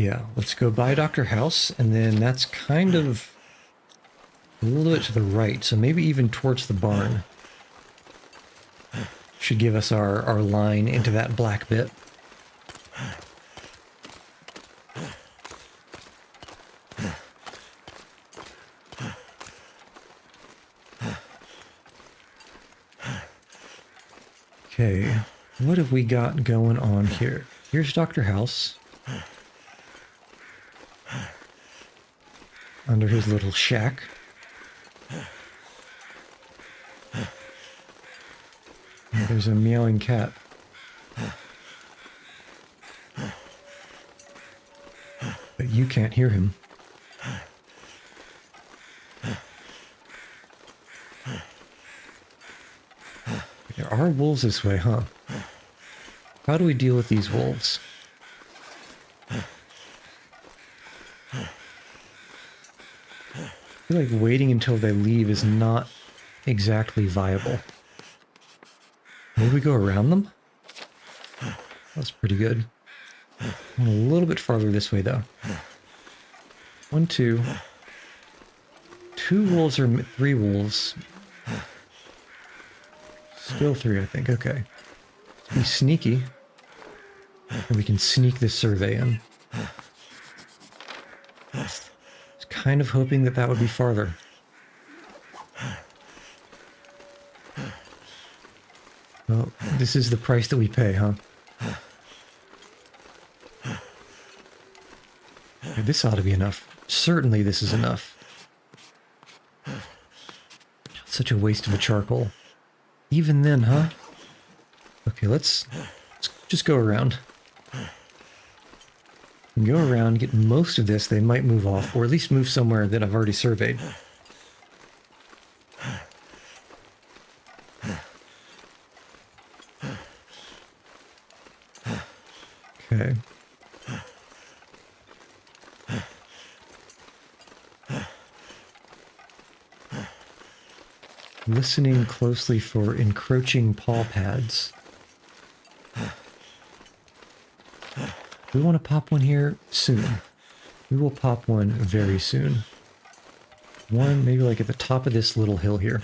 Yeah, let's go by Dr. House, and then that's kind of a little bit to the right, so maybe even towards the barn. Should give us our line into that black bit. Okay, what have we got going on here? Here's Dr. House. Under his little shack. And there's a meowing cat. But you can't hear him. There are wolves this way, huh? How do we deal with these wolves? I feel like waiting until they leave is not exactly viable. Maybe we go around them? That's pretty good. A little bit farther this way, though. 1, 2. 2 wolves or 3 wolves. Still 3, I think. Okay. Let's be sneaky. And we can sneak this survey in. Kind of hoping that that would be farther. Well, this is the price that we pay, huh? Okay, this ought to be enough. Certainly this is enough. Such a waste of a charcoal. Even then, huh? Okay, let's just go around. Go around, get most of this, they might move off, or at least move somewhere that I've already surveyed. Okay. Listening closely for encroaching paw pads. We want to pop one here soon. We will pop one very soon. One, maybe like at the top of this little hill here.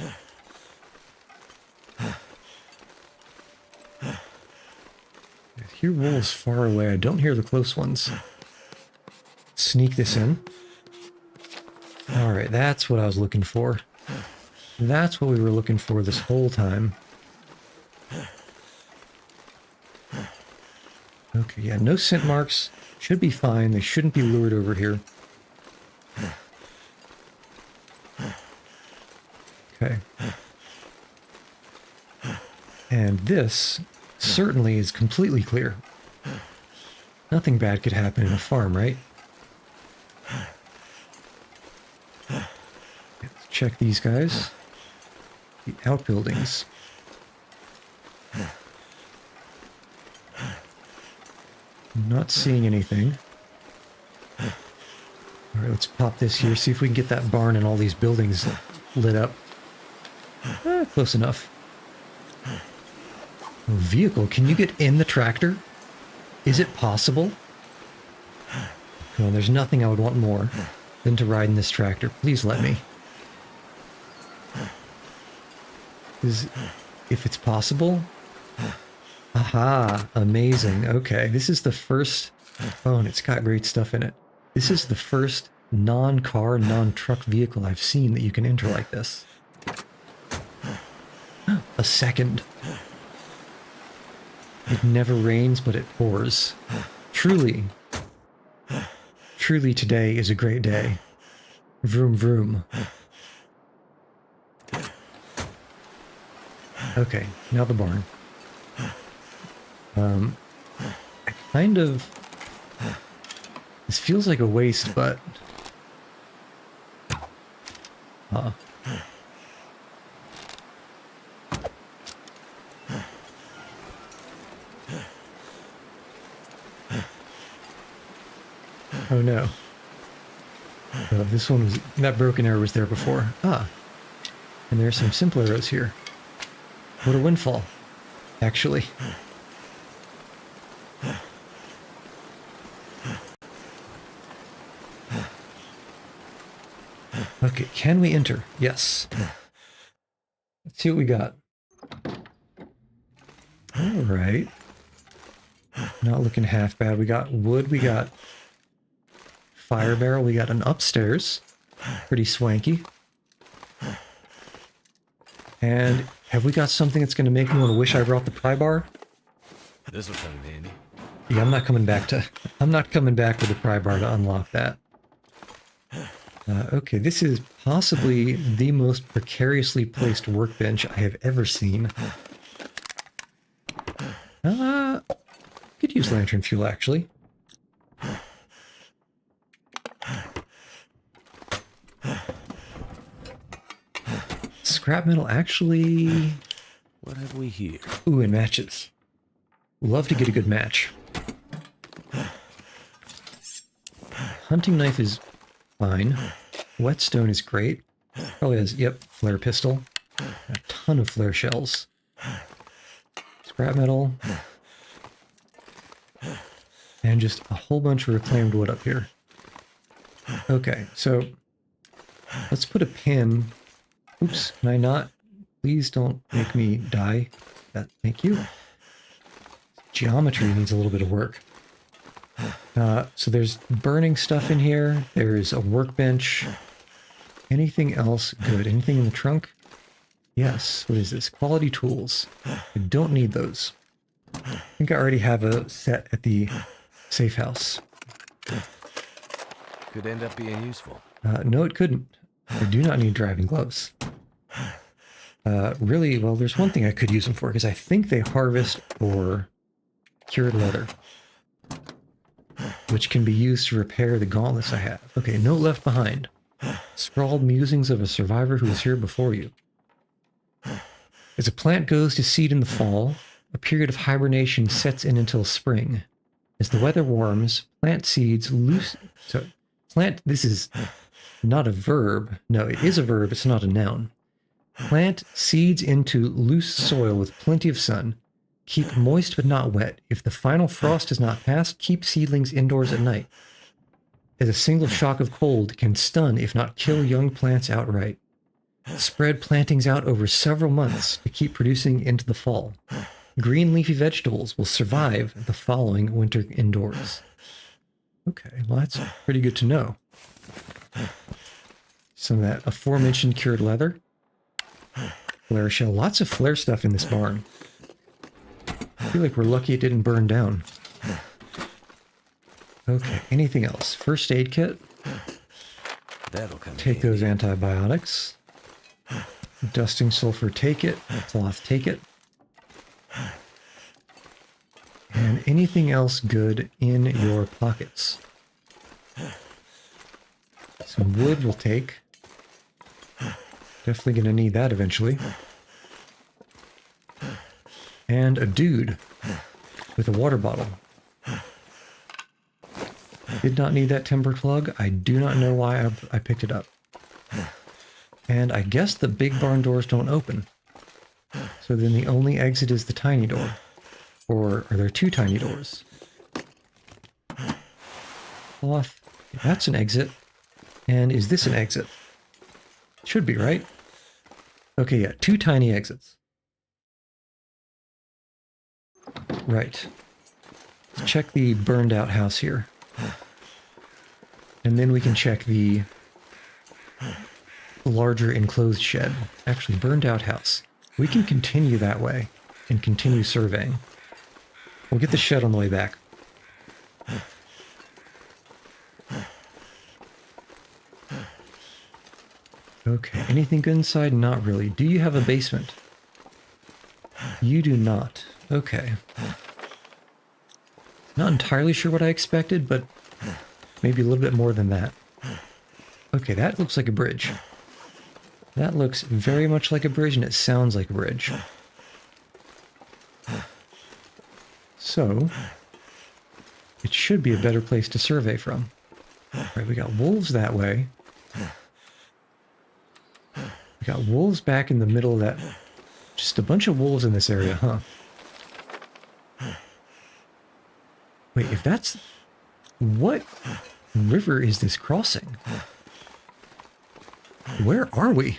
I hear wolves far away. I don't hear the close ones. Sneak this in. Alright, that's what I was looking for. That's what we were looking for this whole time. Okay, yeah, no scent marks. Should be fine. They shouldn't be lured over here. Okay. And this certainly is completely clear. Nothing bad could happen in a farm, right? Let's check these guys. The outbuildings. Not seeing anything. Alright, let's pop this here, see if we can get that barn and all these buildings lit up. Close enough. Vehicle, can you get in the tractor? Is it possible? Come on, there's nothing I would want more than to ride in this tractor. Please let me. If it's possible. Aha, amazing. Okay, this is the first... Oh, and it's got great stuff in it. This is the first non-car, non-truck vehicle I've seen that you can enter like this. A second. It never rains, but it pours. Truly. Truly today is a great day. Vroom vroom. Okay, now the barn. I kind of... This feels like a waste, but... Oh no. This one was... That broken arrow was there before. Ah. And there's some simple arrows here. What a windfall. Actually. Okay, can we enter? Yes. Let's see what we got. Alright. Not looking half bad. We got wood, we got fire barrel, we got an upstairs. Pretty swanky. And have we got something that's going to make me want to wish I brought the pry bar? This will come in handy. Yeah, I'm not coming back with the pry bar to unlock that. Okay, this is possibly the most precariously placed workbench I have ever seen. Could use lantern fuel, actually. Scrap metal, actually... What have we here? Ooh, and matches. Love to get a good match. Hunting knife is fine. Whetstone is great. Probably has, yep, flare pistol. A ton of flare shells. Scrap metal. And just a whole bunch of reclaimed wood up here. Okay, so let's put a pin. Oops, can I not? Please don't make me die. Thank you. Geometry needs a little bit of work. So there's burning stuff in here. There's a workbench. Anything else good? Anything in the trunk? Yes. What is this? Quality tools. I don't need those. I think I already have a set at the safe house. Could end up being useful. No, it couldn't. I do not need driving gloves. Really, well, there's one thing I could use them for, because I think they harvest for cured leather, which can be used to repair the gauntlets I have. Okay, note left behind. Scrawled musings of a survivor who was here before you. As a plant goes to seed in the fall, a period of hibernation sets in until spring. As the weather warms, plant seeds loose... So, plant... This is not a verb. No, it is a verb. It's not a noun. Plant seeds into loose soil with plenty of sun. Keep moist but not wet. If the final frost has not passed, keep seedlings indoors at night. as a single shock of cold can stun, if not kill, young plants outright. Spread plantings out over several months to keep producing into the fall. Green leafy vegetables will survive the following winter indoors. Okay, well that's pretty good to know. Some of that aforementioned cured leather. Flare shell. Lots of flare stuff in this barn. I feel like we're lucky it didn't burn down. Okay, anything else? First aid kit. That'll come. Take those antibiotics. Dusting sulfur, take it. Cloth, take it. And anything else good in your pockets? Some wood we'll take. Definitely going to need that eventually. And a dude with a water bottle. Did not need that timber plug. I do not know why I picked it up. And I guess the big barn doors don't open. So then the only exit is the tiny door. Or are there two tiny doors? Cloth. That's an exit. And is this an exit? Should be, right? Okay, yeah, two tiny exits. Right. Let's check the burned out house here. And then we can check the larger enclosed shed. Actually, burned out house. We can continue that way and continue surveying. We'll get the shed on the way back. Okay, anything good inside? Not really. Do you have a basement? You do not. Okay. Not entirely sure what I expected, but maybe a little bit more than that. Okay, that looks like a bridge. That looks very much like a bridge, and it sounds like a bridge. So, it should be a better place to survey from. Right, we got wolves that way. We got wolves back in the middle of that. Just a bunch of wolves in this area, huh? Wait, if that's... What river is this crossing? Where are we?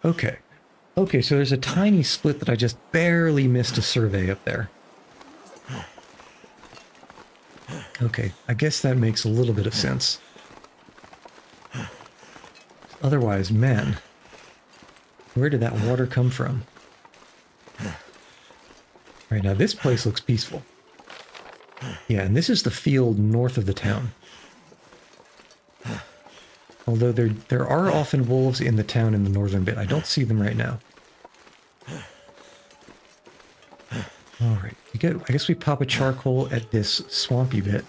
Okay. Okay, so there's a tiny split that I just barely missed a survey up there. Okay, I guess that makes a little bit of sense. Otherwise, man, where did that water come from? Right, now this place looks peaceful. Yeah, and this is the field north of the town. Although there are often wolves in the town in the northern bit. I don't see them right now. Alright, I guess we pop a charcoal at this swampy bit.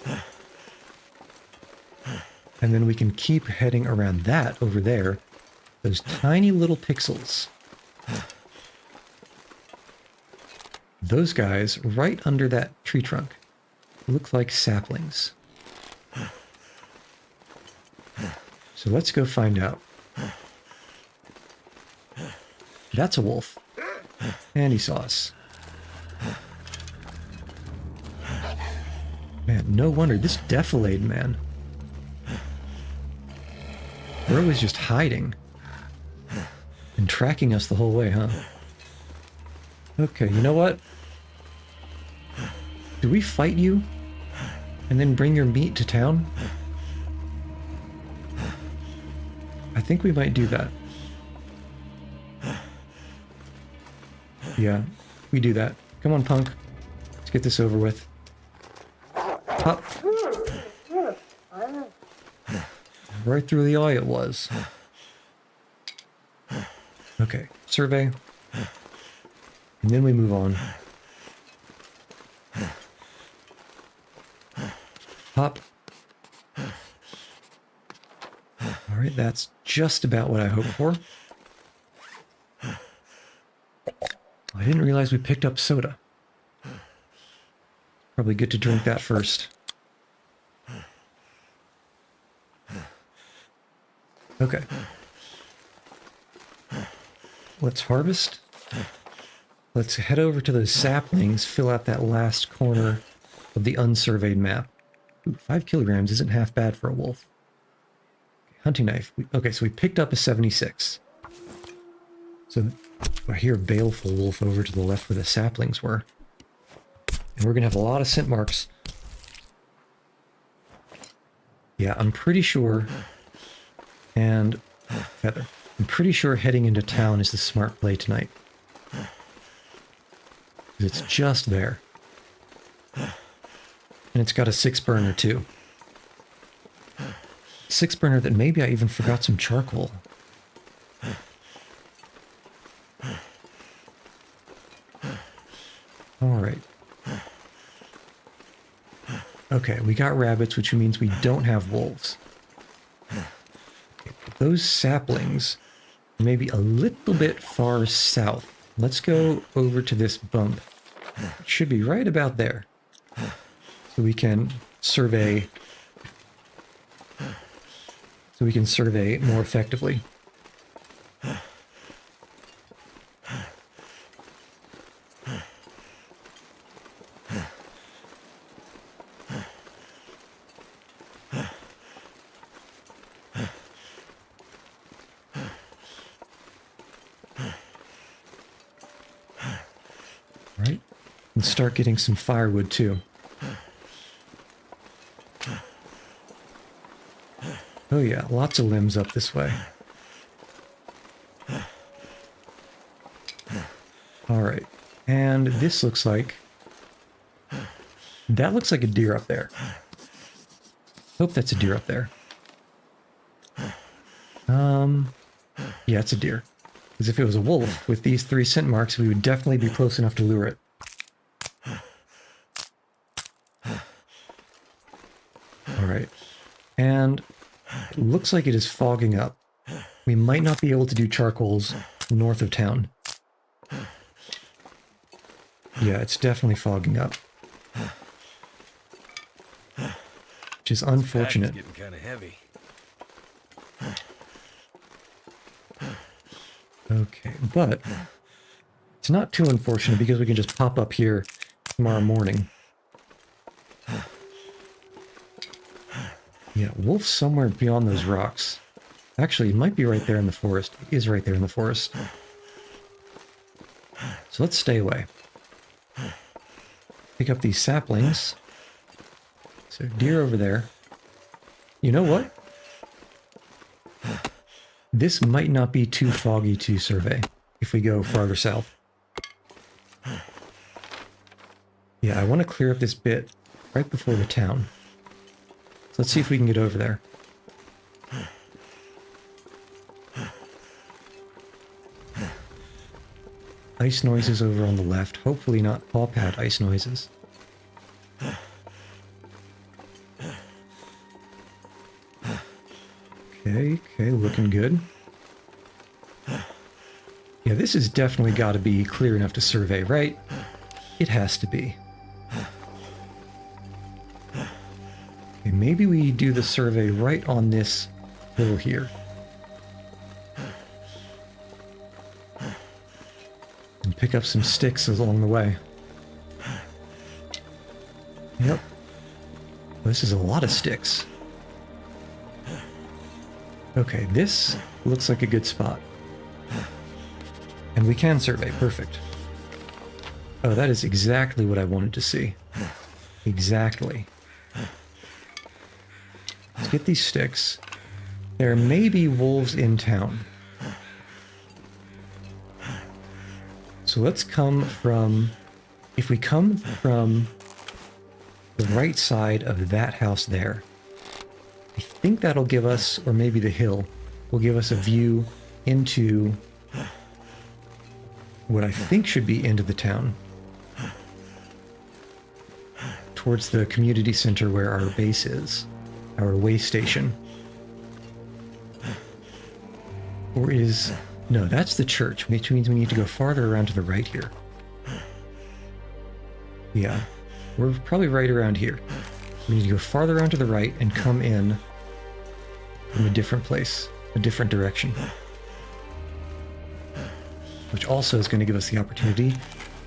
And then we can keep heading around that over there. Those tiny little pixels. Those guys right under that tree trunk look like saplings. So let's go find out. That's a wolf. And he saw us. Man, no wonder. This defilade, man. We're always just hiding. And tracking us the whole way, huh? Okay, you know what? Do we fight you? And then bring your meat to town? I think we might do that. Yeah, we do that. Come on, punk. Let's get this over with. Pop. Right through the eye it was. Okay, survey. And then we move on. Pop. Alright, that's just about what I hoped for. I didn't realize we picked up soda. Probably good to drink that first. Okay. Let's harvest. Let's head over to those saplings, fill out that last corner of the unsurveyed map. Ooh, 5 kilograms isn't half bad for a wolf. Hunting knife. Okay, so we picked up a 76. So I hear a baleful wolf over to the left where the saplings were. And we're going to have a lot of scent marks. Yeah, I'm pretty sure. And feather. I'm pretty sure heading into town is the smart play tonight. It's just there. And it's got a 6-burner too. 6-burner that maybe I even forgot some charcoal. Alright. Okay, we got rabbits, which means we don't have wolves. Those saplings are maybe a little bit far south. Let's go over to this bump. It should be right about there. So we can survey. So we can survey more effectively. Right? And start getting some firewood too. Oh yeah, lots of limbs up this way. Alright, and this looks like... That looks like a deer up there. Hope that's a deer up there. Yeah, it's a deer. Because if it was a wolf, with these 3 scent marks, we would definitely be close enough to lure it. Alright, and... It looks like it is fogging up. We might not be able to do charcoals north of town. Yeah, it's definitely fogging up. Which is unfortunate. Getting kind of heavy. Okay, but it's not too unfortunate because we can just pop up here tomorrow morning. Yeah, wolf's somewhere beyond those rocks. Actually, it might be right there in the forest. It is right there in the forest. So let's stay away. Pick up these saplings. So deer over there. You know what? This might not be too foggy to survey if we go farther south. Yeah, I want to clear up this bit right before the town. Let's see if we can get over there. Ice noises over on the left. Hopefully not paw pad ice noises. Okay, looking good. Yeah, this has definitely got to be clear enough to survey, right? It has to be. Okay, maybe we do the survey right on this hill here. And pick up some sticks along the way. Yep. This is a lot of sticks. Okay, this looks like a good spot. And we can survey, perfect. Oh, that is exactly what I wanted to see. Exactly. Let's get these sticks. There may be wolves in town. So let's come from... If we come from the right side of that house there, I think that'll give us, or maybe the hill, will give us a view into what I think should be into the town. Towards the community center where our base is. Our way station. Or is... No, that's the church, which means we need to go farther around to the right here. Yeah, we're probably right around here. We need to go farther around to the right and come in from a different place, a different direction. Which also is going to give us the opportunity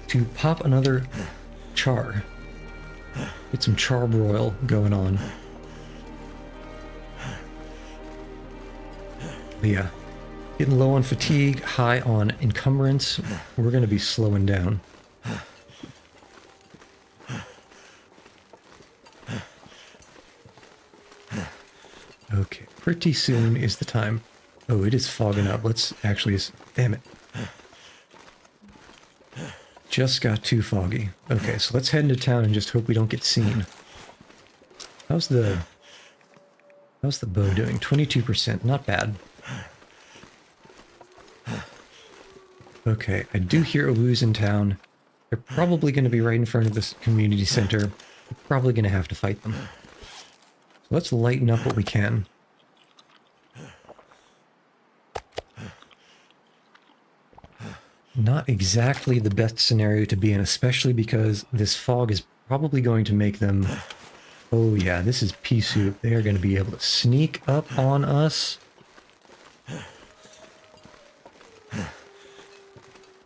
to pop another char. Get some charbroil going on. But yeah, getting low on fatigue, high on encumbrance. We're going to be slowing down. Okay, pretty soon is the time. Oh, it is fogging up. Let's actually... Damn it. Just got too foggy. Okay, so let's head into town and just hope we don't get seen. How's the bow doing? 22%. Not bad. Okay, I do hear Owus in town. They're probably going to be right in front of this community center. We're probably going to have to fight them. So let's lighten up what we can. Not exactly the best scenario to be in, especially because this fog is probably going to make them... Oh yeah, this is pea soup. They are going to be able to sneak up on us.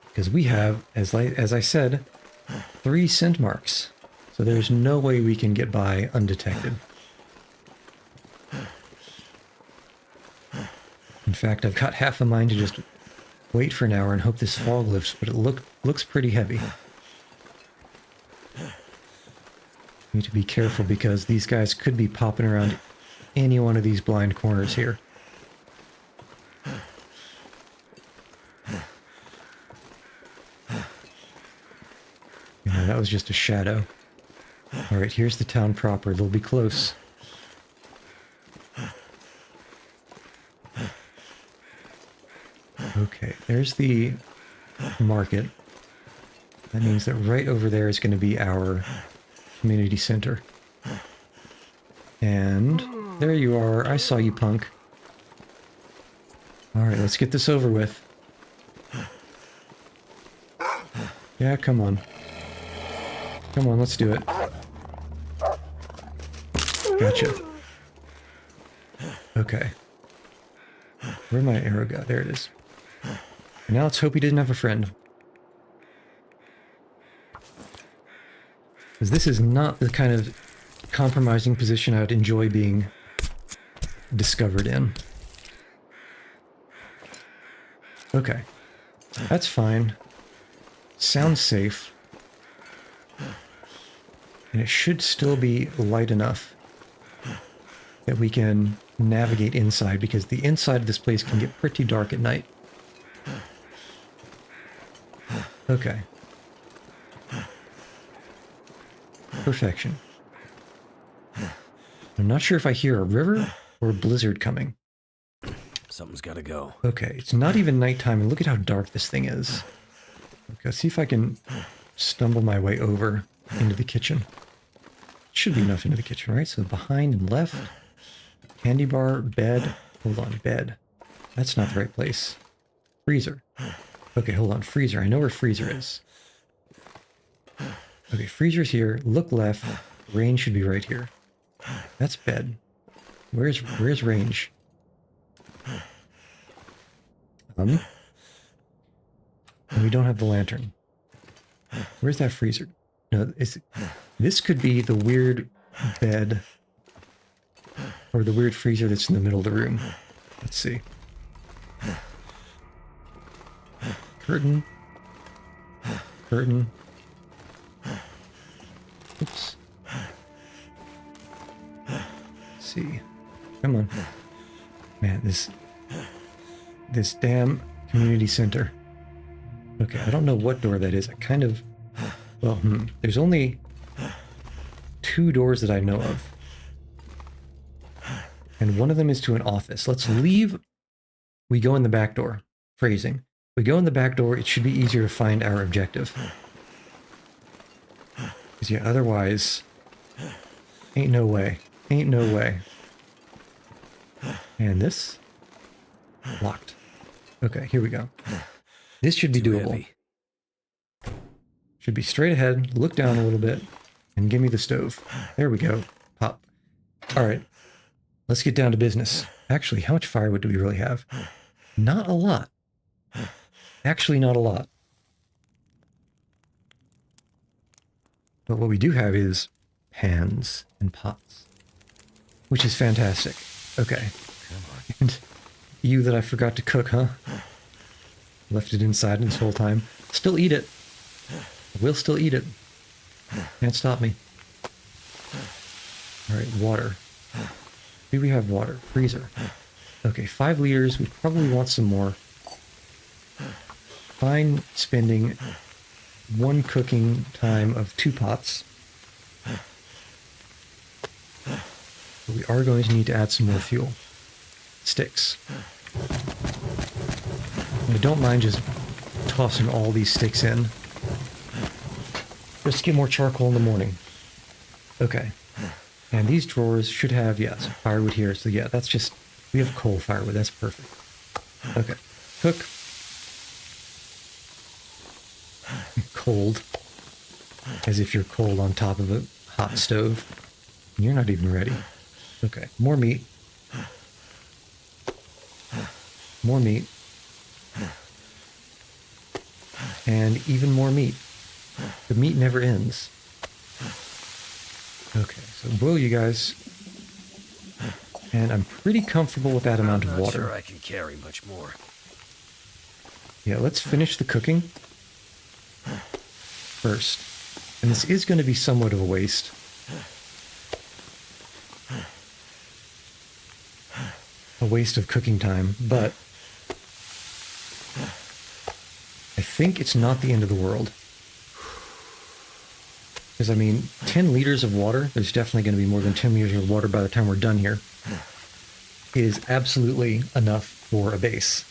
Because we have, as I said, 3 scent marks. So there's no way we can get by undetected. In fact, I've got half a mind to just wait for an hour and hope this fog lifts, but it looks pretty heavy. Need to be careful because these guys could be popping around any one of these blind corners here. Yeah, that was just a shadow. Alright, here's the town proper. They'll be close. Okay, there's the market. That means that right over there is going to be our community center. And there you are. I saw you, punk. Alright, let's get this over with. Yeah, come on. Come on, let's do it. Gotcha. Okay. Where'd my arrow go? There it is. And now let's hope he didn't have a friend. Because this is not the kind of compromising position I would enjoy being discovered in. Okay. That's fine. Sounds safe. And it should still be light enough that we can navigate inside, because the inside of this place can get pretty dark at night. Okay. Perfection. I'm not sure if I hear a river or a blizzard coming. Something's gotta go. Okay, it's not even nighttime, and look at how dark this thing is. Okay, see if I can stumble my way over into the kitchen. Should be enough into the kitchen, right? So behind and left. Candy bar, bed. Hold on, bed. That's not the right place. Freezer. Okay, hold on, freezer. I know where freezer is. Okay, freezer's here. Look left. Range should be right here. That's bed. Where's range? And we don't have the lantern. Where's that freezer? No, this could be the weird bed or the weird freezer that's in the middle of the room. Let's see. Curtain. Curtain. Oops. Let's see. Come on. Man, this damn community center. Okay, I don't know what door that is. I kind of... Well, there's only 2 doors that I know of. And one of them is to an office. Let's leave. We go in the back door. Phrasing. We go in the back door, it should be easier to find our objective. Because yeah, otherwise... Ain't no way. Ain't no way. And this? Locked. Okay, here we go. This should be doable. Heavy. Should be straight ahead, look down a little bit, and give me the stove. There we go. Pop. Alright. Let's get down to business. Actually, how much firewood do we really have? Not a lot. Actually, not a lot. But what we do have is pans and pots, which is fantastic. Okay. Come on. And you that I forgot to cook, huh? Left it inside this whole time. Still eat it. I will still eat it. Can't stop me. Alright, water. Do we have water? Freezer. Okay, 5 liters. We probably want some more. Fine spending 1 cooking time of 2 pots. But we are going to need to add some more fuel. Sticks. I don't mind just tossing all these sticks in. Just to get more charcoal in the morning. Okay. And these drawers should have, yes, firewood here. So yeah, that's just, we have coal firewood. That's perfect. Okay. Cook. Cold. As if you're cold on top of a hot stove. You're not even ready. Okay. More meat. More meat. And even more meat. The meat never ends. Okay, so boil you guys. And I'm pretty comfortable with that amount of I'm not water. sure I can carry much more. Yeah, let's finish the cooking first. And this is going to be somewhat of a waste. A waste of cooking time, but I think it's not the end of the world. Because, I mean, 10 liters of water, there's definitely going to be more than 10 liters of water by the time we're done here, is absolutely enough for a base.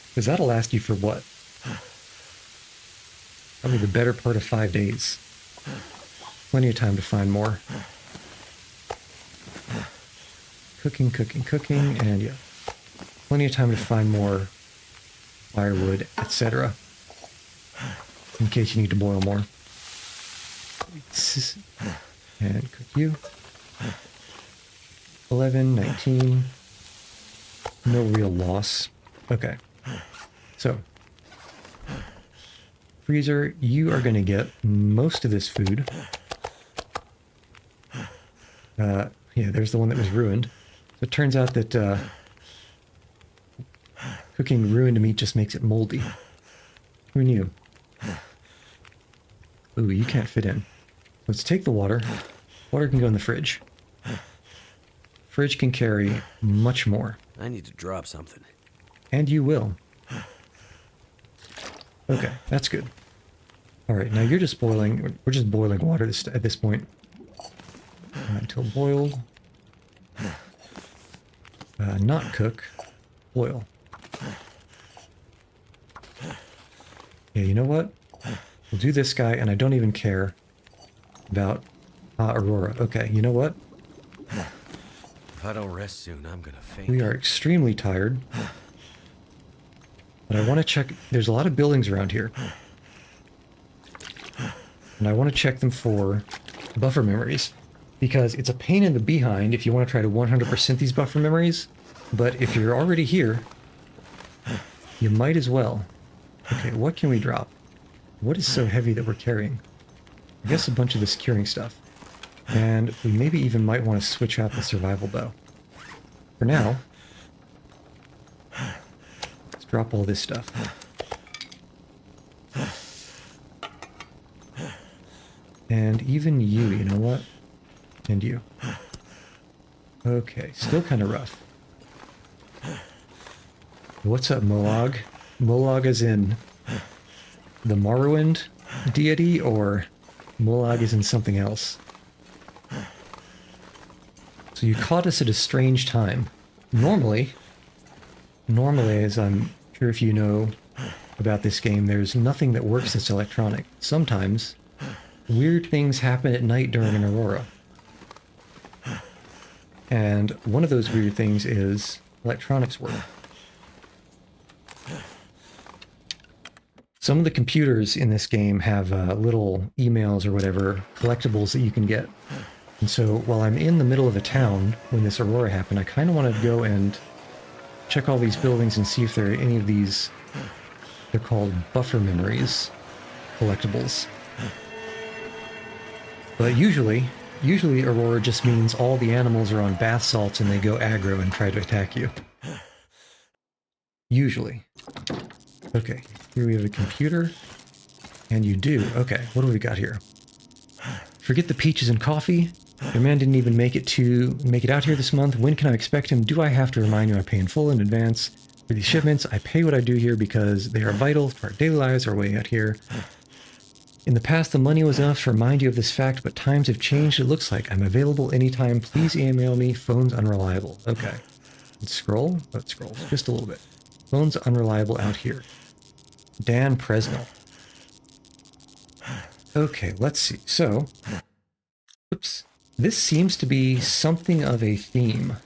Because that'll last you for what? Probably the better part of 5 days. Plenty of time to find more. Cooking, cooking, cooking, and yeah. Plenty of time to find more firewood, etc. In case you need to boil more. And cook you. 11, 19. No real loss. Okay. So, freezer, you are going to get most of this food. Yeah, there's the one that was ruined. So it turns out that cooking ruined meat just makes it moldy. Who knew? Ooh, you can't fit in. Let's take the water. Water can go in the fridge. Fridge can carry much more. I need to drop something. And you will. Okay, that's good. Alright, now you're just boiling. We're just boiling water at this point. Until boiled. Not cook. Boil. Yeah, you know what? We'll do this guy, and I don't even care about Aurora. Okay, you know what? If I don't rest soon, I'm gonna faint. We are extremely tired. But I want to check... There's a lot of buildings around here. And I want to check them for buffer memories. Because it's a pain in the behind if you want to try to 100% these buffer memories. But if you're already here, you might as well. Okay, what can we drop? What is so heavy that we're carrying? I guess a bunch of this curing stuff. And we maybe even might want to switch out the survival bow. For now, let's drop all this stuff. And even you know what? And you. Okay, still kind of rough. What's up, Molag? Molag as in the Morrowind deity, or Molag is in something else? So you caught us at a strange time. Normally, as I'm sure if you know about this game, there's nothing that works that's electronic. Sometimes, weird things happen at night during an aurora. And one of those weird things is electronics work. Some of the computers in this game have little emails or whatever, collectibles that you can get. And so while I'm in the middle of a town when this aurora happened, I kind of wanted to go and check all these buildings and see if there are any of these, they're called buffer memories, collectibles. But usually, usually Aurora just means all the animals are on bath salts and they go aggro and try to attack you. Usually. Okay, here we have a computer. And you do. Okay, what do we got here? Forget the peaches and coffee. Your man didn't even make it out here this month. When can I expect him? Do I have to remind you I pay in full in advance for these shipments? I pay what I do here because they are vital to our daily lives, our way out here. In the past, the money was enough to remind you of this fact, but times have changed. It looks like I'm available anytime. Please email me. Phone's unreliable. Okay. Let's scroll. Let's scroll just a little bit. Phone's unreliable out here. Dan Presnell. Okay, let's see. So, oops. This seems to be something of a theme.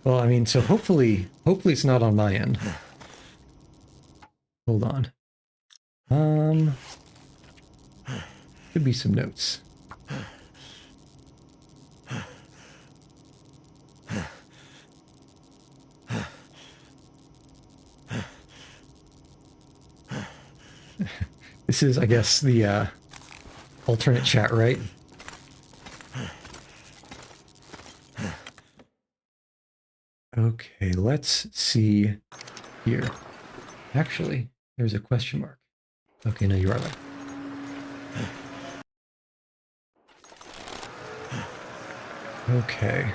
Well, I mean, so hopefully it's not on my end. Hold on. Could be some notes. This is, I guess, the alternate chat, right? Okay, let's see here. Actually, there's a question mark. Okay, no, you are right. Okay.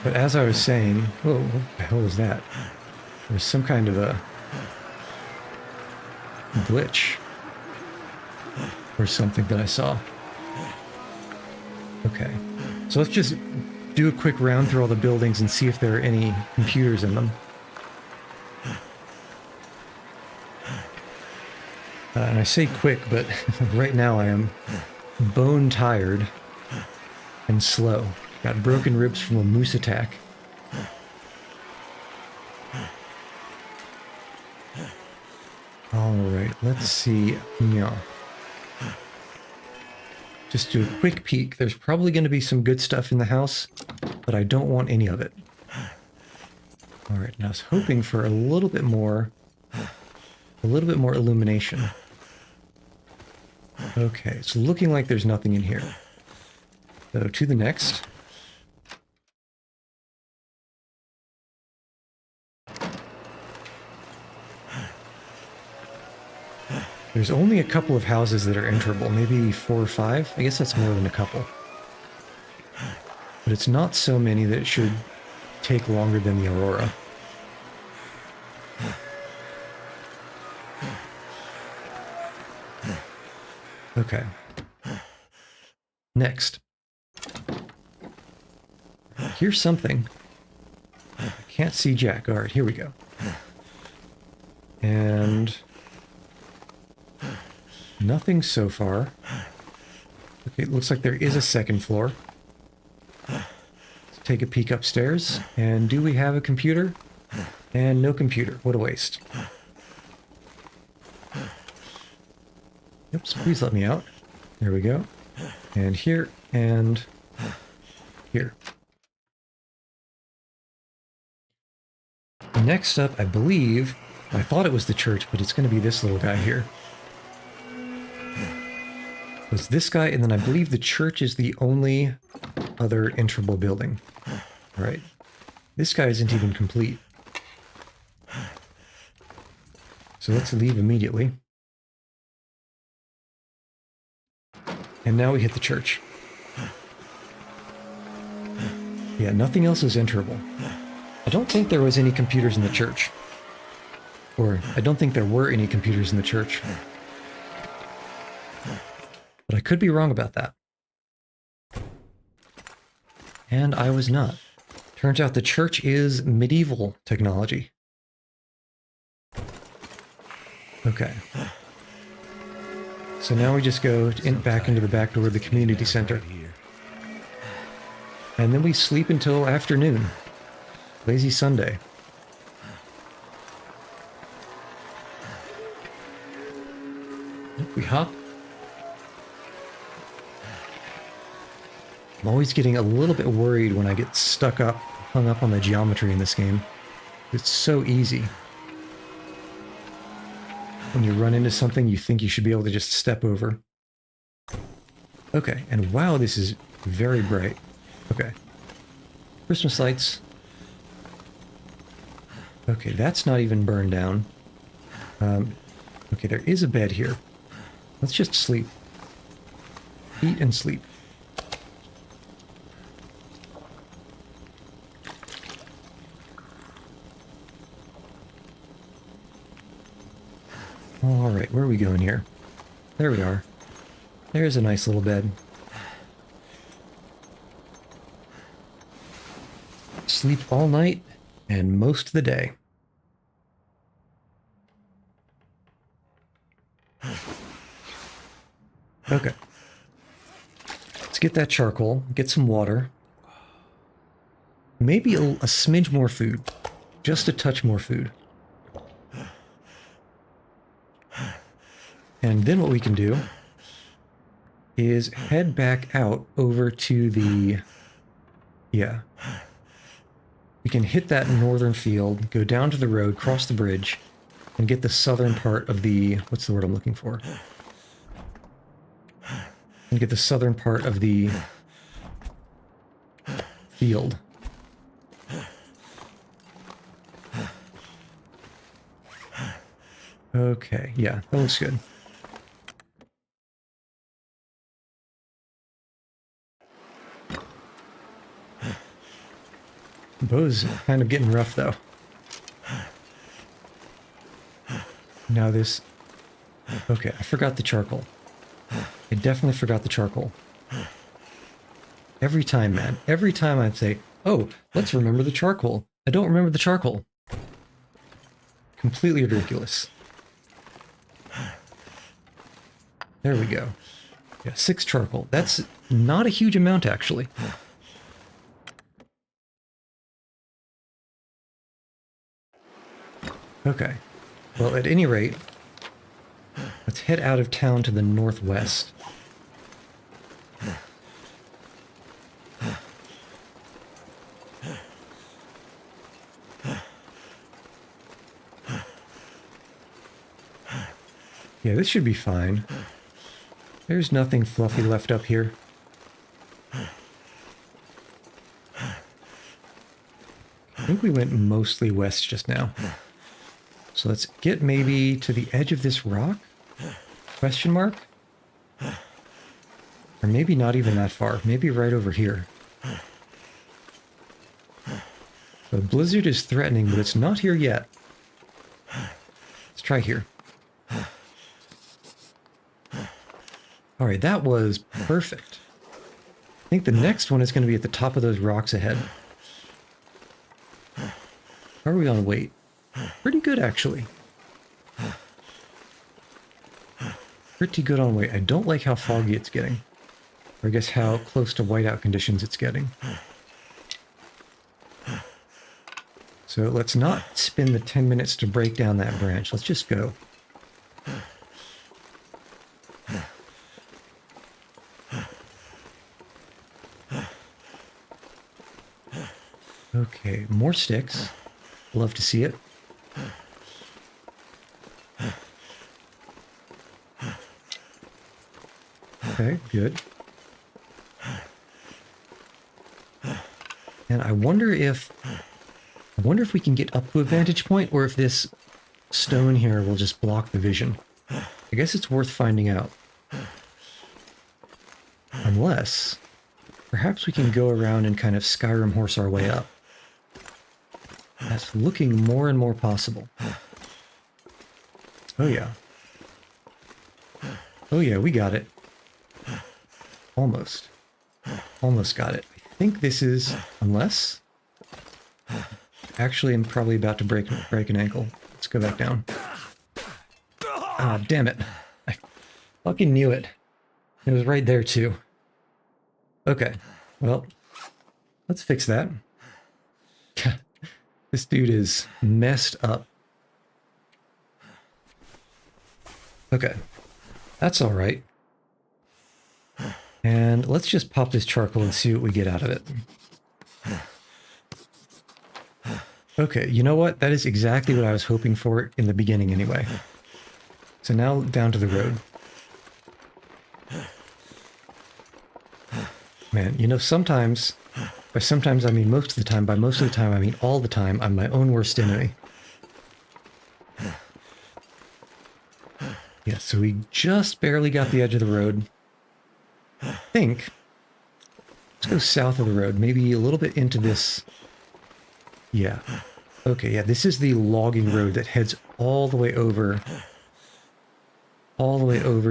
But as I was saying, whoa, what the hell was that? There's some kind of a glitch or something that I saw. Okay, so let's just do a quick round through all the buildings and see if there are any computers in them. And I say quick, but right now I am bone tired and slow. Got broken ribs from a moose attack. Alright, let's see. Yeah. Just do a quick peek. There's probably going to be some good stuff in the house, but I don't want any of it. Alright, and I was hoping for a little bit more illumination. Okay, it's looking like there's nothing in here. So to the next. There's only a couple of houses that are enterable, maybe 4 or 5. I guess that's more than a couple. But it's not so many that it should take longer than the Aurora. Okay. Next. Here's something. I can't see Jack. All right, here we go. And nothing so far. Okay, it looks like there is a second floor. Let's take a peek upstairs. And do we have a computer? And no computer. What a waste. Oops, please let me out. There we go. And here, and here. Next up, I believe, I thought it was the church, but it's going to be this little guy here. It's this guy, and then I believe the church is the only other enterable building. All right. This guy isn't even complete. So let's leave immediately. And now we hit the church. Yeah, nothing else is enterable. I don't think there was any computers in the church. Or, I don't think there were any computers in the church. But I could be wrong about that. And I was not. Turns out the church is medieval technology. Okay. So now we just go back into the back door of the community center. And then we sleep until afternoon. Lazy Sunday. We hop. I'm always getting a little bit worried when I get hung up on the geometry in this game. It's so easy. When you run into something you think you should be able to just step over. Okay, and wow, this is very bright. Okay. Christmas lights. Okay, that's not even burned down. Okay, there is a bed here. Let's just sleep. Eat and sleep. Alright, where are we going here? There we are. There's a nice little bed. Sleep all night and most of the day. Okay. Let's get that charcoal, get some water. Maybe a smidge more food. Just a touch more food. And then what we can do is head back out over to the... Yeah. We can hit that northern field, go down to the road, cross the bridge, and get the southern part of the... What's the word I'm looking for? And get the southern part of the field. Okay, yeah, that looks good. Bow's kind of getting rough, though. Now this... Okay, I forgot the charcoal. I definitely forgot the charcoal. Every time, man. Every time I'd say, oh, let's remember the charcoal. I don't remember the charcoal. Completely ridiculous. There we go. Yeah, 6 charcoal. That's not a huge amount, actually. Okay. Well, at any rate, let's head out of town to the northwest. Yeah, this should be fine. There's nothing fluffy left up here. I think we went mostly west just now. So let's get maybe to the edge of this rock? Question mark? Or maybe not even that far. Maybe right over here. The blizzard is threatening, but it's not here yet. Let's try here. Alright, that was perfect. I think the next one is going to be at the top of those rocks ahead. How are we on weight? Pretty good, actually. Pretty good on weight. I don't like how foggy it's getting. Or I guess how close to whiteout conditions it's getting. So let's not spend the 10 minutes to break down that branch. Let's just go. Okay, more sticks. Love to see it. Okay, good. And I wonder if we can get up to a vantage point, or if this stone here will just block the vision. I guess it's worth finding out. Unless, perhaps we can go around and kind of Skyrim horse our way up. That's looking more and more possible. Oh yeah. Oh yeah, we got it. Almost. Almost got it. I think this is... Unless... Actually, I'm probably about to break an ankle. Let's go back down. Ah, damn it. I fucking knew it. It was right there, too. Okay. Well, let's fix that. This dude is messed up. Okay. That's alright. And let's just pop this charcoal and see what we get out of it. Okay, you know what? That is exactly what I was hoping for in the beginning anyway. So now down to the road. Man, you know, sometimes, by sometimes I mean most of the time, by most of the time I mean all the time, I'm my own worst enemy. Yeah, so we just barely got the edge of the road. I think. Let's go south of the road, maybe a little bit into this. Yeah. Okay, yeah, this is the logging road that heads all the way over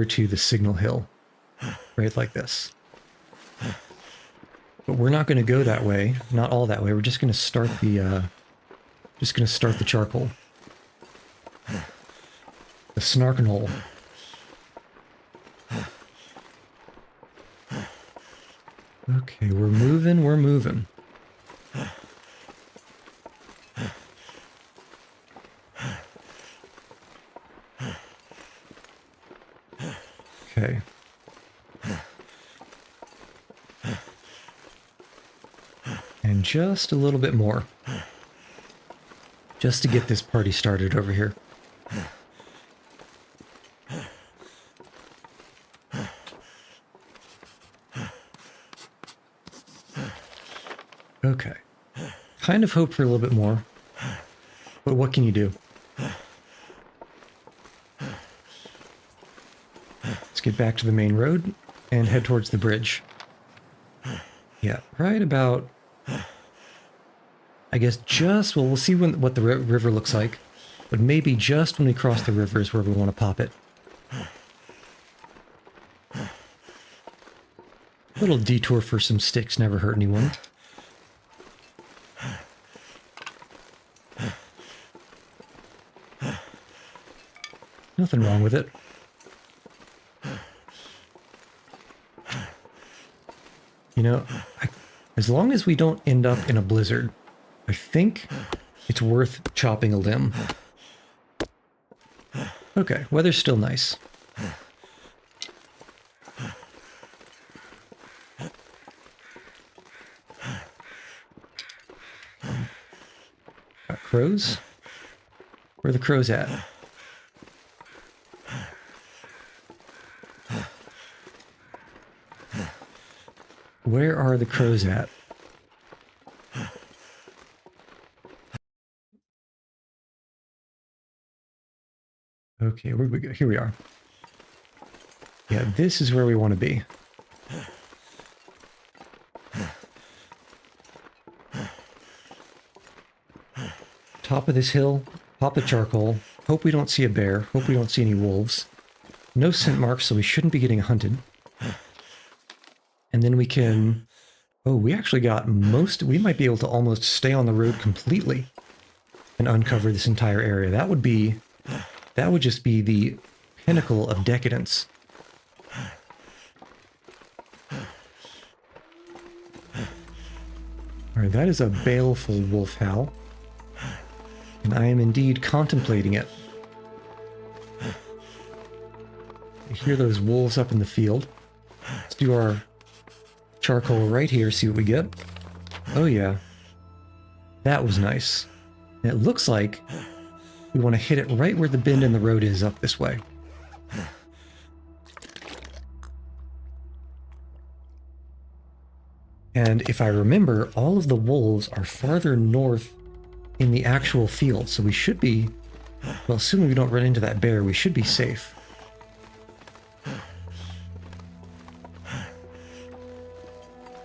to the signal hill. Right like this. But we're not going to go that way, not all that way. We're just going to start the charcoal. The snarkin' hole. Okay, we're moving, we're moving. Okay. And just a little bit more. Just to get this party started over here. Okay. Kind of hope for a little bit more. But what can you do? Let's get back to the main road and head towards the bridge. Yeah, right about... I guess just... Well, we'll see what the river looks like. But maybe just when we cross the river is where we want to pop it. A little detour for some sticks never hurt anyone. Nothing wrong with it. You know, as long as we don't end up in a blizzard, I think it's worth chopping a limb. Okay, weather's still nice. Got crows? Where are the crows at? Where are the crows at? Okay, where we go? Here we are. Yeah, this is where we want to be. Top of this hill, pop the charcoal. Hope we don't see a bear. Hope we don't see any wolves. No scent marks, so we shouldn't be getting hunted. And then we can... Oh, we actually got most... We might be able to almost stay on the road completely and uncover this entire area. That would be... That would just be the pinnacle of decadence. Alright, that is a baleful wolf howl. And I am indeed contemplating it. I hear those wolves up in the field. Let's do our charcoal right here, see what we get. Oh yeah. That was nice. And it looks like we want to hit it right where the bend in the road is up this way. And if I remember, all of the wolves are farther north in the actual field, so we should be... Well, assuming we don't run into that bear, we should be safe.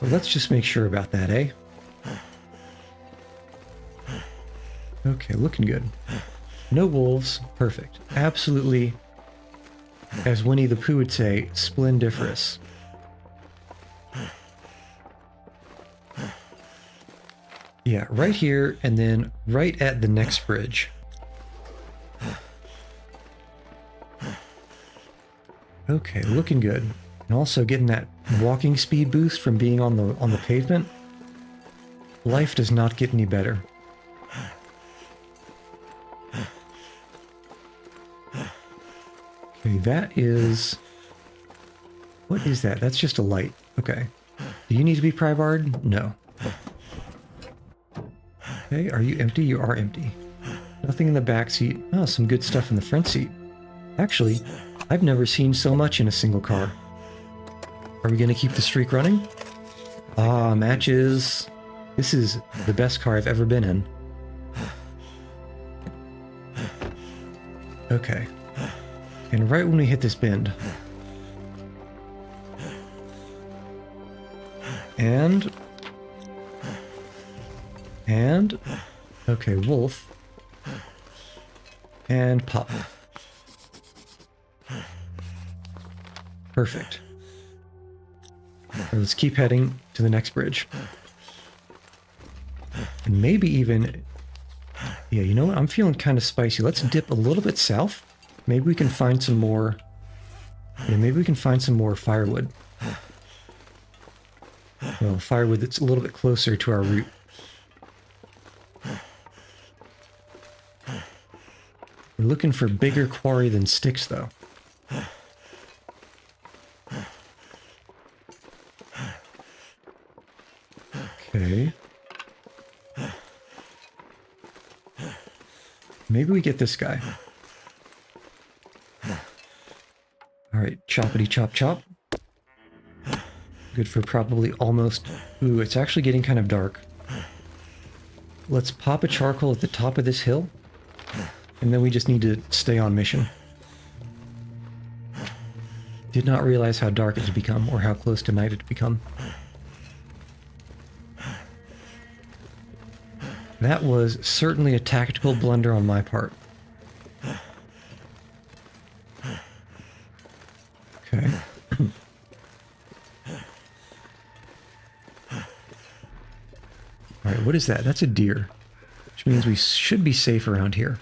Well, let's just make sure about that, eh? Okay, looking good. No wolves. Perfect. Absolutely, as Winnie the Pooh would say, splendiferous. Yeah, right here, and then right at the next bridge. Okay, looking good. And also getting that walking speed boost from being on the pavement. Life does not get any better. Okay, that is... What is that? That's just a light. Okay. Do you need to be pry-barred? No. Okay, are you empty? You are empty. Nothing in the back seat. Oh, some good stuff in the front seat. Actually, I've never seen so much in a single car. Are we going to keep the streak running? Ah, matches. This is the best car I've ever been in. Okay. And right when we hit this bend. And... Okay, wolf. And pop. Perfect. Right, let's keep heading to the next bridge. And maybe even... Yeah, you know what? I'm feeling kind of spicy. Let's dip a little bit south. Maybe we can find some more... Yeah, maybe we can find some more firewood. Well, firewood that's a little bit closer to our route. We're looking for bigger quarry than sticks, though. Okay. Maybe we get this guy. Alright, choppity chop chop. Good for probably almost... Ooh, it's actually getting kind of dark. Let's pop a charcoal at the top of this hill. And then we just need to stay on mission. Did not realize how dark it had become, or how close to night it had become. That was certainly a tactical blunder on my part. Okay. Alright, what is that? That's a deer. Which means we should be safe around here.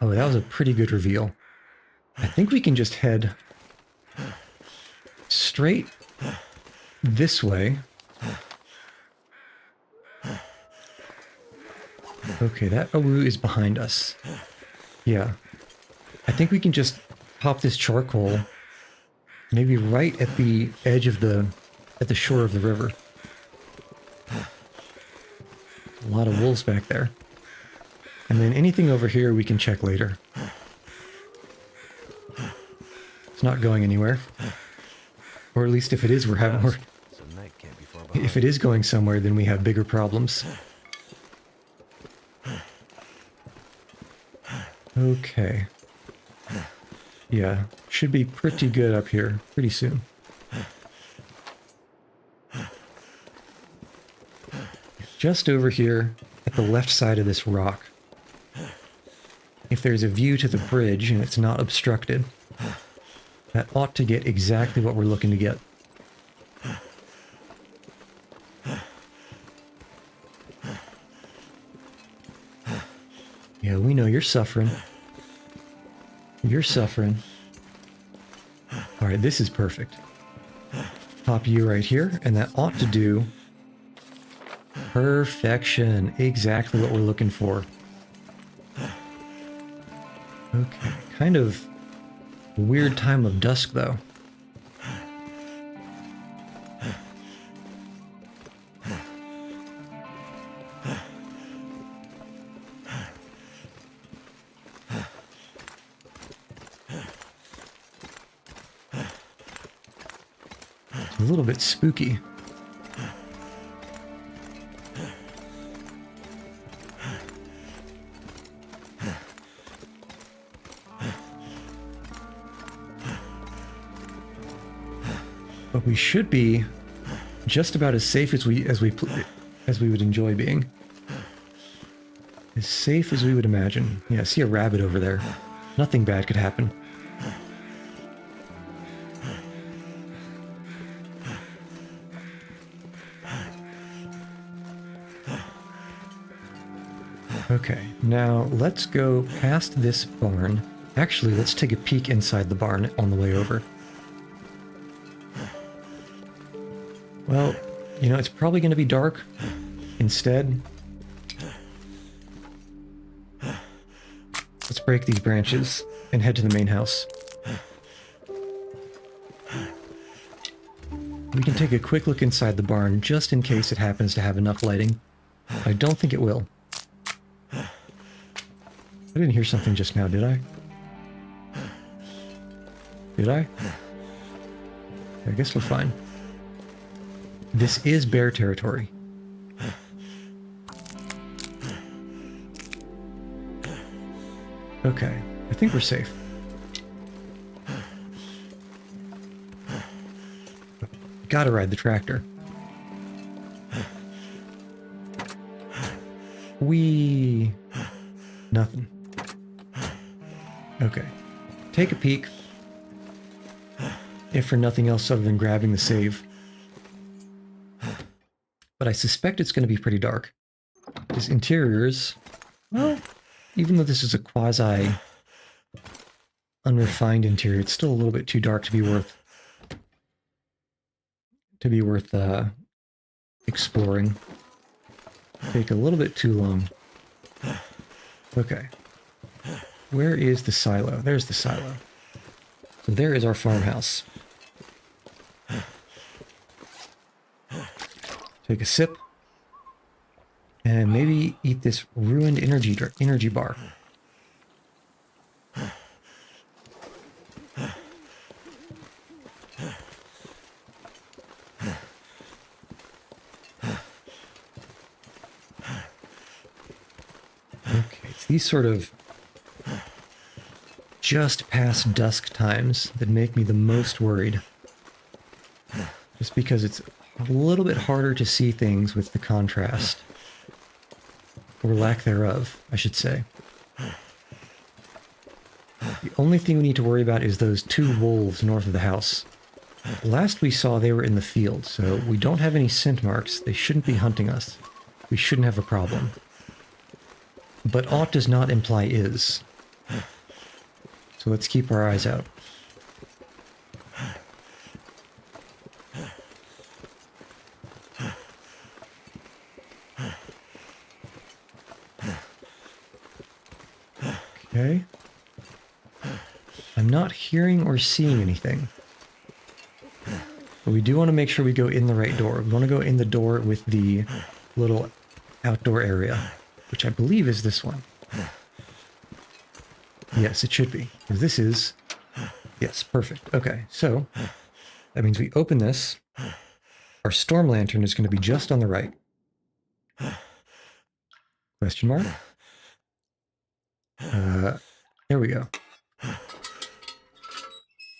Oh, that was a pretty good reveal. I think we can just head straight this way. Okay, that Awu is behind us. Yeah. I think we can just pop this charcoal maybe right at the edge of at the shore of the river. A lot of wolves back there. And then anything over here we can check later. It's not going anywhere. Or at least if it is, if it is going somewhere, then we have bigger problems. Okay. Yeah, should be pretty good up here pretty soon. Just over here at the left side of this rock. If there's a view to the bridge and it's not obstructed, that ought to get exactly what we're looking to get. Yeah, we know you're suffering. You're suffering. Alright, this is perfect. Pop you right here, and that ought to do perfection. Exactly what we're looking for. Okay, kind of weird time of dusk, though. It's a little bit spooky. But we should be just about as safe as we would enjoy being. As safe as we would imagine. Yeah, I see a rabbit over there. Nothing bad could happen. Okay, now let's go past this barn. Actually, let's take a peek inside the barn on the way over. Well, you know, it's probably going to be dark. Instead, let's break these branches and head to the main house. We can take a quick look inside the barn just in case it happens to have enough lighting. I don't think it will. I didn't hear something just now, did I? Did I? I guess we're fine. This is bear territory. Okay, I think we're safe. Gotta ride the tractor. Nothing. Okay. Take a peek. If for nothing else other than grabbing the save. But I suspect it's going to be pretty dark. These interiors, well, even though this is a quasi unrefined interior, it's still a little bit too dark to be worth exploring. Take a little bit too long. Okay. Where is the silo? There's the silo. So there is our farmhouse. Take a sip. And maybe eat this ruined energy bar. Okay, it's these sort of just past dusk times that make me the most worried. Just because it's a little bit harder to see things with the contrast. Or lack thereof, I should say. The only thing we need to worry about is those 2 wolves north of the house. Last we saw, they were in the field, so we don't have any scent marks. They shouldn't be hunting us. We shouldn't have a problem. But ought does not imply is. So let's keep our eyes out. Okay. I'm not hearing or seeing anything. But we do want to make sure we go in the right door. We want to go in the door with the little outdoor area, which I believe is this one. Yes, it should be. This is... Yes, perfect. Okay, so that means we open this. Our storm lantern is going to be just on the right. Question mark? There we go.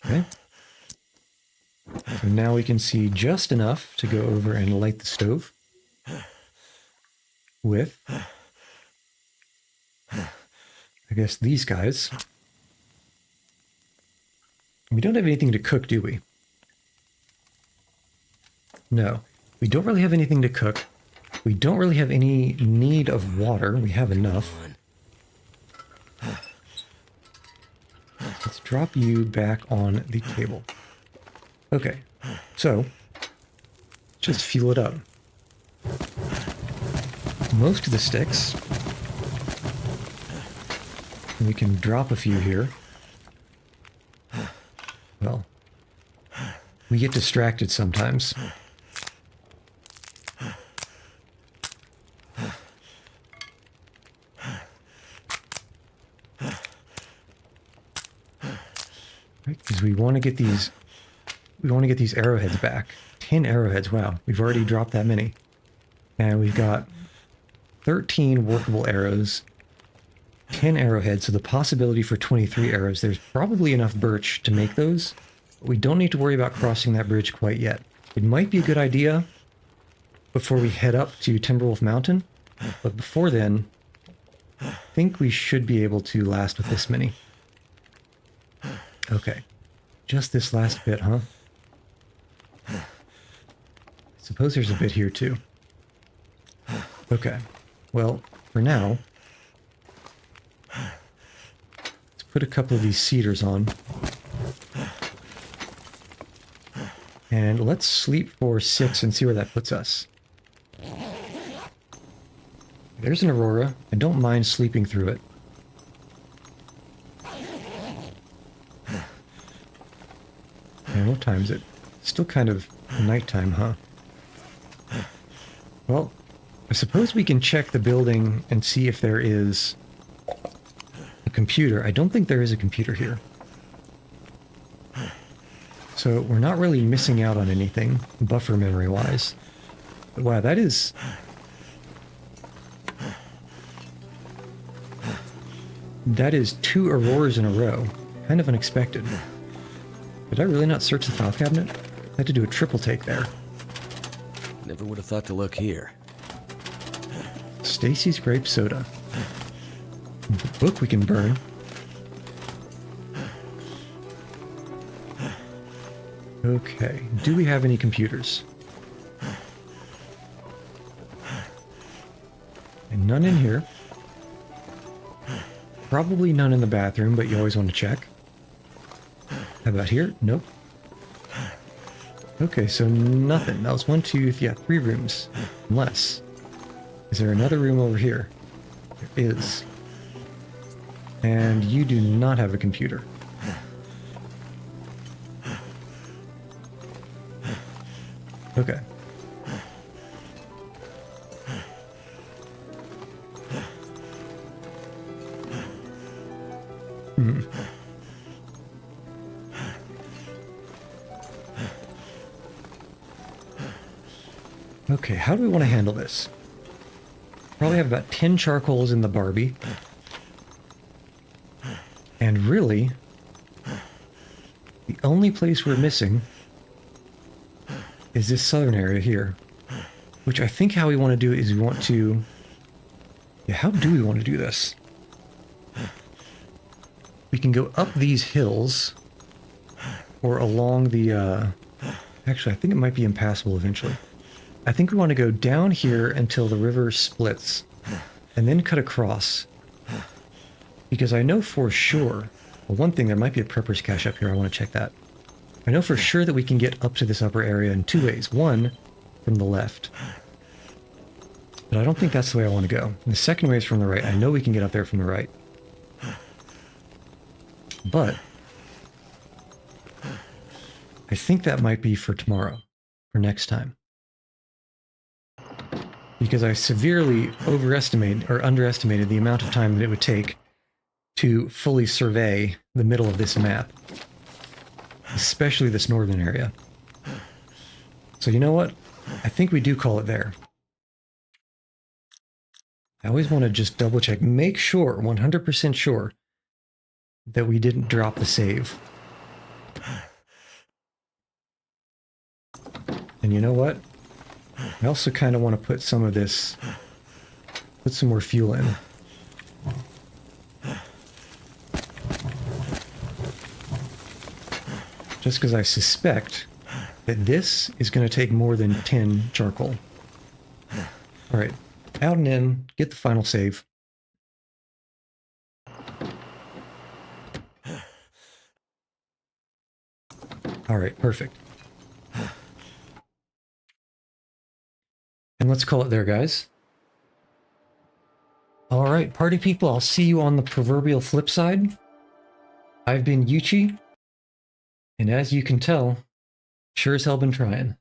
Okay. So now we can see just enough to go over and light the stove with, I guess, these guys. We don't have anything to cook, do we? No, we don't really have anything to cook. We don't really have any need of water. We have enough. Let's drop you back on the table. Okay, so just fuel it up. Most of the sticks. We can drop a few here. Well, we get distracted sometimes. Because we want to get these arrowheads back. 10 arrowheads, wow. We've already dropped that many. And we've got 13 workable arrows, 10 arrowheads, so the possibility for 23 arrows. There's probably enough birch to make those, but we don't need to worry about crossing that bridge quite yet. It might be a good idea before we head up to Timberwolf Mountain, but before then, I think we should be able to last with this many. Okay, just this last bit, huh? I suppose there's a bit here too. Okay, well, for now, let's put a couple of these cedars on. And let's sleep for 6 and see where that puts us. There's an aurora. I don't mind sleeping through it. And what time is it? Still kind of nighttime, huh? Well, I suppose we can check the building and see if there is a computer. I don't think there is a computer here. So we're not really missing out on anything, buffer memory-wise. But wow, that is... That is 2 auroras in a row. Kind of unexpected. Did I really not search the file cabinet? I had to do a triple take there. Never would have thought to look here. Stacy's grape soda. Book we can burn. Okay, do we have any computers? And none in here. Probably none in the bathroom, but you always want to check. How about here? Nope. Okay, so nothing. That was 1, 2, yeah, 3 rooms. Unless. Is there another room over here? There is. And you do not have a computer. Okay. Hmm. Okay, how do we want to handle this? Probably have about 10 charcoals in the Barbie. And really, the only place we're missing is this southern area here. Which I think how we want to do it is we want to... Yeah, how do we want to do this? We can go up these hills, or along the, actually, I think it might be impassable eventually. I think we want to go down here until the river splits, and then cut across. Because I know for sure, well, one thing, there might be a prepper's cache up here, I want to check that. I know for sure that we can get up to this upper area in 2 ways. One, from the left. But I don't think that's the way I want to go. And the second way is from the right. I know we can get up there from the right. But I think that might be for tomorrow, or next time. Because I severely underestimated the amount of time that it would take to fully survey the middle of this map. Especially this northern area. So you know what? I think we do call it there. I always want to just double check, make sure, 100% sure, that we didn't drop the save. And you know what? I also kind of want to put some of this, put some more fuel in. Just because I suspect that this is going to take more than 10 charcoal. All right, out and in, get the final save. All right, perfect. And let's call it there, guys. All right, party people, I'll see you on the proverbial flip side. I've been Yuchi, and as you can tell, sure as hell been trying.